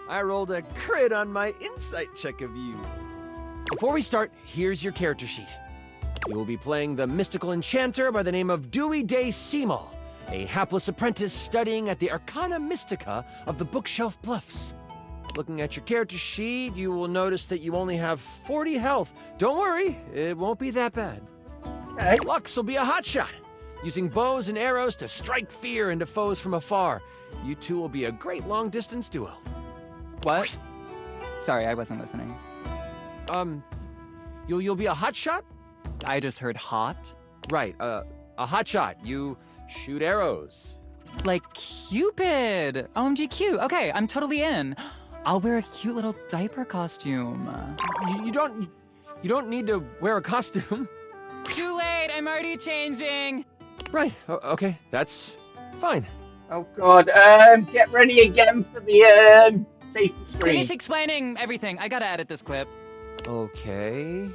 I rolled a crit on my insight check of you. Before we start, here's your character sheet. You will be playing the mystical enchanter by the name of Dewey Day Seymour, a hapless apprentice studying at the Arcana Mystica of the Bookshelf Bluffs. Looking at your character sheet, you will notice that you only have 40 health. Don't worry, it won't be that bad. Okay. Lux will be a hotshot, using bows and arrows to strike fear into foes from afar. You two will be a great long-distance duo. What? Sorry, I wasn't listening. You'll be a hotshot? I just heard hot. Right, a hotshot. You shoot arrows. Like Cupid. OMG cute. Okay, I'm totally in. I'll wear a cute little diaper costume. You don't need to wear a costume. Too late, I'm already changing. Right, okay, that's fine. Oh god, get ready again for the safety screen. Finish explaining everything. I gotta edit this clip. Okay.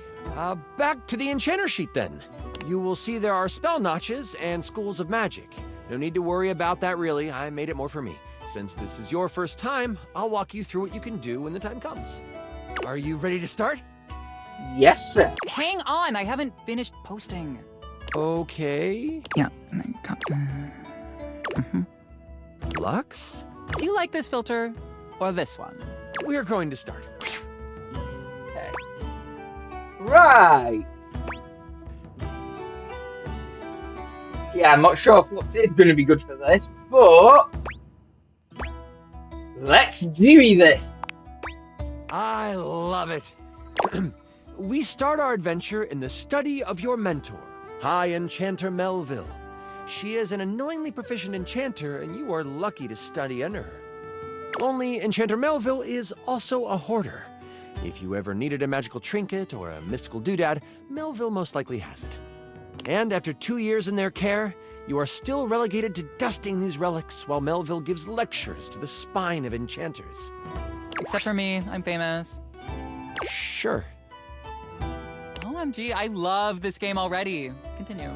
Back to the enchanter sheet then. You will see there are spell notches and schools of magic. No need to worry about that really, I made it more for me. Since this is your first time, I'll walk you through what you can do when the time comes. Are you ready to start? Yes, sir. Hang on, I haven't finished posting. Okay. Yeah, and then cut. Lux? Do you like this filter or this one? We're going to start. Okay. Right. Yeah, I'm not sure if Lux is going to be good for this, but let's do this. I love it. We start our adventure in the study of your mentor, High Enchanter Melville. She is an annoyingly proficient enchanter, and you are lucky to study under her. Only Enchanter Melville is also a hoarder. If you ever needed a magical trinket or a mystical doodad, Melville most likely has it. And after 2 years in their care, you are still relegated to dusting these relics while Melville gives lectures to the spine of enchanters. Except for me, I'm famous. Sure. OMG, I love this game already. Continue.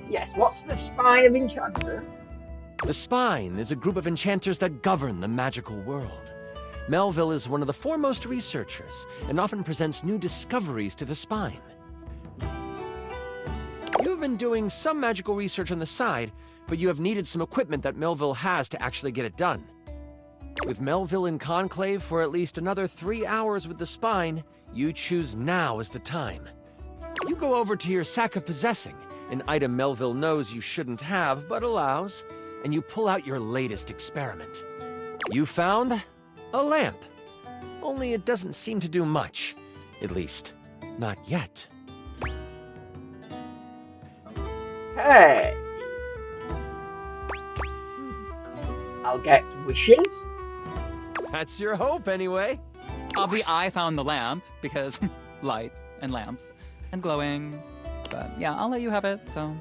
Yes, what's the spine of enchanters? The Spine is a group of enchanters that govern the magical world. Melville is one of the foremost researchers and often presents new discoveries to the Spine. You've been doing some magical research on the side, but you have needed some equipment that Melville has to actually get it done. With Melville in conclave for at least another 3 hours with the Spine, you choose now as the time. You go over to your sack of possessing, an item Melville knows you shouldn't have but allows, and you pull out your latest experiment. You found a lamp. Only it doesn't seem to do much. At least, not yet. Hey. I'll get wishes. That's your hope, anyway. I found the lamp, because light and lamps and glowing. But yeah, I'll let you have it, so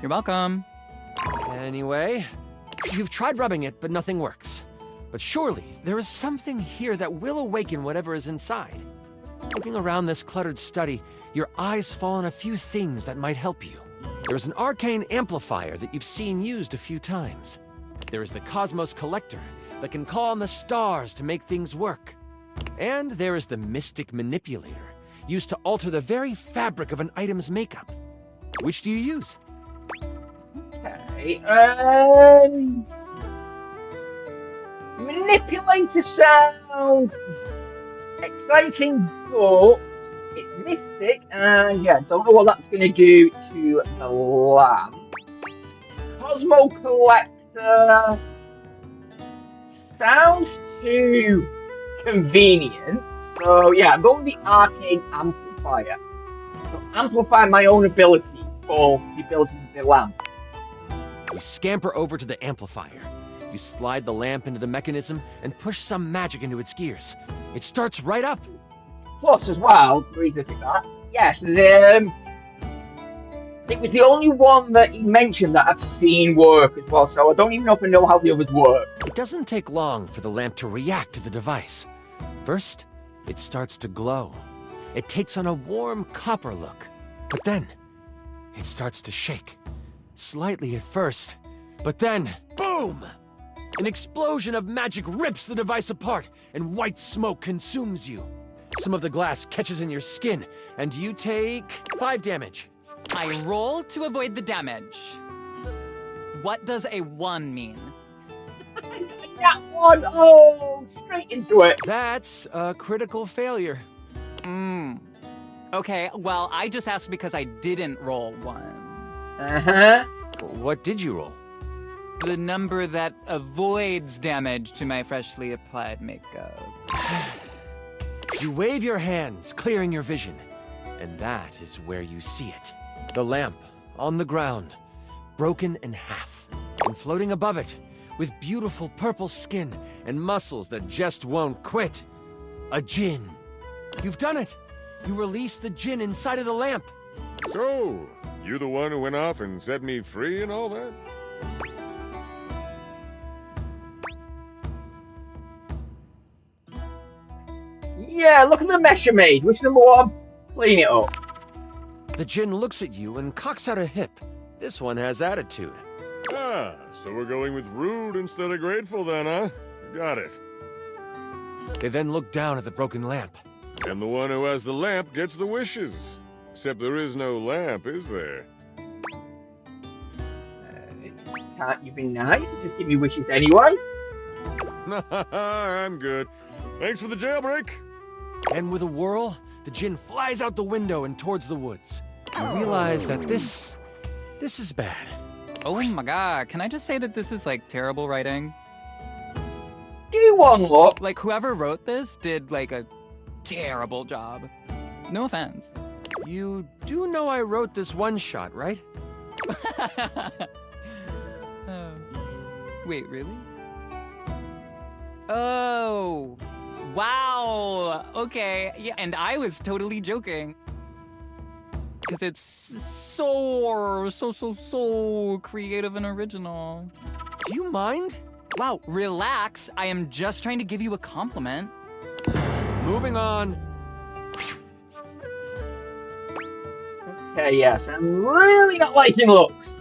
you're welcome. Anyway, you've tried rubbing it, but nothing works. But surely, there is something here that will awaken whatever is inside. Looking around this cluttered study, your eyes fall on a few things that might help you. There is an arcane amplifier that you've seen used a few times. There is the Cosmos Collector that can call on the stars to make things work. And there is the Mystic Manipulator, used to alter the very fabric of an item's makeup. Which do you use? Okay, Manipulator sounds exciting, but it's mystic, and yeah, don't know what that's going to do to the lamp. Cosmo Collector sounds too convenient, so yeah, I'm going with the Arcane Amplifier. So amplify my own abilities for the abilities of the lamp. You scamper over to the amplifier. You slide the lamp into the mechanism and push some magic into its gears. It starts right up. Plus, as well, the reason I think that, yes, it was the only one that he mentioned that I've seen work as well, so I don't even know if I know how the others work. It doesn't take long for the lamp to react to the device. First, it starts to glow. It takes on a warm copper look. But then, it starts to shake. Slightly at first, but then, boom! An explosion of magic rips the device apart, and white smoke consumes you. Some of the glass catches in your skin, and you take 5 damage. I roll to avoid the damage. What does a 1 mean? That one! Oh, straight into it. That's a critical failure. Okay, well, I just asked because I didn't roll 1. Uh-huh. What did you roll? The number that avoids damage to my freshly applied makeup. You wave your hands, clearing your vision. And that is where you see it. The lamp, on the ground, broken in half. And floating above it, with beautiful purple skin and muscles that just won't quit. A djinn. You've done it! You released the djinn inside of the lamp. So, you the one who went off and set me free and all that? Yeah, look at the mess you made. Which number one? Clean it up. The djinn looks at you and cocks out a hip. This one has attitude. Ah, so we're going with rude instead of grateful then, huh? Got it. They then look down at the broken lamp. And the one who has the lamp gets the wishes. Except there is no lamp, is there? Can't you be nice? Just give me wishes anyway. I'm good. Thanks for the jailbreak. And with a whirl, the djinn flies out the window and towards the woods. You realize that this is bad. Oh my god, can I just say that this is like terrible writing? Do one look. Like whoever wrote this did like a terrible job. No offense. You do know I wrote this one shot, right? Wait, really? Oh, wow. Okay, yeah, and I was totally joking. Because it's so creative and original. Do you mind? Wow, relax. I am just trying to give you a compliment. Moving on. Okay, yes, I'm really not liking looks.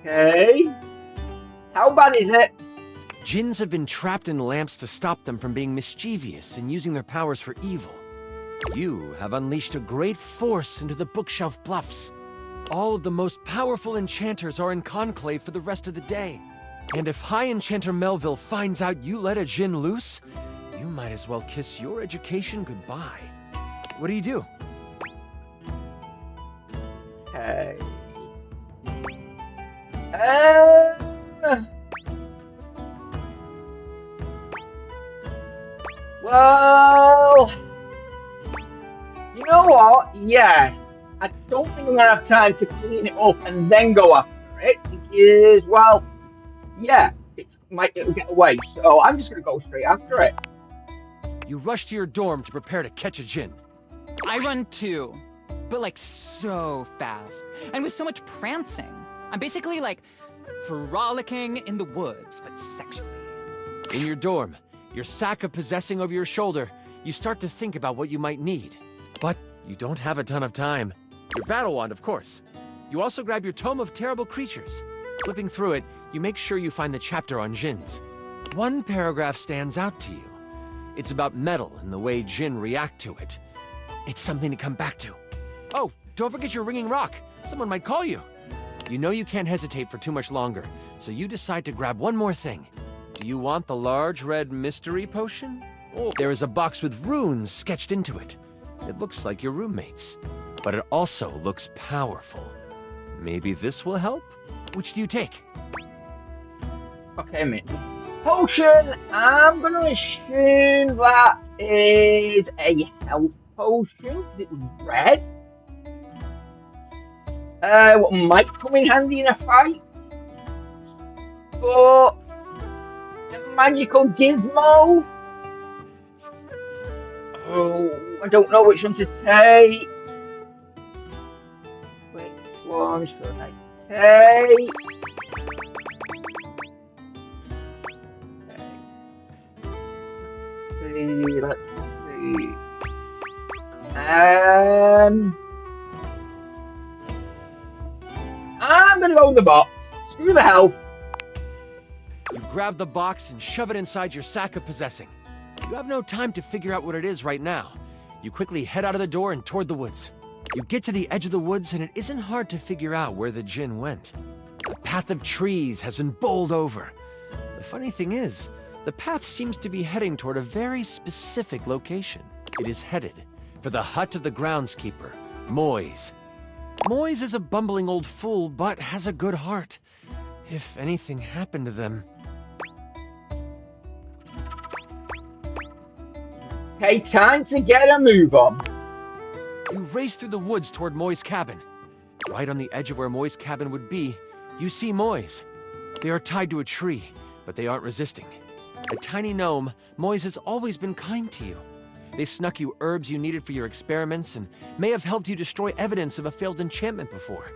Okay. How bad is it? Djinns have been trapped in lamps to stop them from being mischievous and using their powers for evil. You have unleashed a great force into the bookshelf bluffs. All of the most powerful enchanters are in conclave for the rest of the day. And if High Enchanter Melville finds out you let a djinn loose, you might as well kiss your education goodbye. What do you do? Okay. Well, you know what? Yes. I don't think I'm going to have time to clean it up and then go after it because, well, yeah, it'll get away. So I'm just going to go straight after it. You rush to your dorm to prepare to catch a djinn. I run too, but like so fast and with so much prancing. I'm basically like frolicking in the woods, but sexually. In your dorm, your sack of possessing over your shoulder, you start to think about what you might need. But you don't have a ton of time. Your battle wand, of course. You also grab your Tome of Terrible Creatures. Flipping through it, you make sure you find the chapter on djinns. One paragraph stands out to you. It's about metal and the way djinn react to it. It's something to come back to. Oh, don't forget your ringing rock. Someone might call you. You know you can't hesitate for too much longer, so you decide to grab one more thing. Do you want the large red mystery potion? Oh, there is a box with runes sketched into it. It looks like your roommate's, but it also looks powerful. Maybe this will help? Which do you take? Okay, mate. Potion, I'm going to assume that is a health potion because it was red. What might come in handy in a fight. But a magical gizmo. Oh, I don't know which one to take. Which one should I take? Let's see. I'm gonna go with the box. Screw the health. You grab the box and shove it inside your sack of possessing. You have no time to figure out what it is right now. You quickly head out of the door and toward the woods. You get to the edge of the woods and it isn't hard to figure out where the djinn went. A path of trees has been bowled over. The funny thing is, the path seems to be heading toward a very specific location. It is headed for the hut of the groundskeeper, Moise. Moise is a bumbling old fool, but has a good heart. If anything happened to them... Okay, time to get a move on. You race through the woods toward Moi's cabin. Right on the edge of where Moi's cabin would be, you see Moise. They are tied to a tree, but they aren't resisting. A tiny gnome, Moise has always been kind to you. They snuck you herbs you needed for your experiments and may have helped you destroy evidence of a failed enchantment before.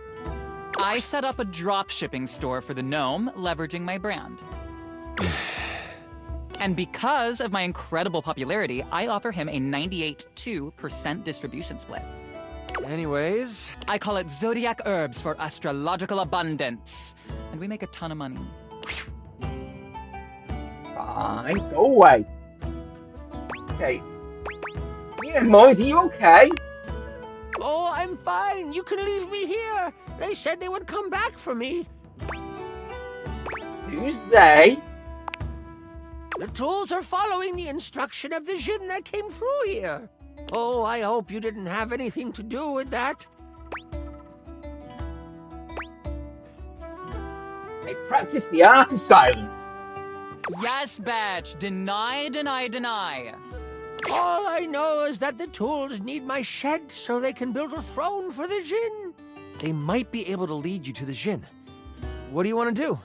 I set up a drop shipping store for the gnome, leveraging my brand. And because of my incredible popularity, I offer him a 98.2% distribution split. Anyways, I call it Zodiac Herbs for Astrological Abundance. And we make a ton of money. Fine, go away. Okay. Yeah, Moise, are you okay? Oh, I'm fine. You can leave me here. They said they would come back for me. Who's they? The tools are following the instruction of the djinn that came through here. Oh, I hope you didn't have anything to do with that. They practice the art of silence. Yes, Batch. Deny, deny, deny. All I know is that the tools need my shed so they can build a throne for the djinn. they might be able to lead you to the djinn. What do you want to do?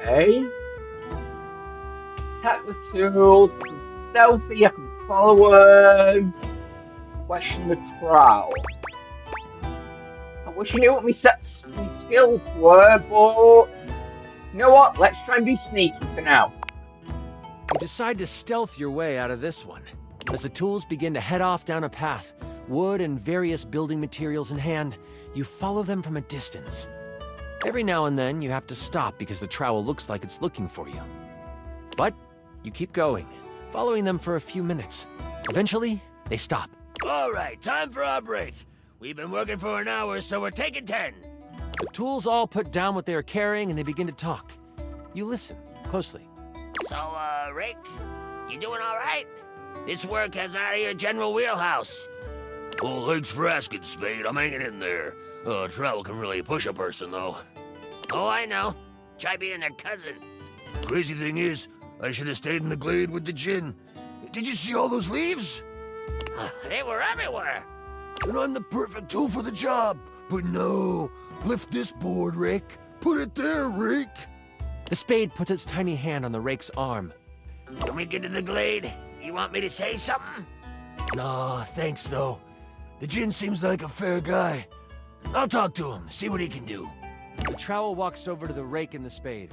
Okay. Attack the tools. I can stealthy. I can follow him. Question the trowel. I wish I knew what my skills were, but you know what? Let's try and be sneaky for now. You decide to stealth your way out of this one. As the tools begin to head off down a path, wood and various building materials in hand, you follow them from a distance. Every now and then, you have to stop because the trowel looks like it's looking for you. But you keep going, following them for a few minutes. Eventually, they stop. All right, time for our break. We've been working for an hour, so we're taking 10. The tools all put down what they are carrying and they begin to talk. You listen closely. So, Rick, you doing all right? This work has out of your general wheelhouse. Well, thanks for asking, Spade. I'm hanging in there. Travel can really push a person, though. Oh, I know. Try being their cousin. Crazy thing is, I should have stayed in the glade with the djinn. Did you see all those leaves? They were everywhere. And I'm the perfect tool for the job. But no, lift this board, Rick. Put it there, Rick. The spade puts its tiny hand on the rake's arm. When we get to the glade, you want me to say something? Nah, thanks, though. The djinn seems like a fair guy. I'll talk to him, see what he can do. The trowel walks over to the rake and the spade.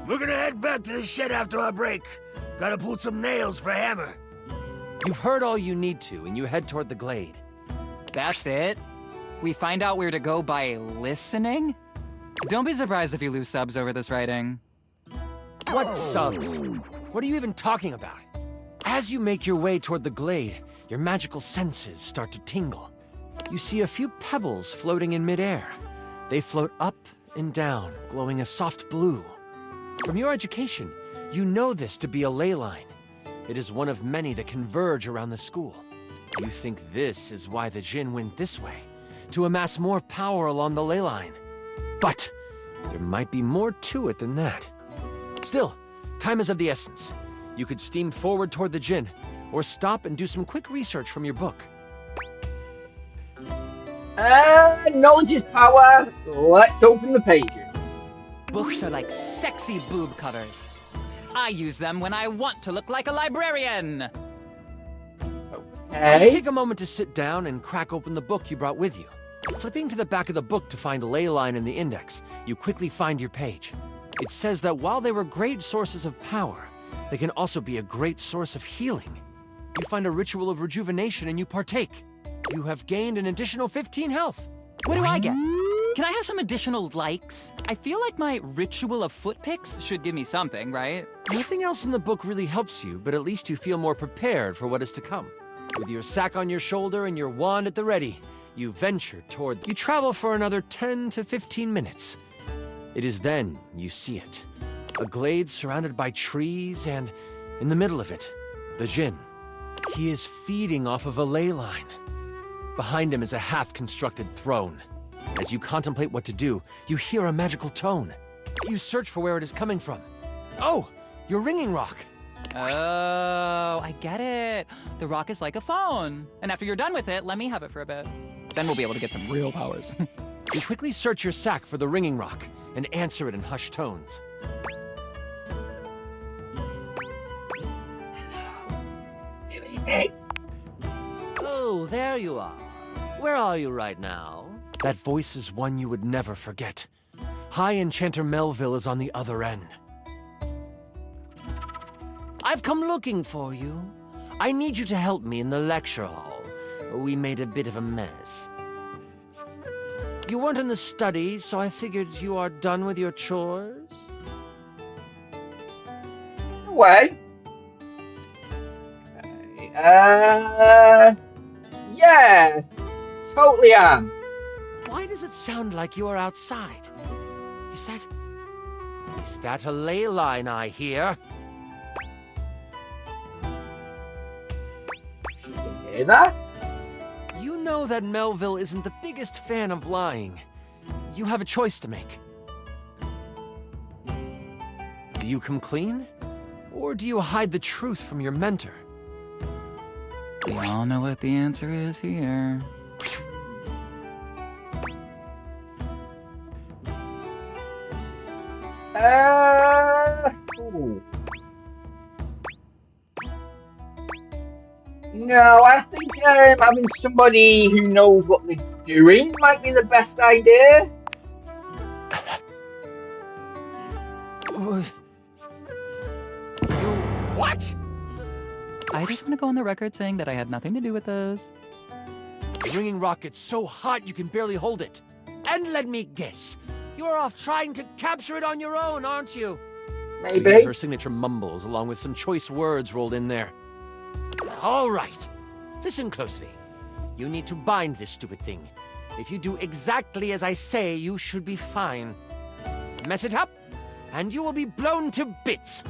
We're gonna head back to the shed after our break. Gotta pull some nails for Hammer. You've heard all you need to, and you head toward the glade. That's it? We find out where to go by listening? Don't be surprised if you lose subs over this writing. What subs? What are you even talking about? As you make your way toward the glade, your magical senses start to tingle. You see a few pebbles floating in midair. They float up and down, glowing a soft blue. From your education, you know this to be a ley line. It is one of many that converge around the school. You think this is why the djinn went this way, to amass more power along the ley line. But there might be more to it than that. Still, time is of the essence. You could steam forward toward the djinn, or stop and do some quick research from your book. Knowledge is power. Let's open the pages. Books are like sexy boob covers. I use them when I want to look like a librarian. You take a moment to sit down and crack open the book you brought with you. Flipping to the back of the book to find a ley line in the index, you quickly find your page. It says that while they were great sources of power, they can also be a great source of healing. You find a ritual of rejuvenation and you partake. You have gained an additional 15 health. What do I get? Can I have some additional likes? I feel like my ritual of foot picks should give me something, right? Nothing else in the book really helps you, but at least you feel more prepared for what is to come. With your sack on your shoulder and your wand at the ready, you venture toward... You travel for another 10 to 15 minutes. It is then you see it. A glade surrounded by trees and, in the middle of it, the djinn. He is feeding off of a ley line. Behind him is a half-constructed throne. As you contemplate what to do, you hear a magical tone. You search for where it is coming from. Oh, your ringing rock. Oh, I get it. The rock is like a phone. And after you're done with it, let me have it for a bit. Then we'll be able to get some real powers. You quickly search your sack for the ringing rock and answer it in hushed tones. Oh, there you are. Where are you right now? That voice is one you would never forget. High Enchanter Melville is on the other end. I've come looking for you. I need you to help me in the lecture hall. We made a bit of a mess. You weren't in the study, so I figured you are done with your chores. Way. Okay. Yeah, totally am. Why does it sound like you are outside? Is that a ley line I hear? She can hear that? You know that Melville isn't the biggest fan of lying. You have a choice to make. Do you come clean? Or do you hide the truth from your mentor? We all know what the answer is here. Ooh. No, I think having somebody who knows what they're doing might be the best idea. What? I just want to go on the record saying that I had nothing to do with this. The ringing rocket's so hot you can barely hold it. And let me guess, you're off trying to capture it on your own, aren't you? Maybe. Her signature mumbles along with some choice words rolled in there. All right. Listen closely. You need to bind this stupid thing. If you do exactly as I say, you should be fine. Mess it up, and you will be blown to bits.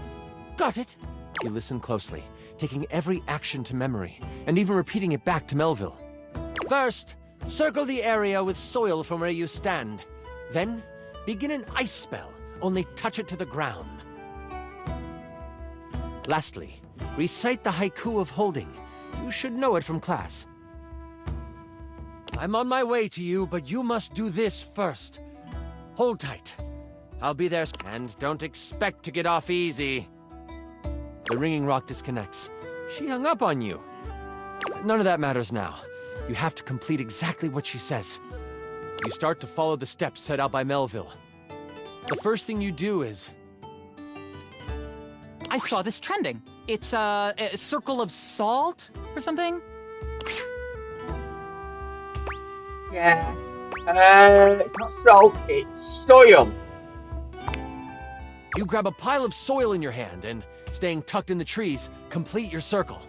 Got it? You listen closely, taking every action to memory, and even repeating it back to Melville. First, circle the area with soil from where you stand. Then, begin an ice spell, only touch it to the ground. Lastly, recite the haiku of holding. You should know it from class. I'm on my way to you, but you must do this first. Hold tight. I'll be there, and don't expect to get off easy. The ringing rock disconnects. She hung up on you. None of that matters now. You have to complete exactly what she says. You start to follow the steps set out by Melville. The first thing you do is... I saw this trending. It's a circle of salt or something? Yes. It's not salt, it's soil. You grab a pile of soil in your hand and, staying tucked in the trees, complete your circle.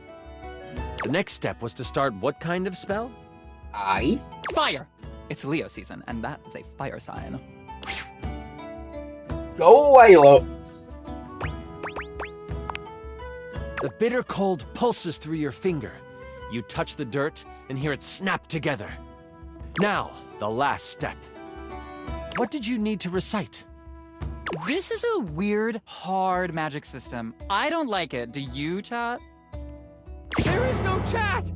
The next step was to start what kind of spell? Ice. Fire! It's Leo season, and that is a fire sign. Go away, Lux. The bitter cold pulses through your finger. You touch the dirt and hear it snap together. Now, the last step. What did you need to recite? This is a weird, hard magic system. I don't like it. Do you, chat? There is no chat!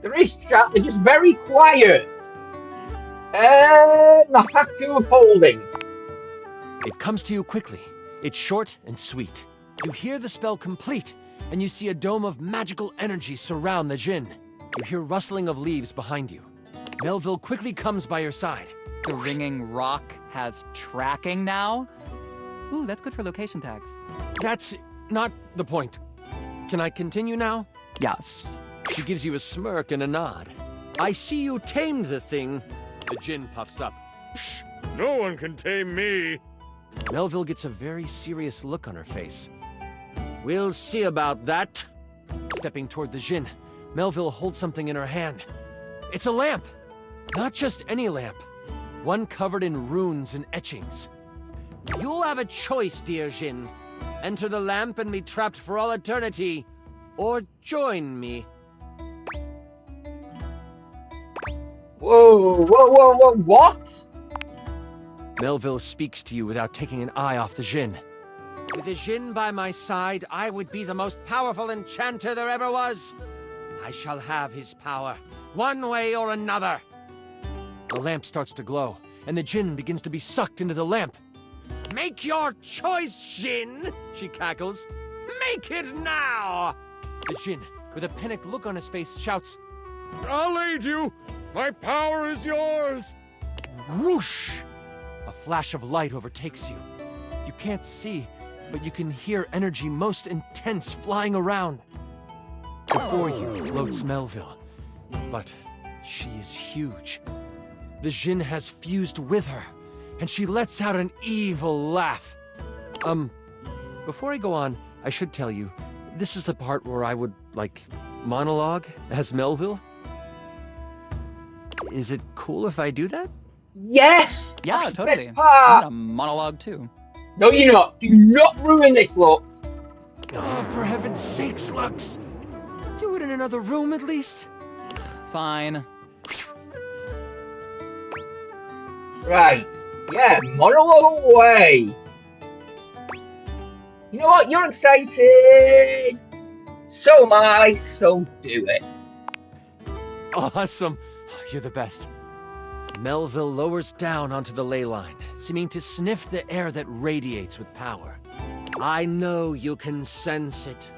There is chat, they're just very quiet. The haiku of holding. It comes to you quickly. It's short and sweet. You hear the spell complete, and you see a dome of magical energy surround the djinn. You hear rustling of leaves behind you. Melville quickly comes by your side. The ringing rock has tracking now? Ooh, that's good for location tags. That's not the point. Can I continue now? Yes. She gives you a smirk and a nod. I see you tamed the thing. The djinn puffs up. Psh, no one can tame me. Melville gets a very serious look on her face. We'll see about that. Stepping toward the djinn, Melville holds something in her hand. It's a lamp. Not just any lamp. One covered in runes and etchings. You'll have a choice, dear djinn. Enter the lamp and be trapped for all eternity, or join me. Whoa, what? Melville speaks to you without taking an eye off the djinn. With the djinn by my side, I would be the most powerful enchanter there ever was. I shall have his power, one way or another. The lamp starts to glow, and the djinn begins to be sucked into the lamp. Make your choice, djinn, she cackles. Make it now! The djinn with a panicked look on his face, shouts, I'll aid you! My power is yours! Whoosh! A flash of light overtakes you. You can't see, but you can hear energy most intense flying around. Before you floats Melville, but she is huge. The Jinn has fused with her, and she lets out an evil laugh. Before I go on, I should tell you, this is the part where I would, like, monologue as Melville. Is it cool if I do that? Yes! Yeah, That's the totally. best part. I'm gonna monologue too. No, you're not. Do not ruin this look. Oh, for heaven's sakes, Lux! Do it in another room, at least. Fine. Right. Yeah, monologue away. You know what? You're excited. So am I, so do it. Awesome. You're the best. Melville lowers down onto the ley line, seeming to sniff the air that radiates with power. I know you can sense it.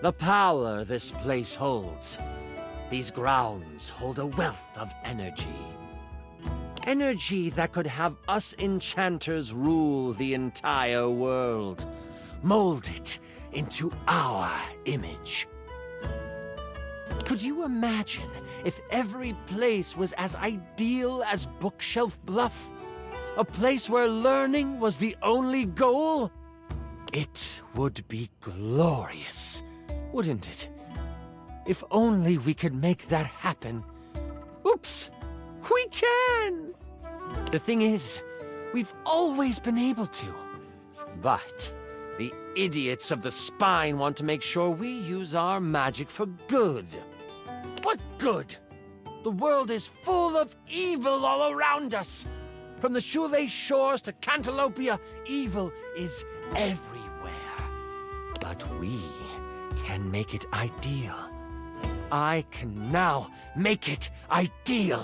The power this place holds. These grounds hold a wealth of energy. Energy that could have us enchanters rule the entire world. Mold it into our image. Could you imagine if every place was as ideal as Bookshelf Bluff? A place where learning was the only goal? It would be glorious, wouldn't it? If only we could make that happen. Oops! We can! The thing is, we've always been able to. But the idiots of the spine want to make sure we use our magic for good. What good? The world is full of evil all around us. From the Shoelace Shores to Cantalopia, evil is everywhere. But we can make it ideal. I can now make it ideal.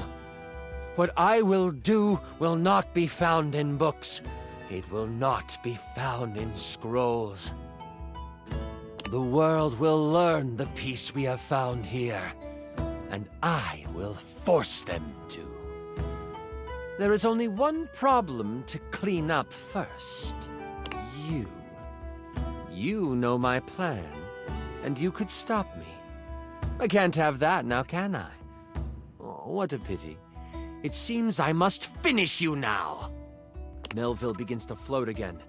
What I will do will not be found in books. It will not be found in scrolls. The world will learn the peace we have found here, and I will force them to. There is only one problem to clean up first. You. You know my plan, and you could stop me. I can't have that now, can I? Oh, what a pity. It seems I must finish you now. Melville begins to float again.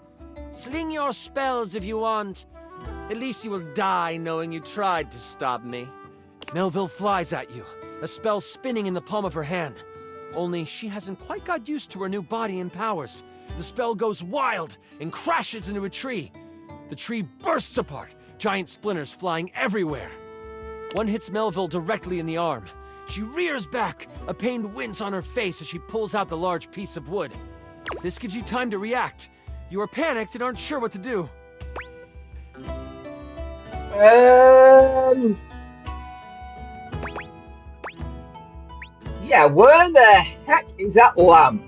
Sling your spells if you want. At least you will die knowing you tried to stop me. Melville flies at you, a spell spinning in the palm of her hand. Only she hasn't quite got used to her new body and powers. The spell goes wild and crashes into a tree. The tree bursts apart, giant splinters flying everywhere. One hits Melville directly in the arm. She rears back, a pained wince on her face as she pulls out the large piece of wood. This gives you time to react. You are panicked and aren't sure what to do. Yeah, where the heck is that lamp?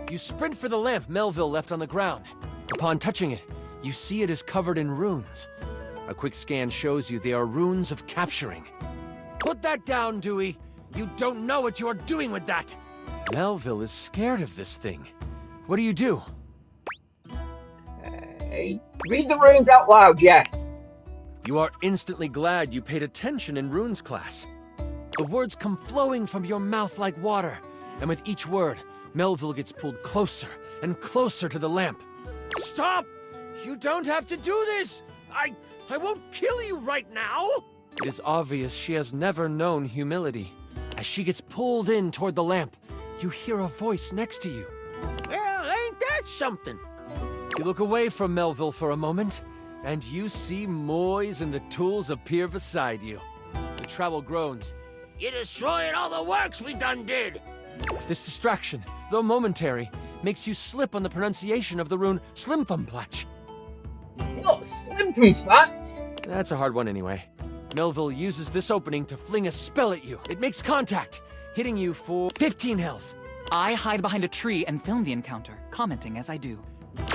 You sprint for the lamp Melville left on the ground. Upon touching it, you see it is covered in runes. A quick scan shows you they are runes of capturing. Put that down, Dewey. You don't know what you're doing with that. Melville is scared of this thing. What do you do? Read the runes out loud, yes. You are instantly glad you paid attention in runes class. The words come flowing from your mouth like water, and with each word, Melville gets pulled closer and closer to the lamp. Stop! You don't have to do this! I won't kill you right now! It is obvious she has never known humility. As she gets pulled in toward the lamp, you hear a voice next to you. Well, ain't that something? You look away from Melville for a moment, and you see Moyes and the tools appear beside you. The travel groans. You destroyed all the works we done did! This distraction, though momentary, makes you slip on the pronunciation of the rune Slimthumplach. Not Slimthumplach! That's a hard one anyway. Melville uses this opening to fling a spell at you. It makes contact, hitting you for 15 health. I hide behind a tree and film the encounter, commenting as I do.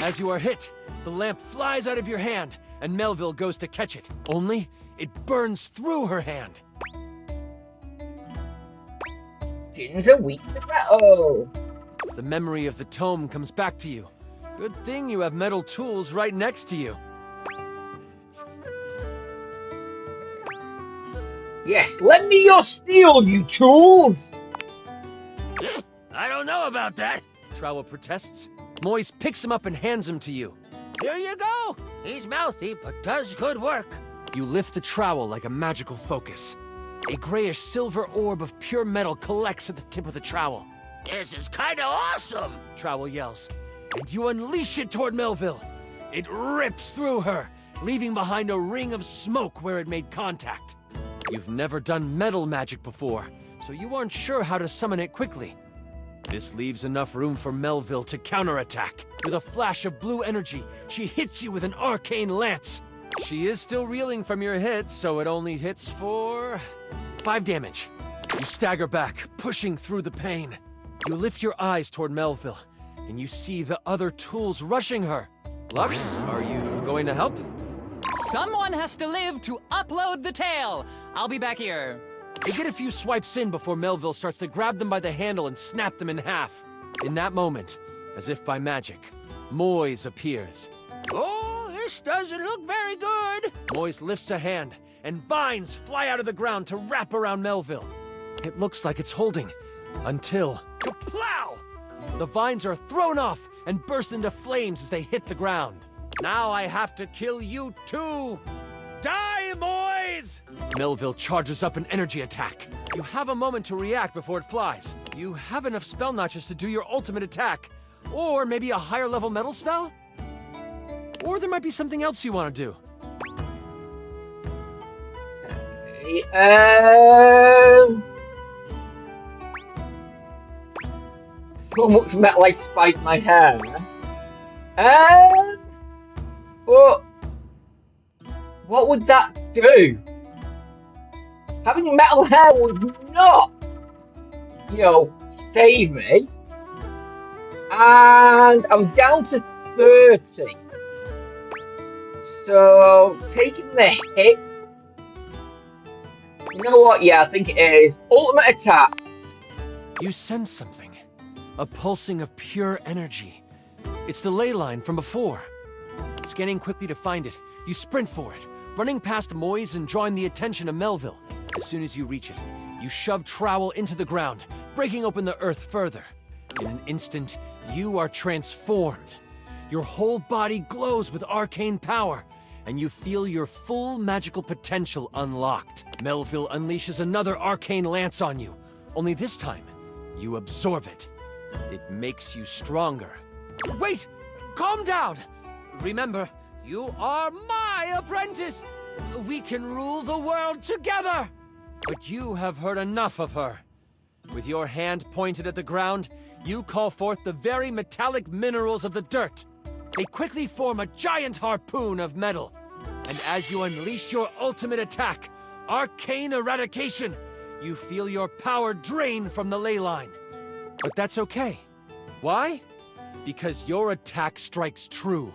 As you are hit, the lamp flies out of your hand, and Melville goes to catch it. Only, It burns through her hand. Pins are weak to metal. The memory of the tome comes back to you. Good thing you have metal tools right next to you. Yes, lend me your steel, you tools! I don't know about that. Trowel protests. Moise picks him up and hands him to you. Here you go. He's mouthy, but does good work. You lift the trowel like a magical focus. A grayish silver orb of pure metal collects at the tip of the trowel. This is kinda awesome! Trowel yells. And you unleash it toward Melville. It rips through her, leaving behind a ring of smoke where it made contact. You've never done metal magic before, so you aren't sure how to summon it quickly. This leaves enough room for Melville to counterattack. With a flash of blue energy, she hits you with an arcane lance. She is still reeling from your hits, so it only hits for 5 damage. You stagger back, pushing through the pain. You lift your eyes toward Melville, and you see the other tools rushing her. Lux, are you going to help? Someone has to live to upload the tale. I'll be back here. You get a few swipes in before Melville starts to grab them by the handle and snap them in half. In that moment, as if by magic, Moise appears. Oh, this doesn't look very good. Moise lifts a hand, and vines fly out of the ground to wrap around Melville. It looks like it's holding, until kaplow! The vines are thrown off and burst into flames as they hit the ground. Now I have to kill you too! Die, Moise! Melville charges up an energy attack. You have a moment to react before it flies. You have enough spell notches to do your ultimate attack. Or maybe a higher level metal spell? Or there might be something else you want to do. So much metal I spiked my hair. But what would that do? Having metal hair would not, save me. And I'm down to 30. So, taking the hit. You know what? Yeah, I think it is. Ultimate attack. You sense something. A pulsing of pure energy. It's the ley line from before. Scanning quickly to find it, you sprint for it, running past Moise and drawing the attention of Melville. As soon as you reach it, you shove Trowel into the ground, breaking open the earth further. In an instant, you are transformed. Your whole body glows with arcane power, and you feel your full magical potential unlocked. Melville unleashes another arcane lance on you, only this time, you absorb it. It makes you stronger. Wait! Calm down! Remember, you are my apprentice! We can rule the world together! But you have heard enough of her. With your hand pointed at the ground, you call forth the very metallic minerals of the dirt. They quickly form a giant harpoon of metal. And as you unleash your ultimate attack, Arcane Eradication, you feel your power drain from the ley line. But that's okay. Why? Because your attack strikes true.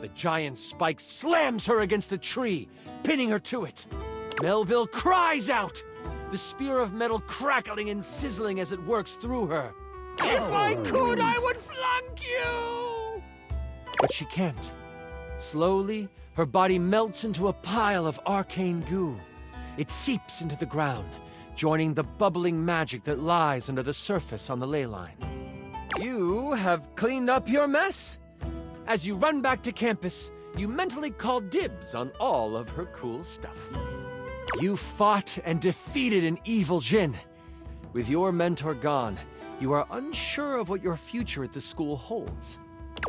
The giant spike slams her against a tree, pinning her to it. Melville cries out, the spear of metal crackling and sizzling as it works through her. If I could, I would flunk you! But she can't. Slowly, her body melts into a pile of arcane goo. It seeps into the ground, joining the bubbling magic that lies under the surface on the ley line. You have cleaned up your mess. As you run back to campus, you mentally call dibs on all of her cool stuff. You fought and defeated an evil djinn. With your mentor gone, you are unsure of what your future at the school holds.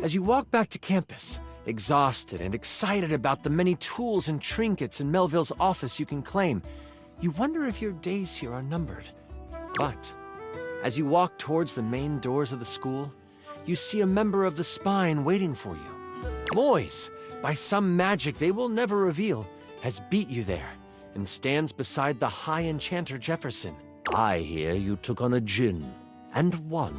As you walk back to campus, exhausted and excited about the many tools and trinkets in Melville's office you can claim, you wonder if your days here are numbered. But as you walk towards the main doors of the school, you see a member of the Spine waiting for you. Moise, by some magic they will never reveal, has beat you there and stands beside the High Enchanter Jefferson. I hear you took on a djinn and won.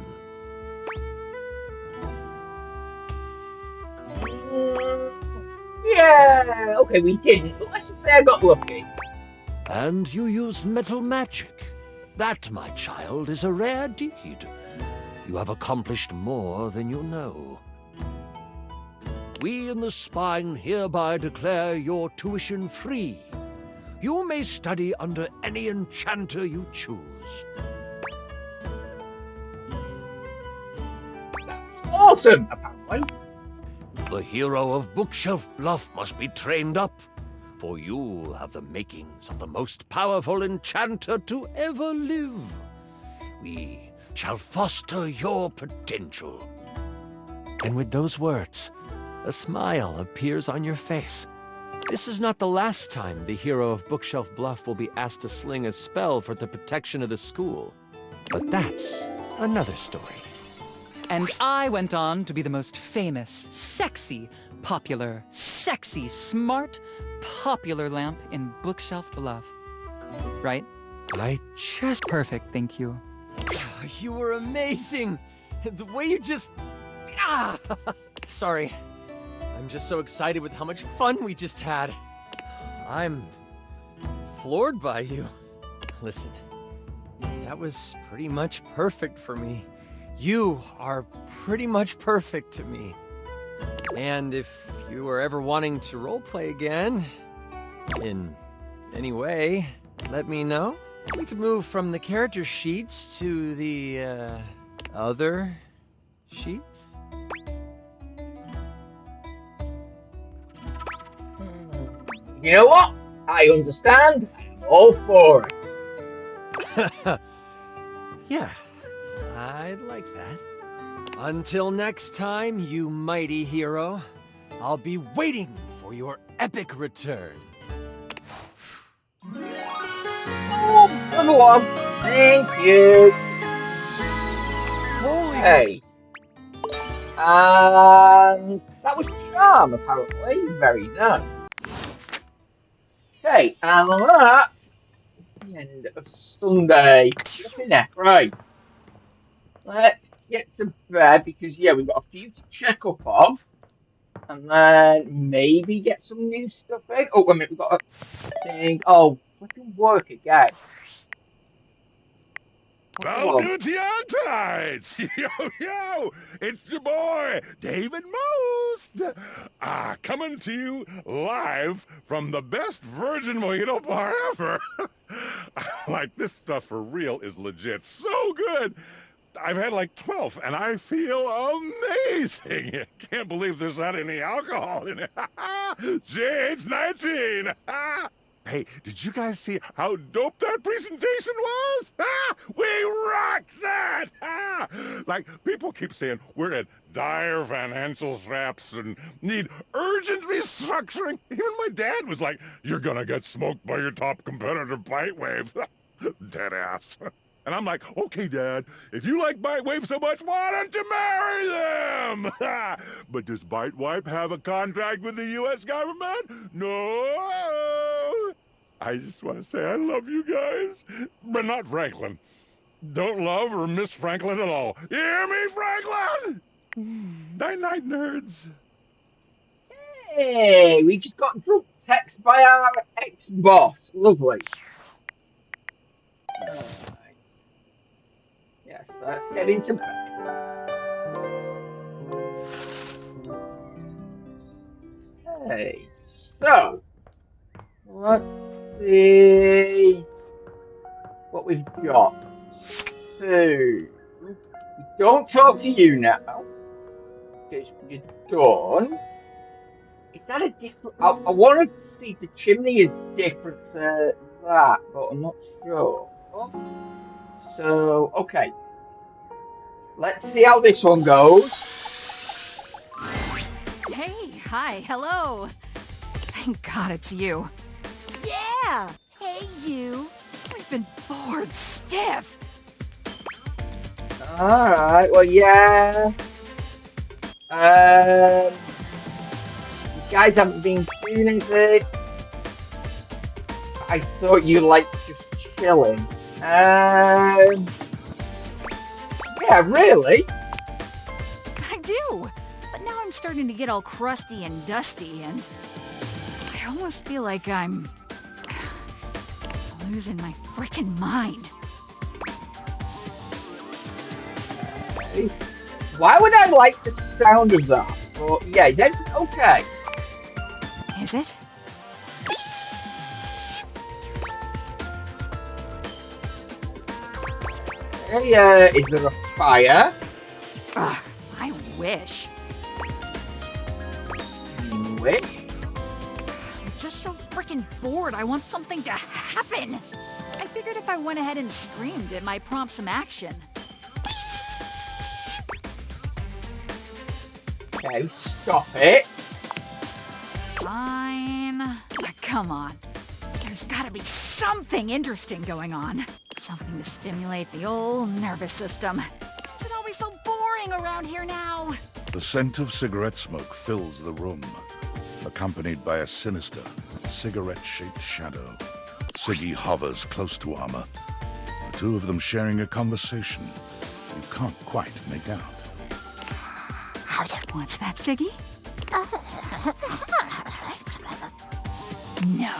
Yeah, Okay, we didn't, but let's just say I got lucky. And you used metal magic. That, my child, is a rare deed. You have accomplished more than you know. We in the Spine hereby declare your tuition free. You may study under any enchanter you choose. That's awesome, apparently. The hero of Bookshelf Bluff must be trained up, for you have the makings of the most powerful enchanter to ever live. We shall foster your potential. And with those words, a smile appears on your face. This is not the last time the hero of Bookshelf Bluff will be asked to sling a spell for the protection of the school. But that's another story. And I went on to be the most famous, sexy, popular, sexy, smart, popular lamp in Bookshelf Bluff. Right? Perfect, thank you. You were amazing! The way you just... Sorry. I'm just so excited with how much fun we just had. I'm floored by you. Listen, that was pretty much perfect for me. You are pretty much perfect to me. And if you were ever wanting to roleplay again, in any way, let me know. We could move from the character sheets to the, other sheets? You know what? I understand. I'm all for it. Yeah, I'd like that. Until next time, you mighty hero, I'll be waiting for your epic return. Oh, move along. Thank you. Hey. And that was Charm, apparently. Very nice. Okay, and that is the end of Sunday. Flipping heck, right. Let's get to bed because, yeah, we've got a few to check up on. And then maybe get some new stuff in. Oh, wait a minute, we've got a thing. Oh, flipping work again. Welcome to your tides! Yo! It's your boy, David Most! Coming to you live from the best virgin mojito bar ever! Like, this stuff for real is legit so good! I've had like 12, and I feel amazing! Can't believe there's not any alcohol in it! JH19! Hey, did you guys see how dope that presentation was? We rocked that! Like, people keep saying we're at dire financial straps and need urgent restructuring. Even my dad was like, you're gonna get smoked by your top competitor, Bitewave. Dead ass. And I'm like, okay, Dad, if you like Bitewave so much, why don't you marry them? But does Bitewave have a contract with the U.S. government? No. I just want to say I love you guys, but not Franklin. Don't love or miss Franklin at all. You hear me, Franklin? Night-night, nerds. Hey, we just got group text by our ex-boss. Lovely. Alright. Yes, let's get into bed. Okay, so let's see what we've got. So we don't talk to you now because you're done. Is that a different? I want to see if the chimney is different to that, but I'm not sure. So okay, let's see how this one goes. Hey, hi, hello. Thank God it's you. Yeah! Hey, you! We've been bored stiff. Alright, well, yeah. You guys haven't been doing anything. I thought you liked just chilling. Yeah, really? I do. But now I'm starting to get all crusty and dusty and... almost feel like I'm losing my frickin' mind. Okay. Why would I like the sound of that? But yeah, is everything okay? Is it? Hey, is there a fire? Ugh, I wish. You wish? I'm just so freaking bored. I want something to happen. I figured if I went ahead and screamed, it might prompt some action. Okay, stop it. Fine. Come on. There's gotta be something interesting going on. Something to stimulate the old nervous system. Is it always so boring around here now? The scent of cigarette smoke fills the room, accompanied by a sinister, cigarette-shaped shadow. Siggy hovers close to Armor, the two of them sharing a conversation you can't quite make out. What's that, Siggy? No.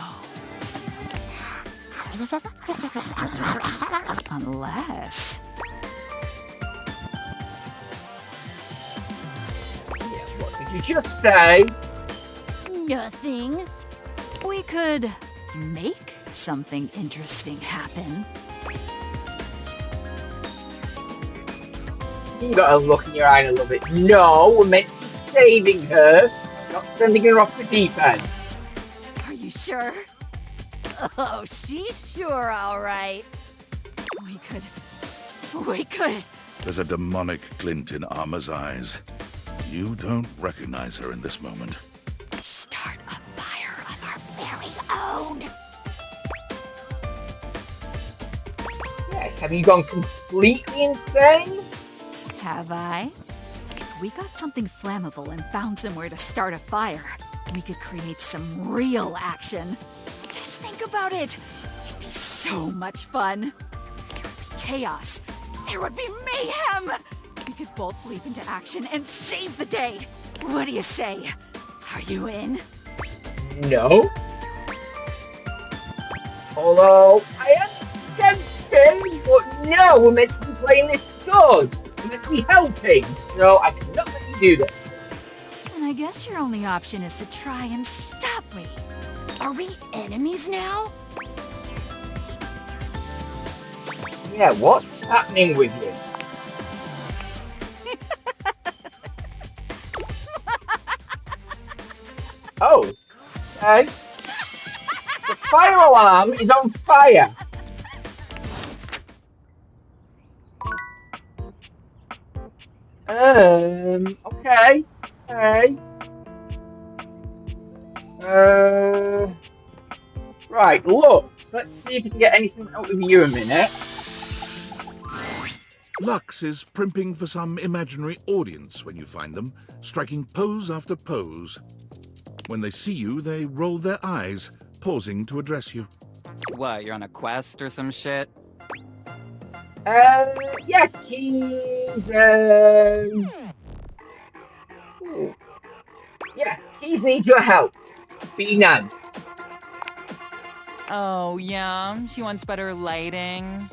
Unless... Yeah, what did you just say? Nothing. We could make something interesting happen. You got a look in your eye and I love it. No, we're meant to be saving her, not sending her off the deep end. Are you sure? Oh, she's sure all right. We could... There's a demonic glint in Armor's eyes. You don't recognize her in this moment. Start a fire of our very own. Yes, have you gone completely insane? Have I? If we got something flammable and found somewhere to start a fire, we could create some real action. Just think about it. It'd be so much fun. There would be chaos. There would be mayhem. We could both leap into action and save the day. What do you say? Are you in? No. Although, I am tempted, but no, we're meant to be playing this good. We're meant to be helping, so I cannot let you do this. And I guess your only option is to try and stop me. Are we enemies now? Yeah, what's happening with you? Oh, okay. The fire alarm is on fire. Okay. Right, look. Let's see if we can get anything out of you a minute. Lux is primping for some imaginary audience when you find them, striking pose after pose. When they see you, they roll their eyes, pausing to address you. What, you're on a quest or some shit? Yeah, keys, ooh. Yeah, keys need your help. Be nice. Oh, yeah, she wants better lighting.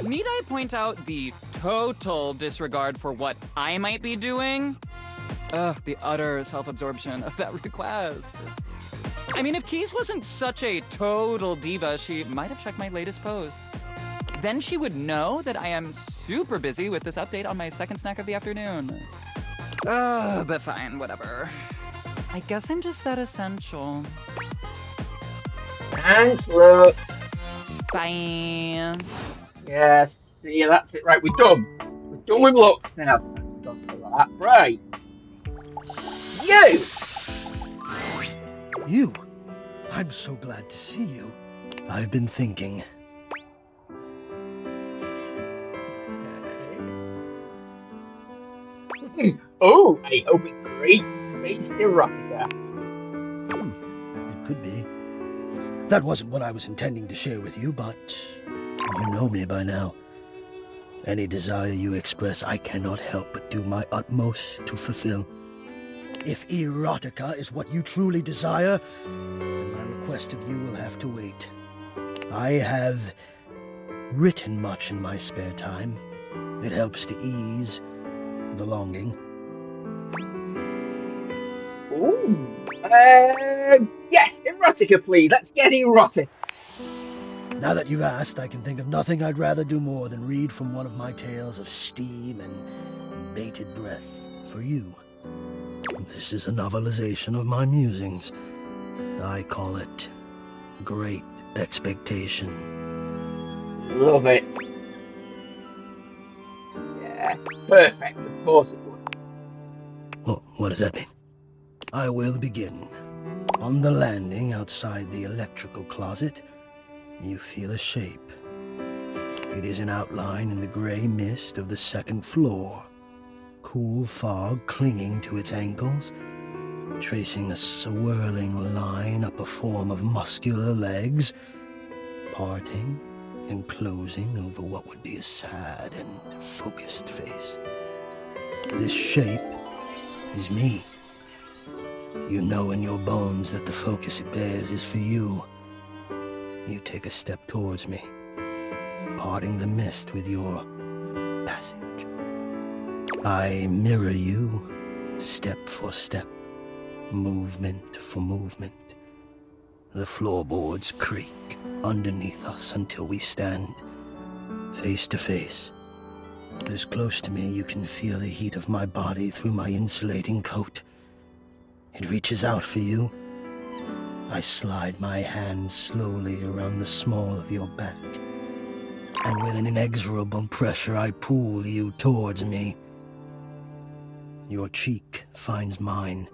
Need I point out the total disregard for what I might be doing? Ugh, the utter self-absorption of that request. I mean, if Keys wasn't such a total diva, she might have checked my latest posts. Then she would know that I am super busy with this update on my second snack of the afternoon. But fine, whatever. I guess I'm just that essential. Thanks, look. Bye. Yes, see, that's it. Right, we're done. We're done with looks now. Thank God for that. Right. You! You? I'm so glad to see you. I've been thinking. Oh, I hope it's great. Based erotica. It could be. That wasn't what I was intending to share with you, but you know me by now. Any desire you express, I cannot help but do my utmost to fulfill. If erotica is what you truly desire, then my request of you will have to wait. I have written much in my spare time. It helps to ease the longing. Ooh. Yes, erotica, please. Let's get erotic. Now that you've asked, I can think of nothing I'd rather do more than read from one of my tales of steam and bated breath for you. This is a novelization of my musings. I call it Great Expectation. Love it. Yes, perfect. Of course it would. Oh, what does that mean? I will begin. On the landing outside the electrical closet, you feel a shape. It is an outline in the gray mist of the second floor. Cool fog clinging to its ankles, tracing a swirling line up a form of muscular legs, parting and closing over what would be a sad and focused face. This shape is me. You know in your bones that the focus it bears is for you. You take a step towards me, parting the mist with your passage. I mirror you, step for step, movement for movement. The floorboards creak underneath us until we stand face to face. As close to me, you can feel the heat of my body through my insulating coat. It reaches out for you. I slide my hand slowly around the small of your back, and with an inexorable pressure, I pull you towards me. Your cheek finds mine,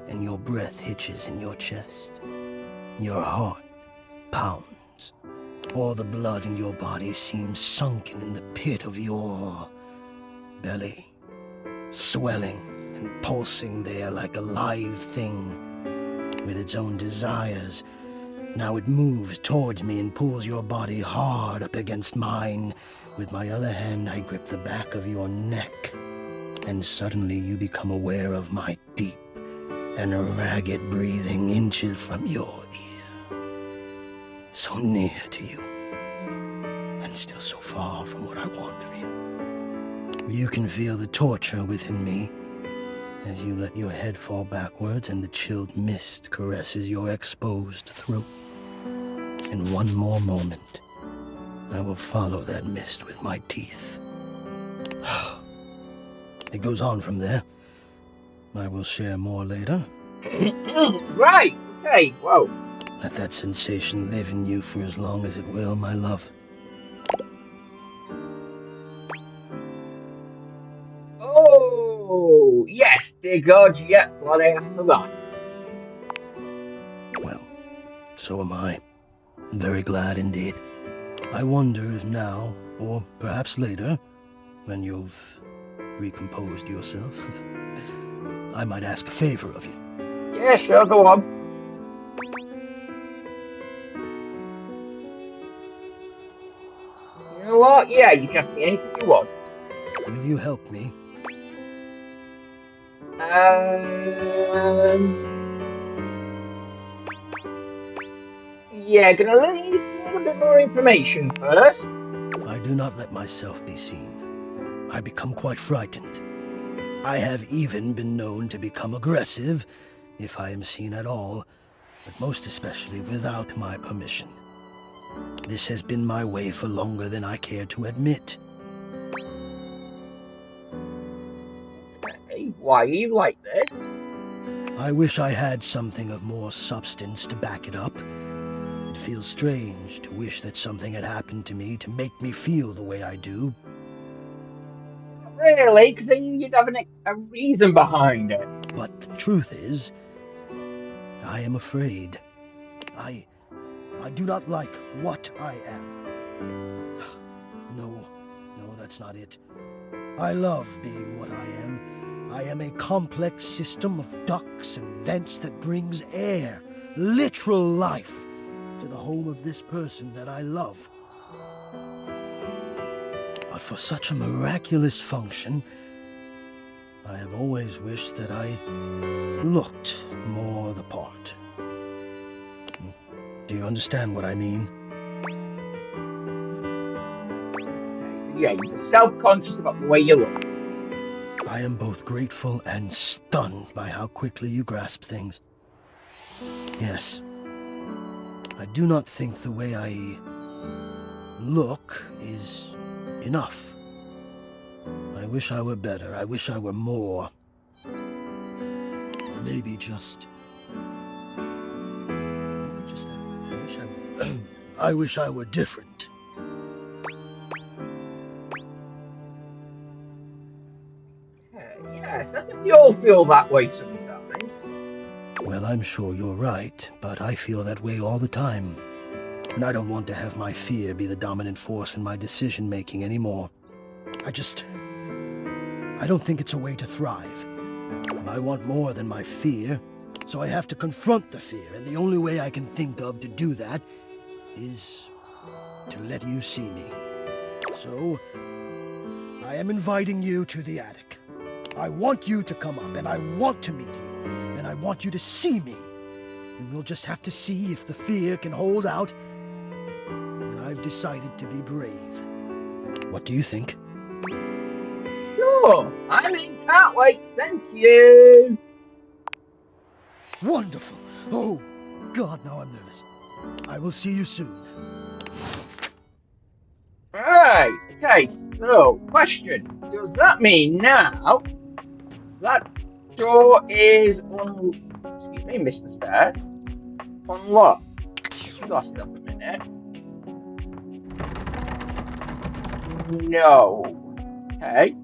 and your breath hitches in your chest. Your heart pounds. All the blood in your body seems sunken in the pit of your belly, swelling and pulsing there like a live thing with its own desires. Now it moves towards me and pulls your body hard up against mine. With my other hand, I grip the back of your neck, and suddenly you become aware of my deep and ragged breathing inches from your ear. So near to you, and still so far from what I want of you. You can feel the torture within me as you let your head fall backwards and the chilled mist caresses your exposed throat. In one more moment, I will follow that mist with my teeth. It goes on from there. I will share more later. Right, okay, whoa. Let that sensation live in you for as long as it will, my love. Oh, yes, dear God, yep, glad I asked for that. Well, so am I. Very glad indeed. I wonder if now, or perhaps later, when you've recomposed yourself, I might ask a favor of you. Yeah, sure, go on. You know what? Yeah, you can ask me anything you want. Will you help me? Yeah, gonna need a bit more information first. I do not let myself be seen. I become quite frightened. I have even been known to become aggressive, if I am seen at all, but most especially without my permission. This has been my way for longer than I care to admit. Okay, why are you like this? I wish I had something of more substance to back it up. It feels strange to wish that something had happened to me to make me feel the way I do. Not really, because then you'd have a reason behind it. But the truth is, I am afraid. I do not like what I am. No, that's not it. I love being what I am. I am a complex system of ducts and vents that brings air, literal life, to the home of this person that I love. But for such a miraculous function, I have always wished that I looked more the part. Do you understand what I mean? So yeah, you're self-conscious about the way you look. I am both grateful and stunned by how quickly you grasp things. Yes. I do not think the way I look is enough. I wish I were better. I wish I were more. Maybe just... I wish I were different. Yes, I think we all feel that way sometimes. Well, I'm sure you're right, but I feel that way all the time. And I don't want to have my fear be the dominant force in my decision-making anymore. I don't think it's a way to thrive. I want more than my fear, so I have to confront the fear, and the only way I can think of to do that is to let you see me. So, I am inviting you to the attic. I want you to come up, and I want to meet you, and I want you to see me. And we'll just have to see if the fear can hold out when I've decided to be brave. What do you think? Sure, I mean, can't wait, thank you. Wonderful. Oh, God, now I'm nervous. I will see you soon. Right, okay, so, question. Does that mean now that door is excuse me, Mr. Stairs, unlocked? Get your glasses up a minute. No. Okay.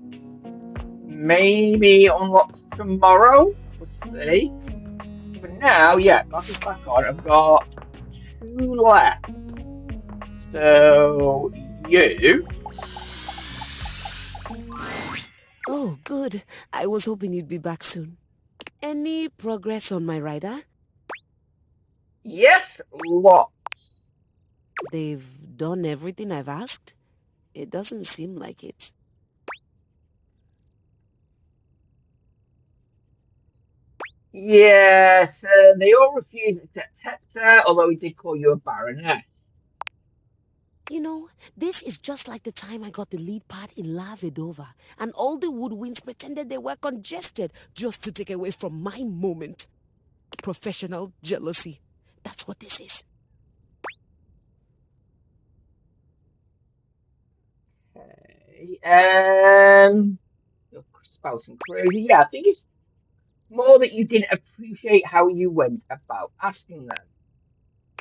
Maybe unlocked tomorrow? Let's see. For now, yeah, glasses back on. I've got 2 left. So, you... Oh, good. I was hoping you'd be back soon. Any progress on my rider? Yes, lots. They've done everything I've asked? It doesn't seem like it. Yes, they all refused to accept her, although he did call you a baroness. You know, this is just like the time I got the lead part in La Vedova, and all the woodwinds pretended they were congested just to take away from my moment. Professional jealousy. That's what this is. Okay, you're spouting crazy. Yeah, I think it's more that you didn't appreciate how you went about asking them.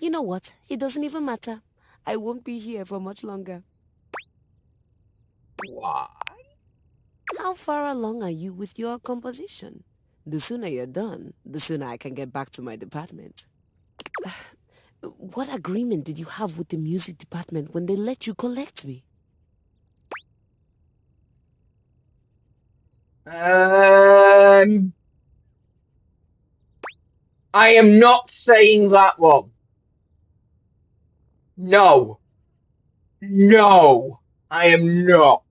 You know what? It doesn't even matter. I won't be here for much longer. Why? How far along are you with your composition? The sooner you're done, the sooner I can get back to my department. What agreement did you have with the music department when they let you collect me? I am not saying that one. No. No, I am not.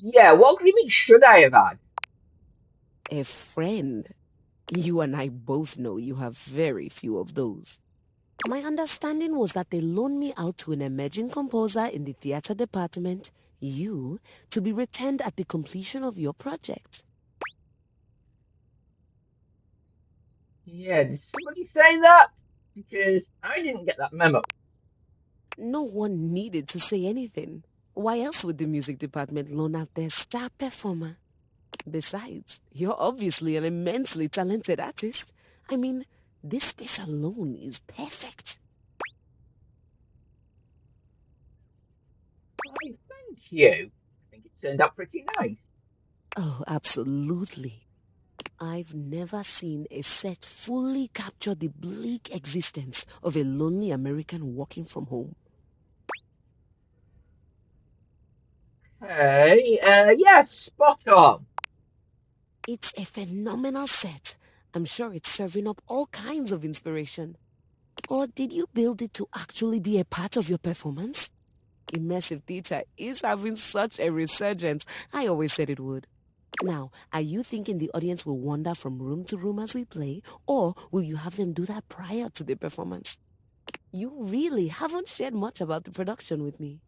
Yeah, what agreement should I have had? A friend. You and I both know you have very few of those. My understanding was that they loaned me out to an emerging composer in the theater department, you, to be returned at the completion of your project. Yeah, did somebody say that? Because I didn't get that memo. No one needed to say anything. Why else would the music department loan out their star performer? Besides, you're obviously an immensely talented artist. I mean, this space alone is perfect. Why, thank you. I think it turned out pretty nice. Oh, absolutely. I've never seen a set fully capture the bleak existence of a lonely American working from home. Hey, yeah, spot on. It's a phenomenal set. I'm sure it's serving up all kinds of inspiration. Or did you build it to actually be a part of your performance? Immersive theater is having such a resurgence. I always said it would. Now, are you thinking the audience will wander from room to room as we play, or will you have them do that prior to the performance? You really haven't shared much about the production with me.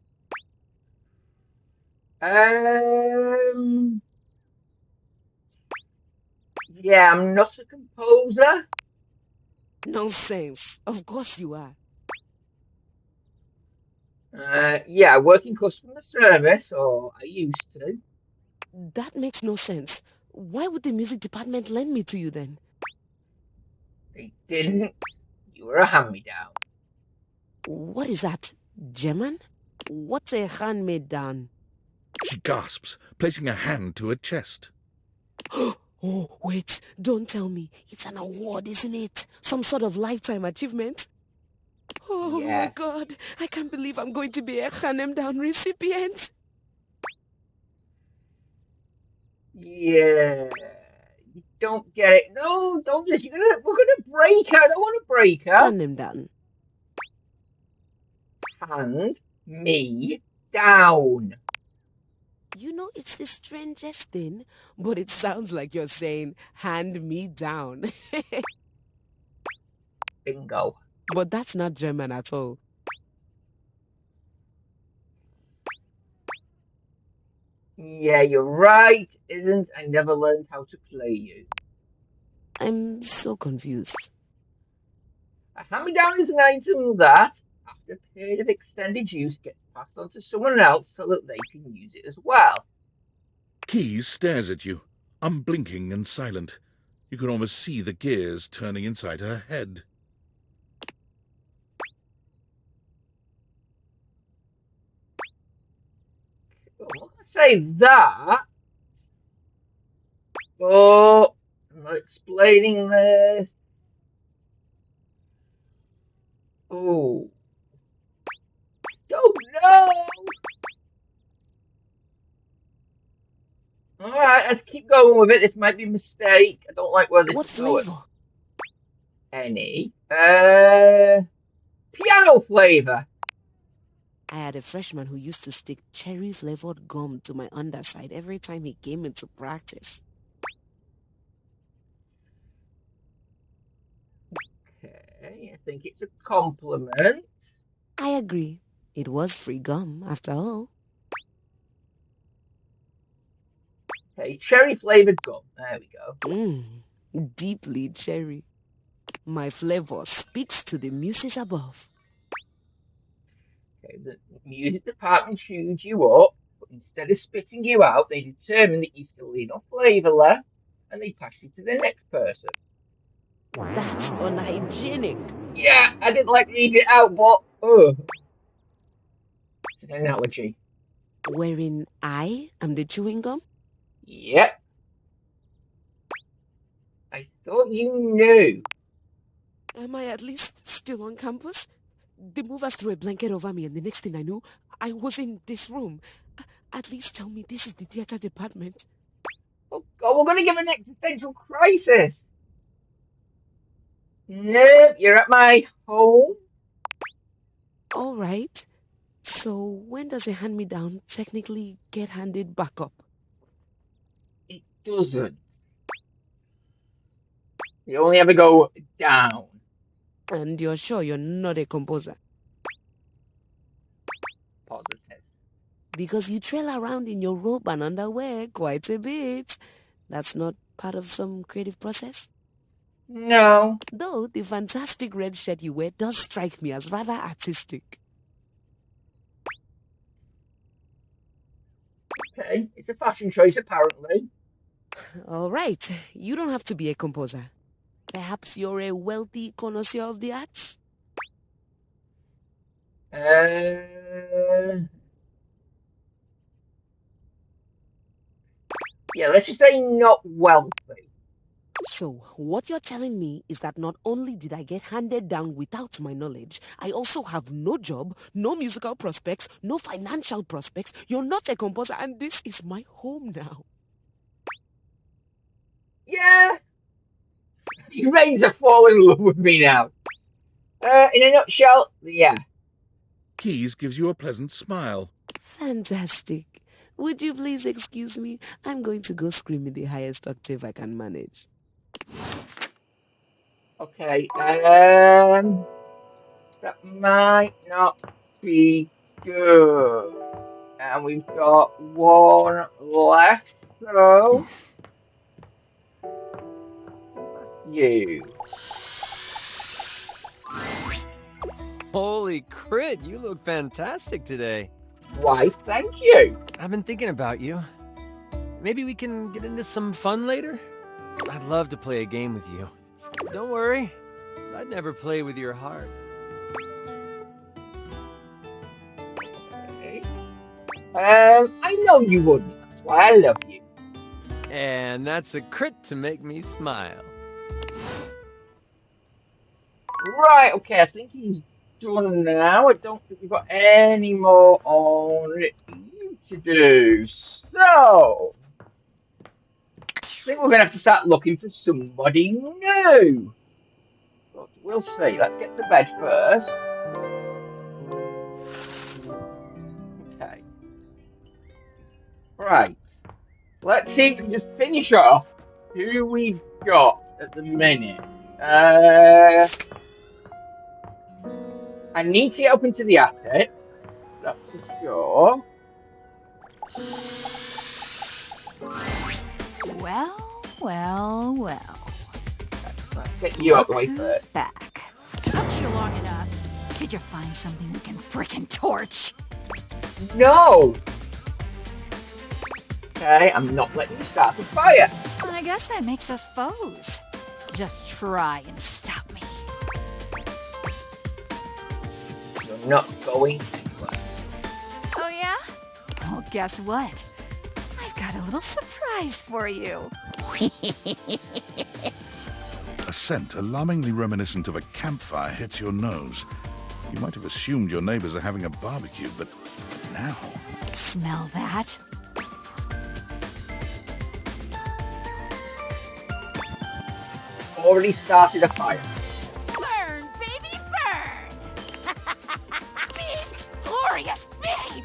Yeah, I'm not a composer. Nonsense. Of course you are. Yeah, I work in customer service, or I used to. That makes no sense. Why would the music department lend me to you then? They didn't. You were a hand-me-down. What is that? German? What's a hand-me-down? She gasps, placing a hand to her chest. Oh, wait, don't tell me. It's an award, isn't it? Some sort of lifetime achievement? Oh my Yes. God, I can't believe I'm going to be a Hanem Down recipient. Yeah. You don't get it. No, don't just. We're gonna break her. I don't want to break her. Hanem Down. Hand me down. You know, it's the strangest thing, but it sounds like you're saying, hand me down. Bingo. But that's not German at all. Yeah, you're right. Isn't I never learned how to play you. I'm so confused. A hand-me-down is an item that, after a period of extended use, gets passed on to someone else so that they can use it as well. Keys stares at you, unblinking and silent. You can almost see the gears turning inside her head. I'm not gonna say that. Oh, I'm not explaining this. Oh, don't know. All right, let's keep going with it. This might be a mistake. I don't like where this What is going. flavor? Any? Piano flavor. I had a freshman who used to stick cherry-flavored gum to my underside every time he came into practice. Okay, I think it's a compliment. I agree. It was free gum, after all. Okay, cherry flavored gum. There we go. Deeply cherry. My flavor speaks to the muses above. Okay, the music department chews you up, but instead of spitting you out, they determine that you still need enough flavor left, and they pass you to the next person. That's unhygienic. Yeah, I didn't like reading it out, but it's an analogy. Wherein I am the chewing gum? Yep. I thought you knew. Am I at least still on campus? The movers threw a blanket over me, and the next thing I knew, I was in this room. At least tell me this is the theater department. Oh God, we're gonna give an existential crisis. Nope, you're at my home. All right. So when does a hand-me-down technically get handed back up? It doesn't. You only ever go down. And you're sure you're not a composer? Positive. Because you trail around in your robe and underwear quite a bit. That's not part of some creative process? No. Though the fantastic red shirt you wear does strike me as rather artistic. Okay, it's a fashion choice apparently. All right, you don't have to be a composer. Perhaps you're a wealthy connoisseur of the arts? Yeah, let's just say not wealthy. So, what you're telling me is that not only did I get handed down without my knowledge, I also have no job, no musical prospects, no financial prospects. You're not a composer, and this is my home now. Yeah. Your ready to fall in love with me now. In a nutshell, yeah. keys gives you a pleasant smile. Fantastic. Would you please excuse me? I'm going to go scream in the highest octave I can manage. Okay, that might not be good. And we've got one left, so that's you. Holy crit, you look fantastic today. Why, thank you. I've been thinking about you. Maybe we can get into some fun later? I'd love to play a game with you. Don't worry, I'd never play with your heart. Okay. I know you wouldn't. That's why I love you. And that's a crit to make me smile. Right, okay, I think he's done now. I don't think we've got any more on you to do. So, I think we're going to have to start looking for somebody new. But we'll see. Let's get to bed first. Okay. Right. Let's see if we can just finish off who we've got at the minute. I need to get up into the attic. That's for sure. Well, well, well. Let's get you out the way Who's first. back? Took you long enough. Did you find something we can frickin' torch? No! Okay, I'm not letting you start a fire. I guess that makes us foes. Just try and stop me. You're not going anywhere. Oh yeah? Well, guess what? I've got a little surprise for you. A scent alarmingly reminiscent of a campfire hits your nose. You might have assumed your neighbors are having a barbecue, but now... Smell that? Already started a fire. Burn, baby, burn! Beep! Glorious beep!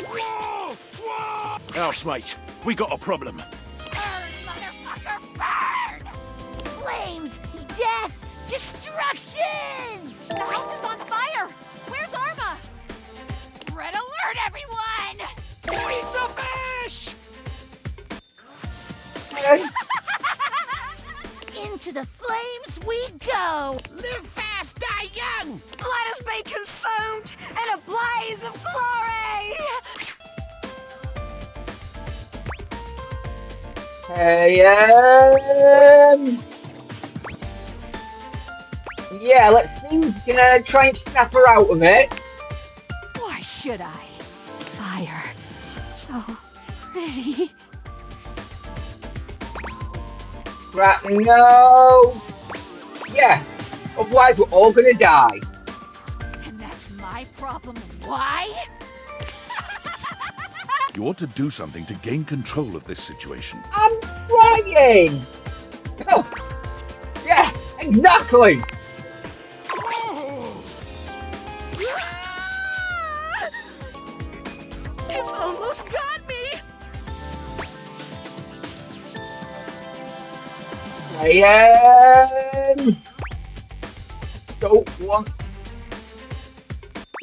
Whoa! Whoa! Housemate, we got a problem. Burn, motherfucker, burn! Flames, death, destruction! The house is on fire! Where's Arma? Red alert, everyone! Pizza fish! Into the flames we go! Live fast, die young! Let us be consumed in a blaze of glory! Hey, yeah, let's see if we can try and snap her out of it. Why should I? Fire. So pretty. Right, no. Yeah, otherwise we're all gonna die. And that's my problem. Why? You ought to do something to gain control of this situation. I'm trying. Oh, yeah, exactly. It's almost got me! I don't want...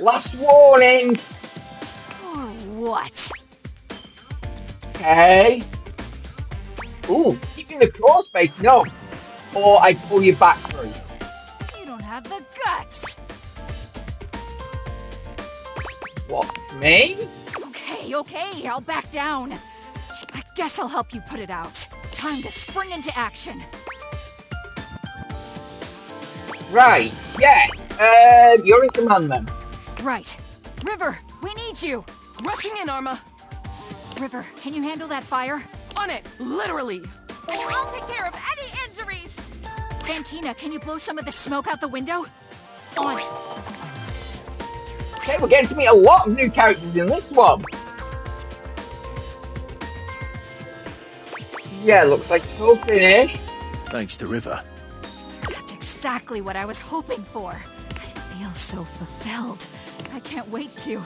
Last warning. Or what? Okay. Ooh, keep in the crawl space. No. Or I pull you back through. You don't have the guts! What, me? Okay, I'll back down. I guess I'll help you put it out. Time to spring into action. Right, yes. You're in command then. Right. River, we need you. Rushing in, Arma. River, can you handle that fire? On it, literally. I'll take care of any injuries. Fantina, can you blow some of the smoke out the window? On it. Okay, we're getting to meet a lot of new characters in this one. Yeah, looks like it's all finished. Thanks to River. That's exactly what I was hoping for. I feel so fulfilled. I can't wait to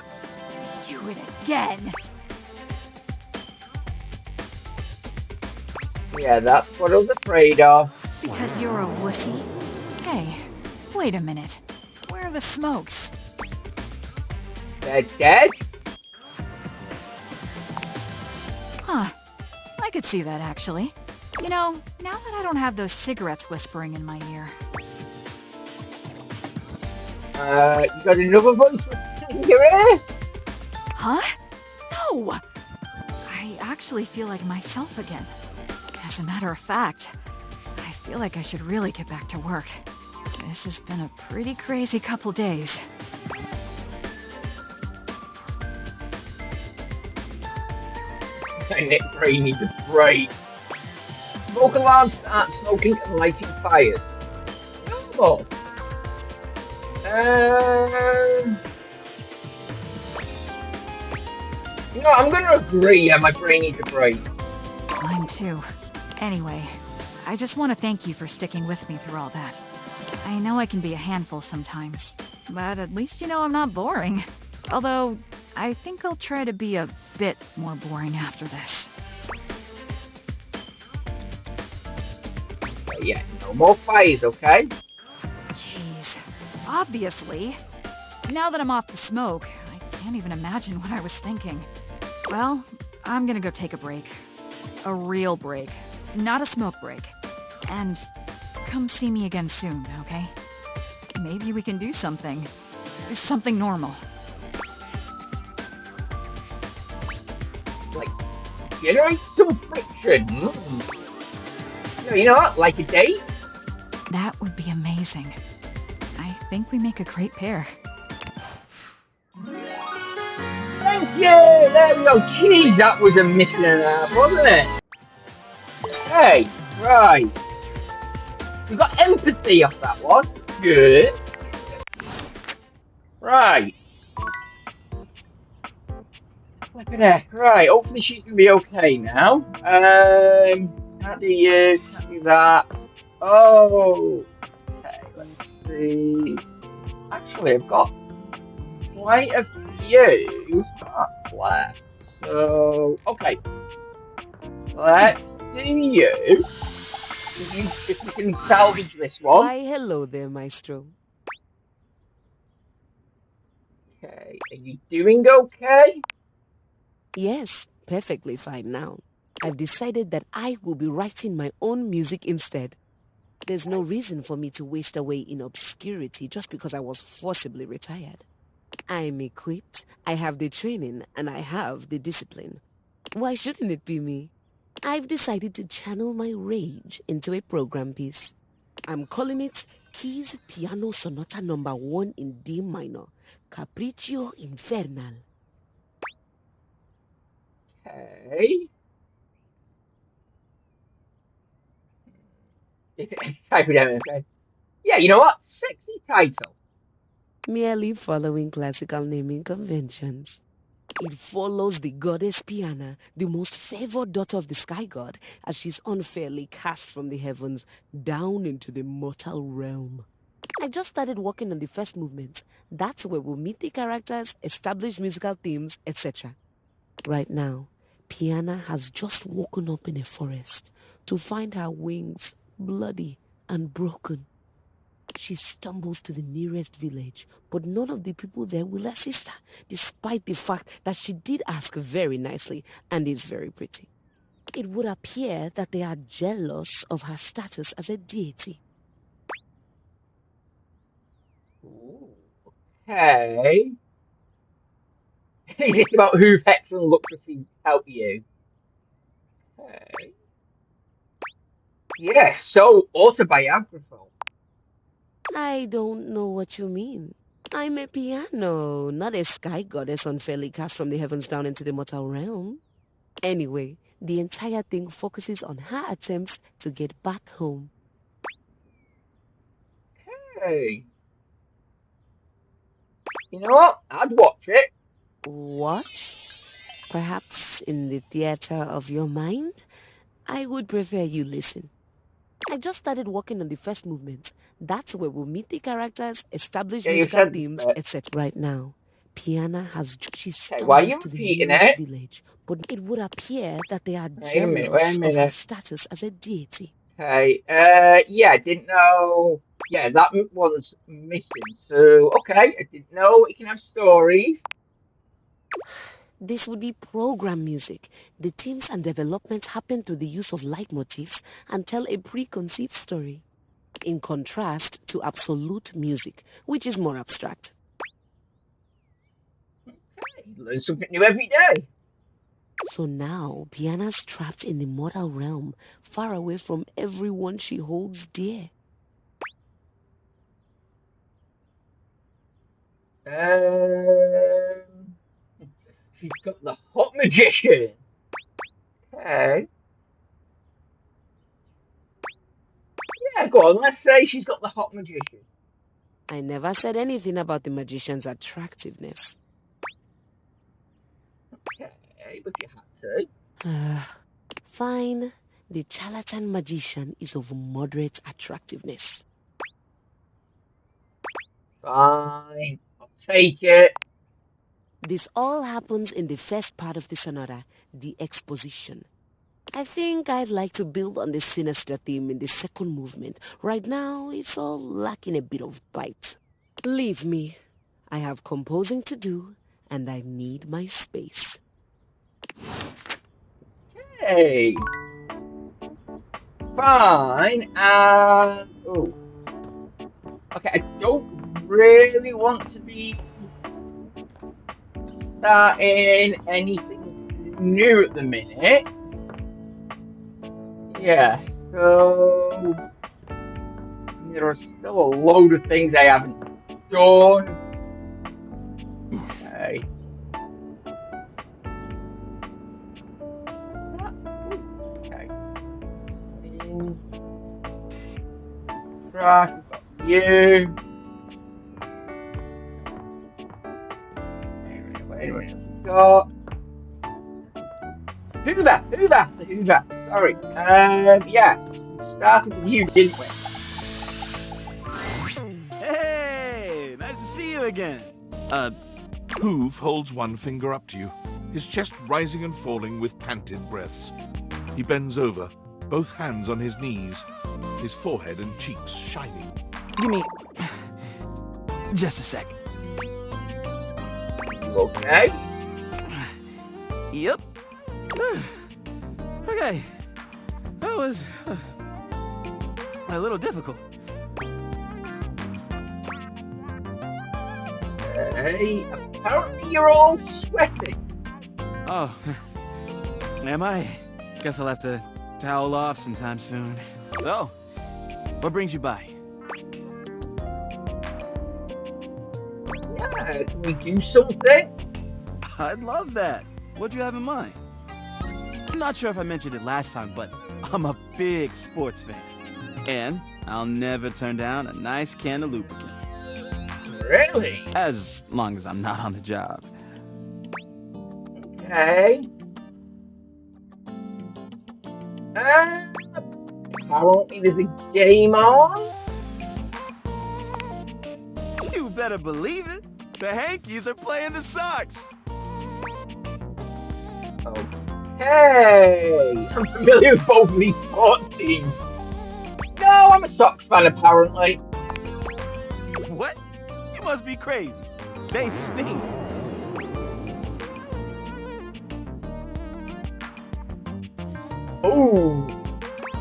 do it again. Yeah, that's what I was afraid of. Because you're a wussy? Hey, wait a minute. Where are the smokes? They're dead? Huh. I could see that, actually. You know, now that I don't have those cigarettes whispering in my ear. You got another voice in your ear? Huh? No! I actually feel like myself again. As a matter of fact, I feel like I should really get back to work. This has been a pretty crazy couple days. My neck brain needs a break. Smoke alarm starts smoking and lighting fires. No. You know, I'm gonna agree. Yeah, my brain needs a break. Mine too. Anyway, I just want to thank you for sticking with me through all that. I know I can be a handful sometimes, but at least you know I'm not boring. Although, I think I'll try to be a bit more boring after this. Yeah, no more fires, okay? Jeez. Obviously. Now that I'm off the smoke, I can't even imagine what I was thinking. Well, I'm gonna go take a break. A real break. Not a smoke break. And come see me again soon, okay? Maybe we can do something. Something normal. Like, generate some friction. No, you know what? Like a date? That would be amazing. I think we make a great pair. Thank you! There we go. Jeez, that was a mission and a half, wasn't it? Hey, right. We got empathy off that one. Good. Right. Flippin' heck. Right, hopefully she's gonna be okay now. Can't do you, can't do that. Oh. Okay, let's see. Actually, I've got quite a few hearts left. So, okay. Let's do you. If we can salvage this one. Why, hello there, Maestro. Okay, are you doing okay? Yes, perfectly fine now. I've decided that I will be writing my own music instead. There's no reason for me to waste away in obscurity just because I was forcibly retired. I'm equipped, I have the training, and I have the discipline. Why shouldn't it be me? I've decided to channel my rage into a program piece. I'm calling it Keys Piano Sonata Number 1 in D minor, Capriccio Infernal. Okay. Type it out, okay. Yeah, you know what? Sexy title. Merely following classical naming conventions. It follows the goddess Piana, the most favored daughter of the sky god, as she's unfairly cast from the heavens down into the mortal realm. I just started working on the first movement. That's where we'll meet the characters, establish musical themes, etc. Right now, Piana has just woken up in a forest to find her wings bloody and broken. She stumbles to the nearest village, but none of the people there will assist her, despite the fact that she did ask very nicely and is very pretty. It would appear that they are jealous of her status as a deity. Okay. Is this about who veteran looks for things to help you? Okay. Yes, so autobiographical. I don't know what you mean. I'm a piano, not a sky goddess unfairly cast from the heavens down into the mortal realm. Anyway, the entire thing focuses on her attempts to get back home. Hey. You know what? I'd watch it. Watch? Perhaps in the theater of your mind? I would prefer you listen. I just started working on the first movement. That's where we'll meet the characters, establish Yeah, you've musical said this themes, bit. etc. Right now, Piana she Okay, why are stumbles you to the repeating nearest it? village, but it would appear that they are Wait a minute, wait a jealous of her minute. status as a deity. Okay, yeah, I didn't know. Yeah, that one's missing. So, okay, I didn't know you can have stories. This would be program music. The themes and developments happen through the use of leitmotifs and tell a preconceived story. In contrast to absolute music, which is more abstract. Okay, you learn something new every day. So now, Piana's trapped in the mortal realm, far away from everyone she holds dear. She's got the hot magician. Okay. Yeah, go on, let's say she's got the hot magician. I never said anything about the magician's attractiveness. Okay, but you had to. Fine. The charlatan magician is of moderate attractiveness. Fine, I'll take it. This all happens in the first part of the sonata, the exposition. I think I'd like to build on the sinister theme in the second movement. Right now, it's all lacking a bit of bite. Leave me. I have composing to do, and I need my space. Hey. Fine, and... Oh. Okay, I don't really want to be starting anything new at the minute. Yeah, so there are still a load of things I haven't done. Okay. Okay. Trash, we've got you. Anyway, we've got Hoover. Sorry. Yes, we started with you, didn't we? Hey, nice to see you again. Hoove holds one finger up to you, his chest rising and falling with panted breaths. He bends over, both hands on his knees, his forehead and cheeks shining. Give me just a sec. You okay? Yep. Okay. That was a little difficult. Hey, apparently you're all sweating. Oh, am I? Guess I'll have to towel off sometime soon. So, what brings you by? Yeah, can we do something? I'd love that. What'd you have in mind? I'm not sure if I mentioned it last time, but I'm a big sports fan. And I'll never turn down a nice can of lubricant. Really? As long as I'm not on the job. Okay. Apparently there's a game on. You better believe it. The Hankies are playing the Sox. Okay. I'm familiar with both of these sports teams. No, I'm a Sox fan, apparently. What? You must be crazy. They stink. Ooh.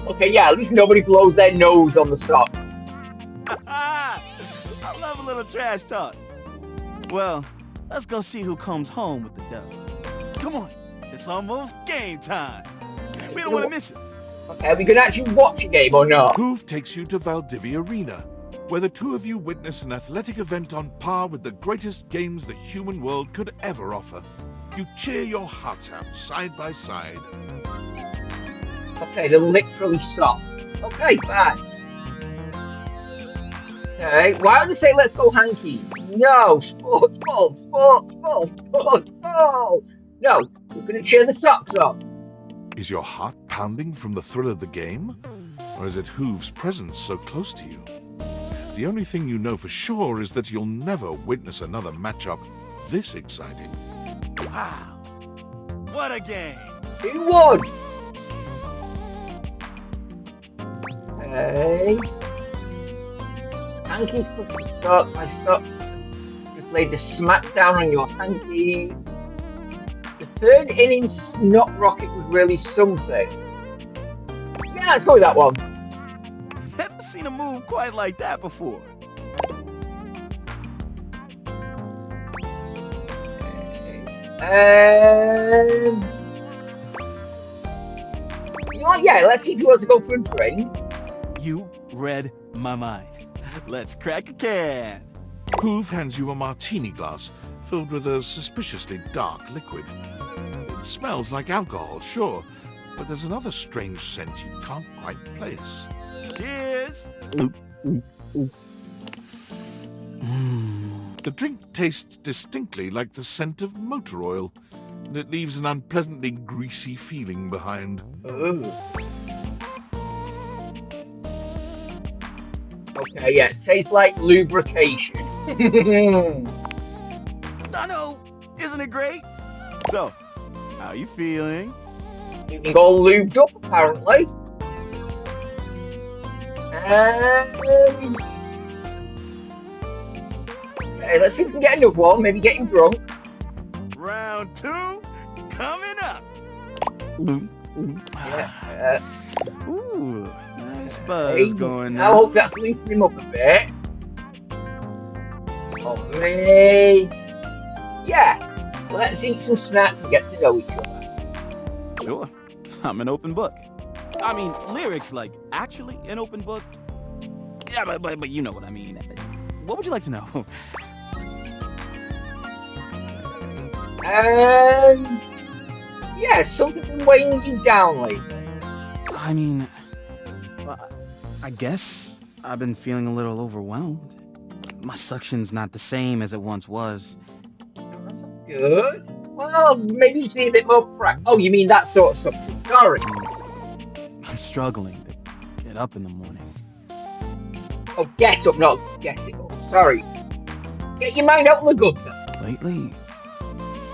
Okay, yeah, at least nobody blows their nose on the Sox. I love a little trash talk. Well, let's go see who comes home with the dub. Come on, it's almost game time. We don't want to miss it. Okay, are we gonna actually watch a game or not? Hoove takes you to Valdivia Arena, where the two of you witness an athletic event on par with the greatest games the human world could ever offer. You cheer your hearts out side by side. Okay, they're literally soft. Okay, fine. Okay, why would they say let's go Hankies? No, sports ball. No, we're gonna cheer the Sox up. Is your heart pounding from the thrill of the game? Or is it Hoove's presence so close to you? The only thing you know for sure is that you'll never witness another matchup this exciting. Wow. What a game. Who won? Okay. Hankies plus the sock. My sock just laid the smackdown on your hankies. The third inning snot rocket was really something. Yeah, let's go with that one. Never seen a move quite like that before. You know what? Yeah, let's see if he wants to go for a drink. You read my mind. Let's crack a can. Hoove hands you a martini glass filled with a suspiciously dark liquid. It smells like alcohol, sure, but there's another strange scent you can't quite place. Cheers! The drink tastes distinctly like the scent of motor oil, and it leaves an unpleasantly greasy feeling behind. Okay, yeah, it tastes like lubrication. I know, isn't it great? So, how you feeling? You can go lubed up, apparently. Okay, let's see if we can get another one, maybe getting drunk. Round 2 coming up. Yeah. Ooh, nice buzz going now. I hope that's lifting him up a bit. Oh, me. Yeah, let's eat some snacks and get to know each other. Sure, I'm an open book. I mean, lyrics like actually an open book. Yeah, but you know what I mean. What would you like to know? Yeah, something been weighing you down lately. I mean, I guess I've been feeling a little overwhelmed. My suction's not the same as it once was. That's good. Well, maybe just be a bit more Oh, you mean that sort of something. Sorry. I'm struggling to get up in the morning. Oh, get up, not get it up. Sorry. Get your mind out of the gutter. Lately,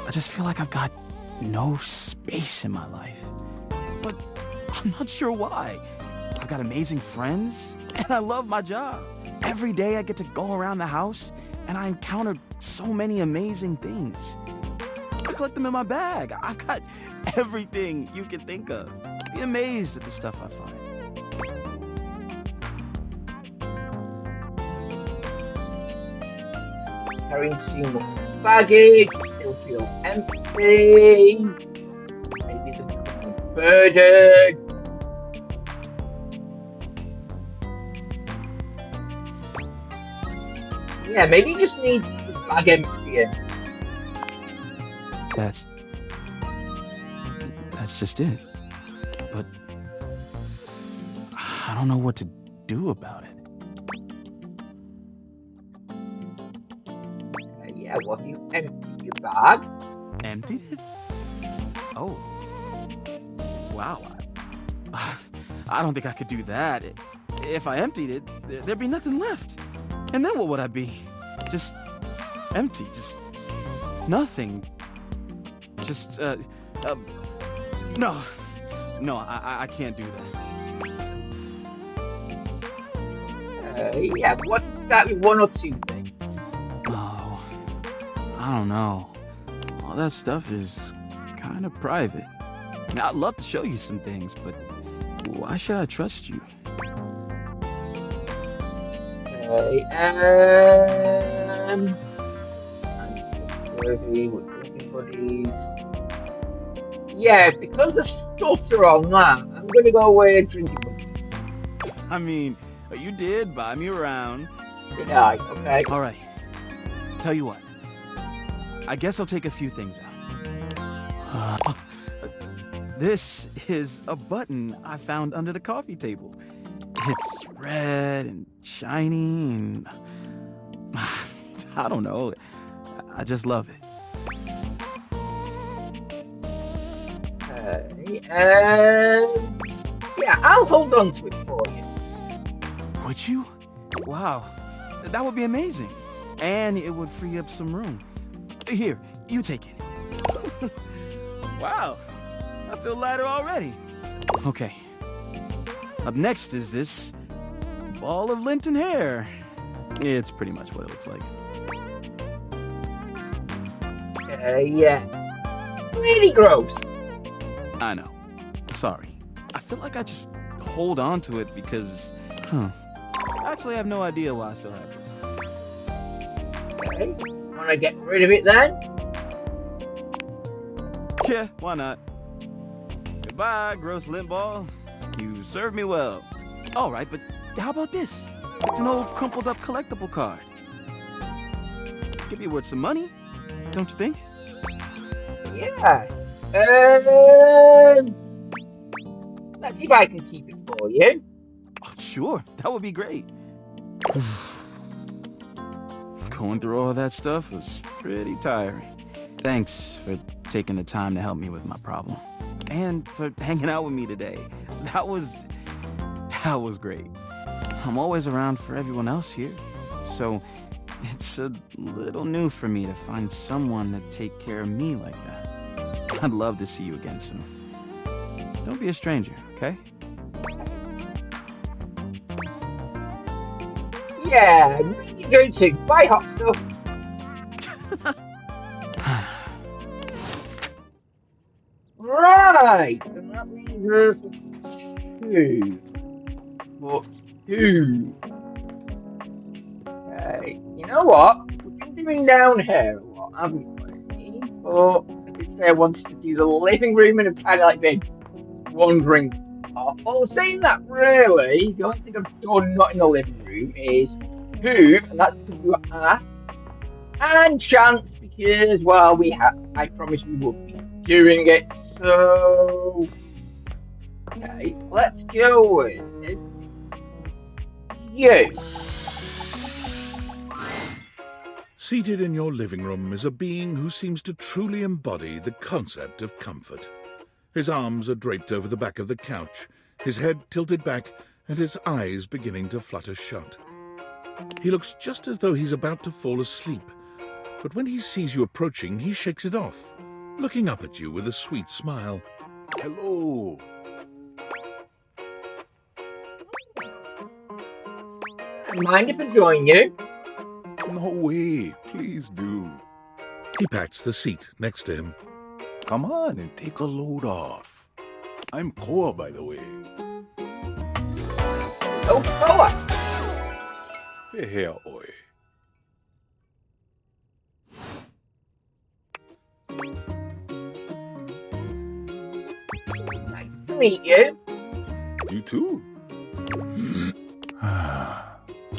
I just feel like I've got no space in my life. But I'm not sure why. I've got amazing friends, and I love my job. Every day I get to go around the house, and I encounter so many amazing things. I collect them in my bag. I've got everything you can think of. Be amazed at the stuff I find. Carrying too much baggage, still feel empty. Maybe to become a burden. Yeah, maybe you just need the bag emptying. That's just it. But I don't know what to do about it. Yeah, what if you emptied your bag? Emptied it? Oh. Wow. I don't think I could do that. If I emptied it, there'd be nothing left. And then what would I be? Just empty. Just nothing. Just, no. No, I can't do that. Yeah, what if you start with one or two things? Oh, I don't know. All that stuff is kind of private. I mean, I'd love to show you some things, but why should I trust you? Okay, I'm worthy with drinking buddies. Yeah, because of stutter on that, I'm gonna go away and drinking buddies. I mean, you did buy me around. Did I? Okay. All right. Tell you what. I guess I'll take a few things out. This is a button I found under the coffee table. It's red and shiny and I don't know. I just love it. Yeah, I'll hold on to it for you. Would you? Wow, that would be amazing. And it would free up some room. Here, you take it. Wow, I feel lighter already. Okay, up next is this ball of Linton hair. It's pretty much what it looks like. Yes. Really gross. I know. Sorry. I feel like I just hold on to it because, actually, I have no idea why I still have this. Okay. Wanna get rid of it then? Yeah, why not? Goodbye, gross lint ball. You served me well. All right, but how about this? It's an old crumpled up collectible card. Could be worth some money, don't you think? Yes. Let's see if I can keep it for you. Oh, sure, that would be great. Going through all that stuff was pretty tiring. Thanks for taking the time to help me with my problem. And for hanging out with me today. That was great. I'm always around for everyone else here. So it's a little new for me to find someone to take care of me like that. I'd love to see you again soon. Don't be a stranger, okay? Yeah, what are you going to? Buy hot stuff. Right, and that leaves us with 2. But 2. Okay, you know what? We've been doing down here a lot, haven't we? But I did say I wanted to do the living room and I've kind of like been wandering off. Well, saying that, really, the only thing I've done not in the living room is move, and that's because you asked, and chance because, well, I promised we would be doing it, so... Okay, let's go with you. Seated in your living room is a being who seems to truly embody the concept of comfort. His arms are draped over the back of the couch, his head tilted back, and his eyes beginning to flutter shut. He looks just as though he's about to fall asleep, but when he sees you approaching, he shakes it off, looking up at you with a sweet smile. Hello. Mind if I join you? No way. Please do. He pats the seat next to him. Come on and take a load off. I'm Koa, by the way. Oh, Koa. Hey, here, oi. Nice to meet you. You too.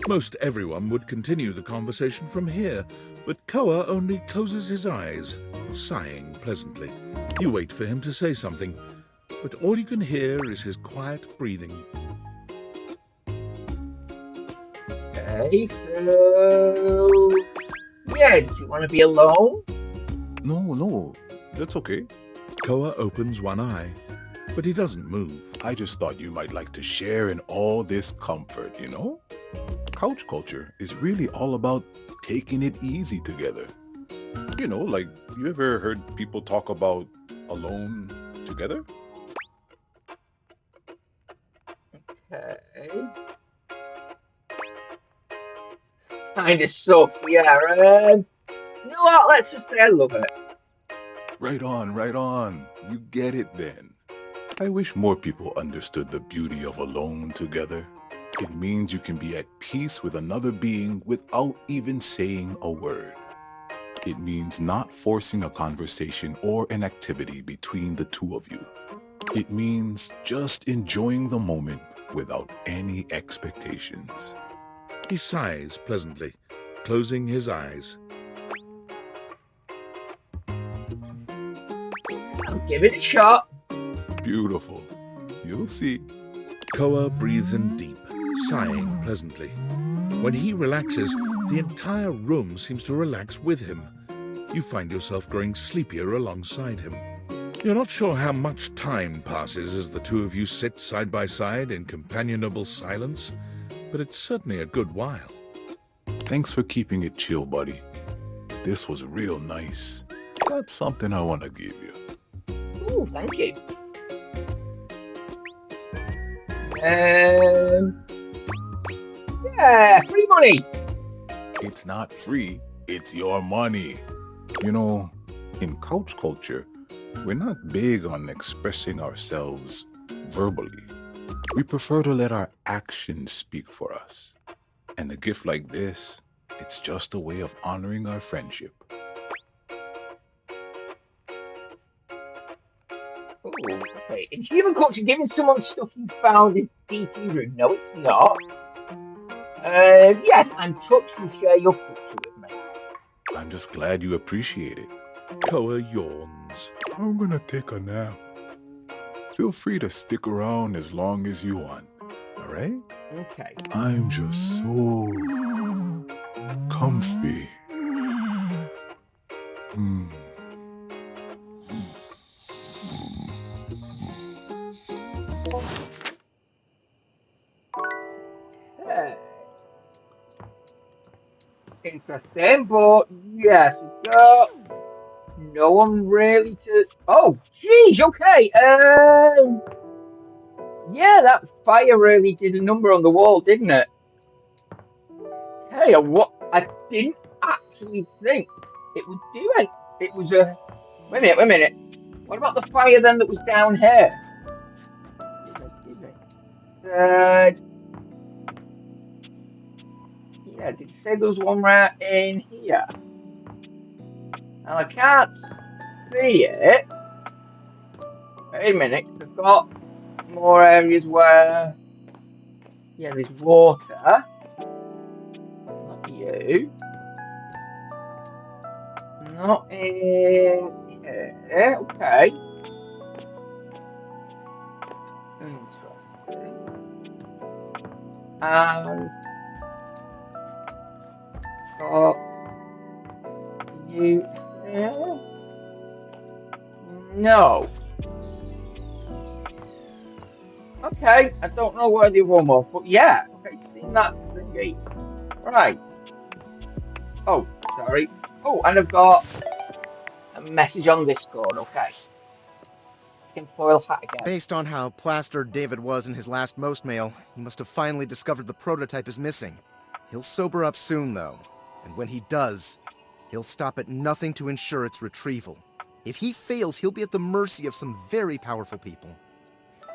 Most everyone would continue the conversation from here, but Koa only closes his eyes, sighing pleasantly. You wait for him to say something, but all you can hear is his quiet breathing. Okay, so... Yeah, do you want to be alone? No, that's okay. Koa opens one eye, but he doesn't move. I just thought you might like to share in all this comfort, you know? Couch culture is really all about taking it easy together. You know, like, you ever heard people talk about alone together? Okay. Kinda sucks, yeah. You know what? Let's just say I love it. Right on. You get it then. I wish more people understood the beauty of alone together. It means you can be at peace with another being without even saying a word. It means not forcing a conversation or an activity between the two of you. It means just enjoying the moment without any expectations. He sighs pleasantly, closing his eyes. I'll give it a shot. Beautiful. You'll see. Koa breathes in deep, sighing pleasantly. When he relaxes, the entire room seems to relax with him. You find yourself growing sleepier alongside him. You're not sure how much time passes as the two of you sit side by side in companionable silence, but it's certainly a good while. Thanks for keeping it chill, buddy. This was real nice. Got something I want to give you. Ooh, thank you. Yeah, free money. It's not free, it's your money. You know, in couch culture, we're not big on expressing ourselves verbally. We prefer to let our actions speak for us. And a gift like this, it's just a way of honoring our friendship. Oh, okay. In human culture, giving someone stuff you found is deeply rude. No, it's not. Yes, I'm touched you share your picture with me. I'm just glad you appreciate it. Koa yawns. I'm gonna take a nap. Feel free to stick around as long as you want, alright? Okay. I'm just so comfy. Interesting, but yes, we've got no one really to. Oh, geez, okay. Yeah, that fire really did a number on the wall, didn't it? Hey, what? I didn't actually think it would do it. It was a. Wait a minute. What about the fire then that was down here? Excuse me. Said. Yeah, did you say there was one right in here? Now I can't see it. Wait a minute, because I've got more areas where. Yeah, there's water. It's not you. Not in here. Okay. Interesting. And got you here. No. Okay, I don't know where the other one was, but yeah. Okay, seen that thingy. Right. Oh, sorry. Oh, and I've got a message on Discord. Okay. Tinfoil hat again. Based on how plastered David was in his last most mail, he must have finally discovered the prototype is missing. He'll sober up soon, though. And when he does, he'll stop at nothing to ensure its retrieval. If he fails, he'll be at the mercy of some very powerful people.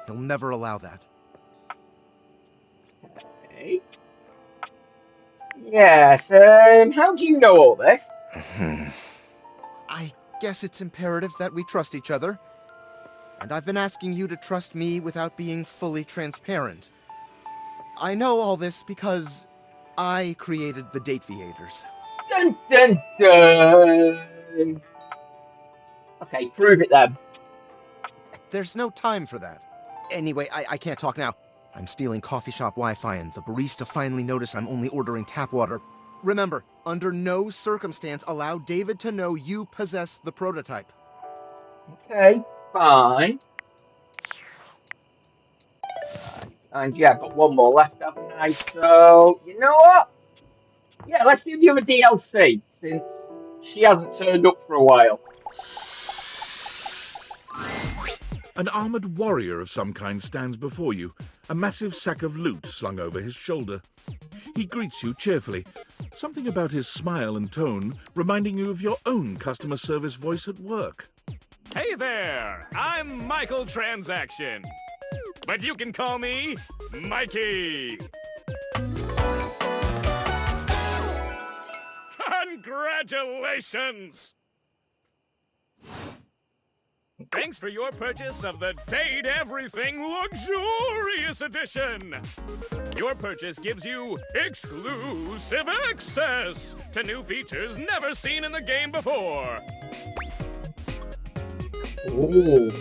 He'll never allow that. Okay. Yes, how do you know all this? I guess it's imperative that we trust each other. And I've been asking you to trust me without being fully transparent. I know all this because I created the Date Theaters. Dun dun dun! Okay, prove it then. There's no time for that. Anyway, I can't talk now. I'm stealing coffee shop Wi-Fi and the barista finally noticed I'm only ordering tap water. Remember, under no circumstance allow David to know you possess the prototype. Okay, fine. Right. And yeah, I've got one more left, haven't I? So, you know what? Yeah, let's do the other DLC, since she hasn't turned up for a while. An armored warrior of some kind stands before you, a massive sack of loot slung over his shoulder. He greets you cheerfully, something about his smile and tone reminding you of your own customer service voice at work. Hey there, I'm Michael Transaction, but you can call me Mikey. Congratulations! Thanks for your purchase of the Date Everything Luxurious Edition! Your purchase gives you exclusive access to new features never seen in the game before. Ooh.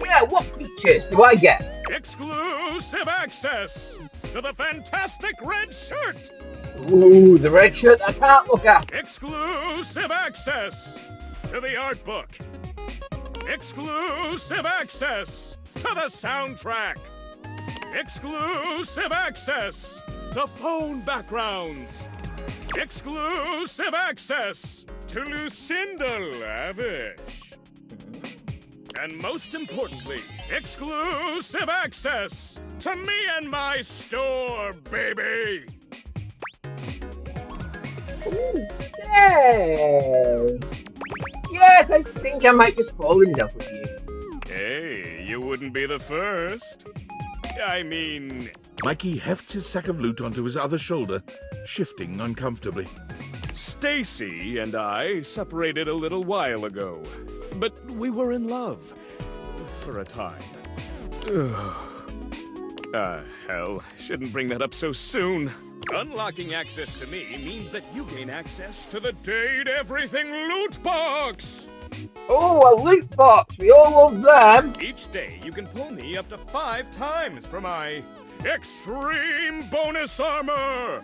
Yeah, what features do I get? Exclusive access to the fantastic red shirt! Ooh, the red shirt I can't look at. Exclusive access to the art book. Exclusive access to the soundtrack. Exclusive access to phone backgrounds. Exclusive access to Lucinda Lavish. And most importantly, exclusive access to me and my store, baby! Yay! Yes, I think I might just fall in love with you. Hey, you wouldn't be the first. I mean... Mikey hefts his sack of loot onto his other shoulder, shifting uncomfortably. Stacy and I separated a little while ago, but we were in love for a time. Hell, shouldn't bring that up so soon. Unlocking access to me means that you gain access to the Date Everything loot box! Oh, a loot box! We all love them! Each day, you can pull me up to 5 times for my extreme bonus armor!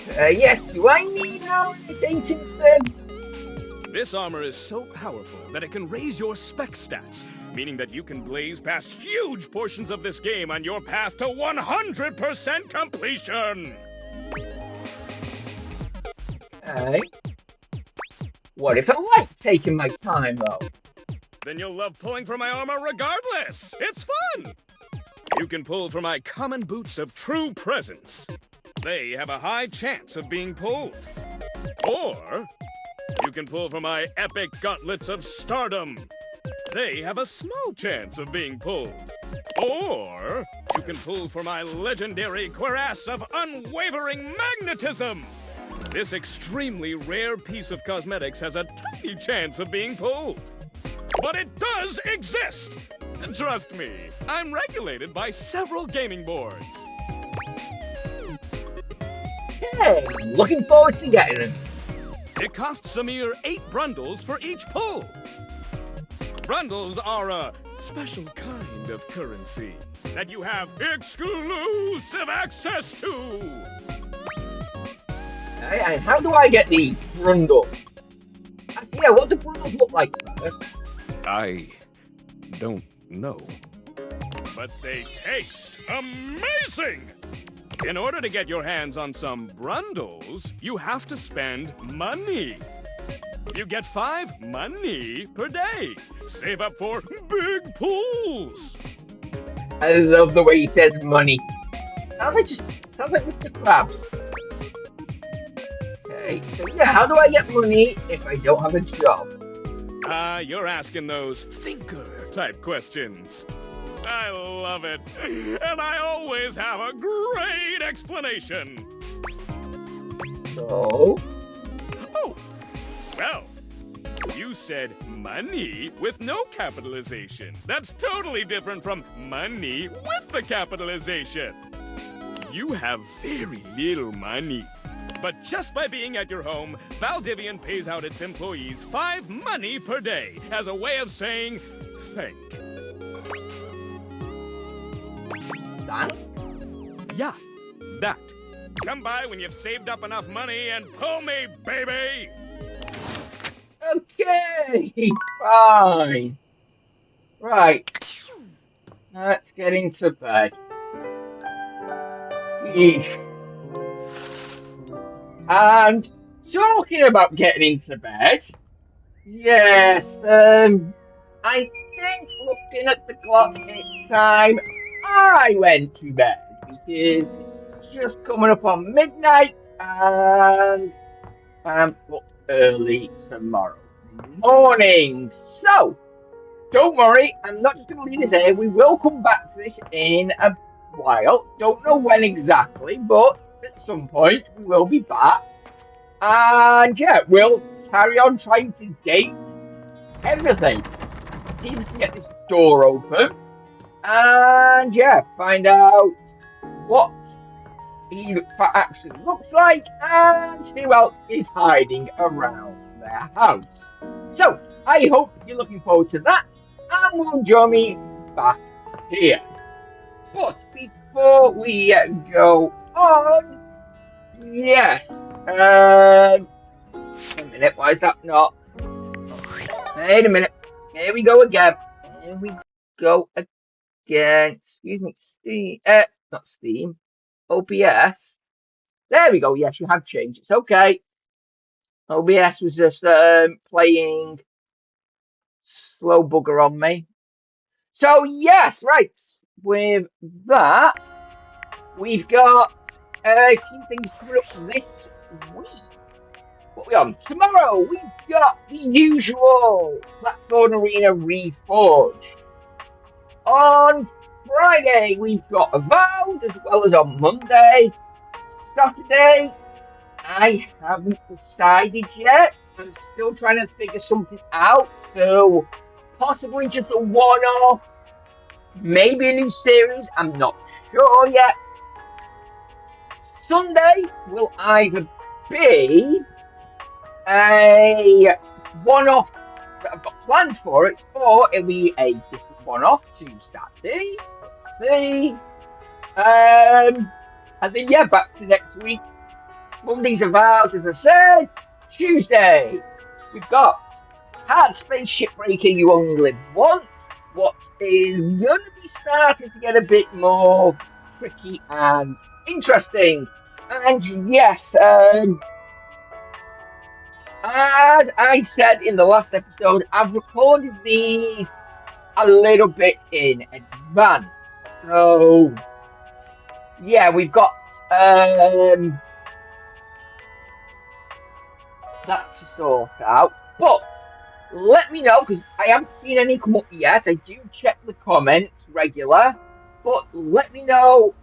Yes, do I need armor Datingson? This armor is so powerful that it can raise your spec stats, meaning that you can blaze past huge portions of this game on your path to 100% completion! Okay. What if I like taking my time, though? Then you'll love pulling for my armor regardless! It's fun! You can pull for my common boots of true presence. They have a high chance of being pulled. Or you can pull for my epic gauntlets of stardom. They have a small chance of being pulled. Or you can pull for my legendary cuirass of unwavering magnetism. This extremely rare piece of cosmetics has a tiny chance of being pulled. But it does exist! Trust me, I'm regulated by several gaming boards. Hey, looking forward to getting them. It costs a mere 8 brundles for each pull. Brundles are a special kind of currency that you have exclusive access to. And how do I get these brundles? Yeah, what do brundles look like first? I don't know. But they taste amazing! In order to get your hands on some brundles, you have to spend money. You get 5 money per day. Save up for big pulls. I love the way he says money. Sounds like Mr. Krabs. Okay, so yeah, how do I get money if I don't have a job? You're asking those thinker-type questions. I love it, and I always have a great explanation. So? Oh, well, you said money with no capitalization. That's totally different from money with the capitalization. You have very little money. But just by being at your home, Valdivian pays out its employees 5 money per day as a way of saying thank you. That? Yeah, that. Come by when you've saved up enough money and pull me, baby! Okay, fine. Right. Let's get into bed. Eesh. And talking about getting into bed, yes, I think looking at the clock, it's time I went to bed because it's just coming up on midnight and I'm up early tomorrow morning. So, don't worry, I'm not just going to leave this here. We will come back to this in a while. Don't know when exactly, but at some point we will be back. And yeah, we'll carry on trying to date everything. See if we can get this door open. And yeah, find out what he actually looks like and who else is hiding around their house. So, I hope you're looking forward to that and will join me back here. But before we go on, yes, a minute, why is that not? Wait a minute. Here we go again. Here we go again. Excuse me, Steam. Not Steam. OBS. There we go. Yes, you have changed. It's okay. OBS was just playing slow bugger on me. So yes, right. With that, we've got a few things coming up this week. What we on? Tomorrow we've got the usual Blackthorn Arena Reforged. On Friday we've got Avowed, as well as on Monday. Saturday, I haven't decided yet. I'm still trying to figure something out. So possibly just a one-off, maybe a new series. I'm not sure yet. Sunday will either be a one-off that I've got planned for it, or it'll be a different one-off to Saturday. We'll see. And then yeah, back to next week. Monday's Avowed, as I said. Tuesday, we've got Hard Space Shipbreaker You Only Live Once, what is going to be starting to get a bit more tricky and interesting. And yes, as I said in the last episode, I've recorded these a little bit in advance. So yeah, we've got that to sort out. But let me know, because I haven't seen any come up yet. I do check the comments regular. But let me know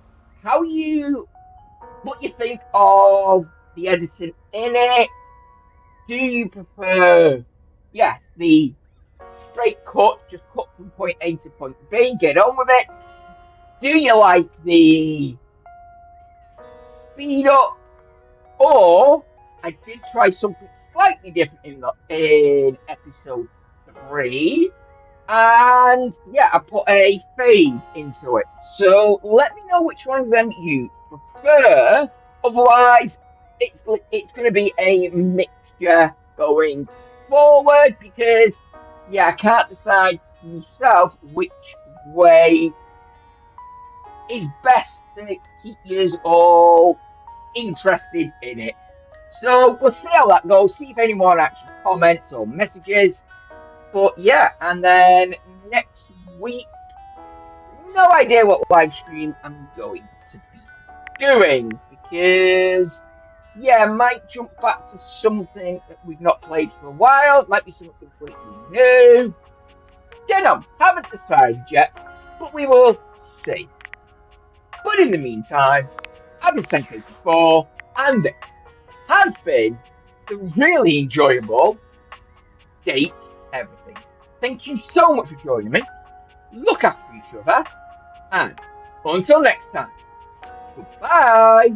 what you think of the editing in it. Do you prefer, yes, the straight cut, just cut from point A to point B, get on with it? Do you like the speed up? Or I did try something slightly different in episode 3. And yeah, I put a fade into it. So let me know which ones of them you prefer. Otherwise, it's going to be a mixture going forward, because yeah, I can't decide myself which way is best to keep you all interested in it. So we'll see how that goes. See if anyone actually comments or messages. But yeah, and then next week, no idea what live stream I'm going to be doing, because yeah, I might jump back to something that we've not played for a while. It might be something completely new. Don't know, haven't decided yet, but we will see. But in the meantime, I've been Senk84, and this has been the really enjoyable Date Everything. Thank you so much for joining me. Look after each other, and until next time, goodbye.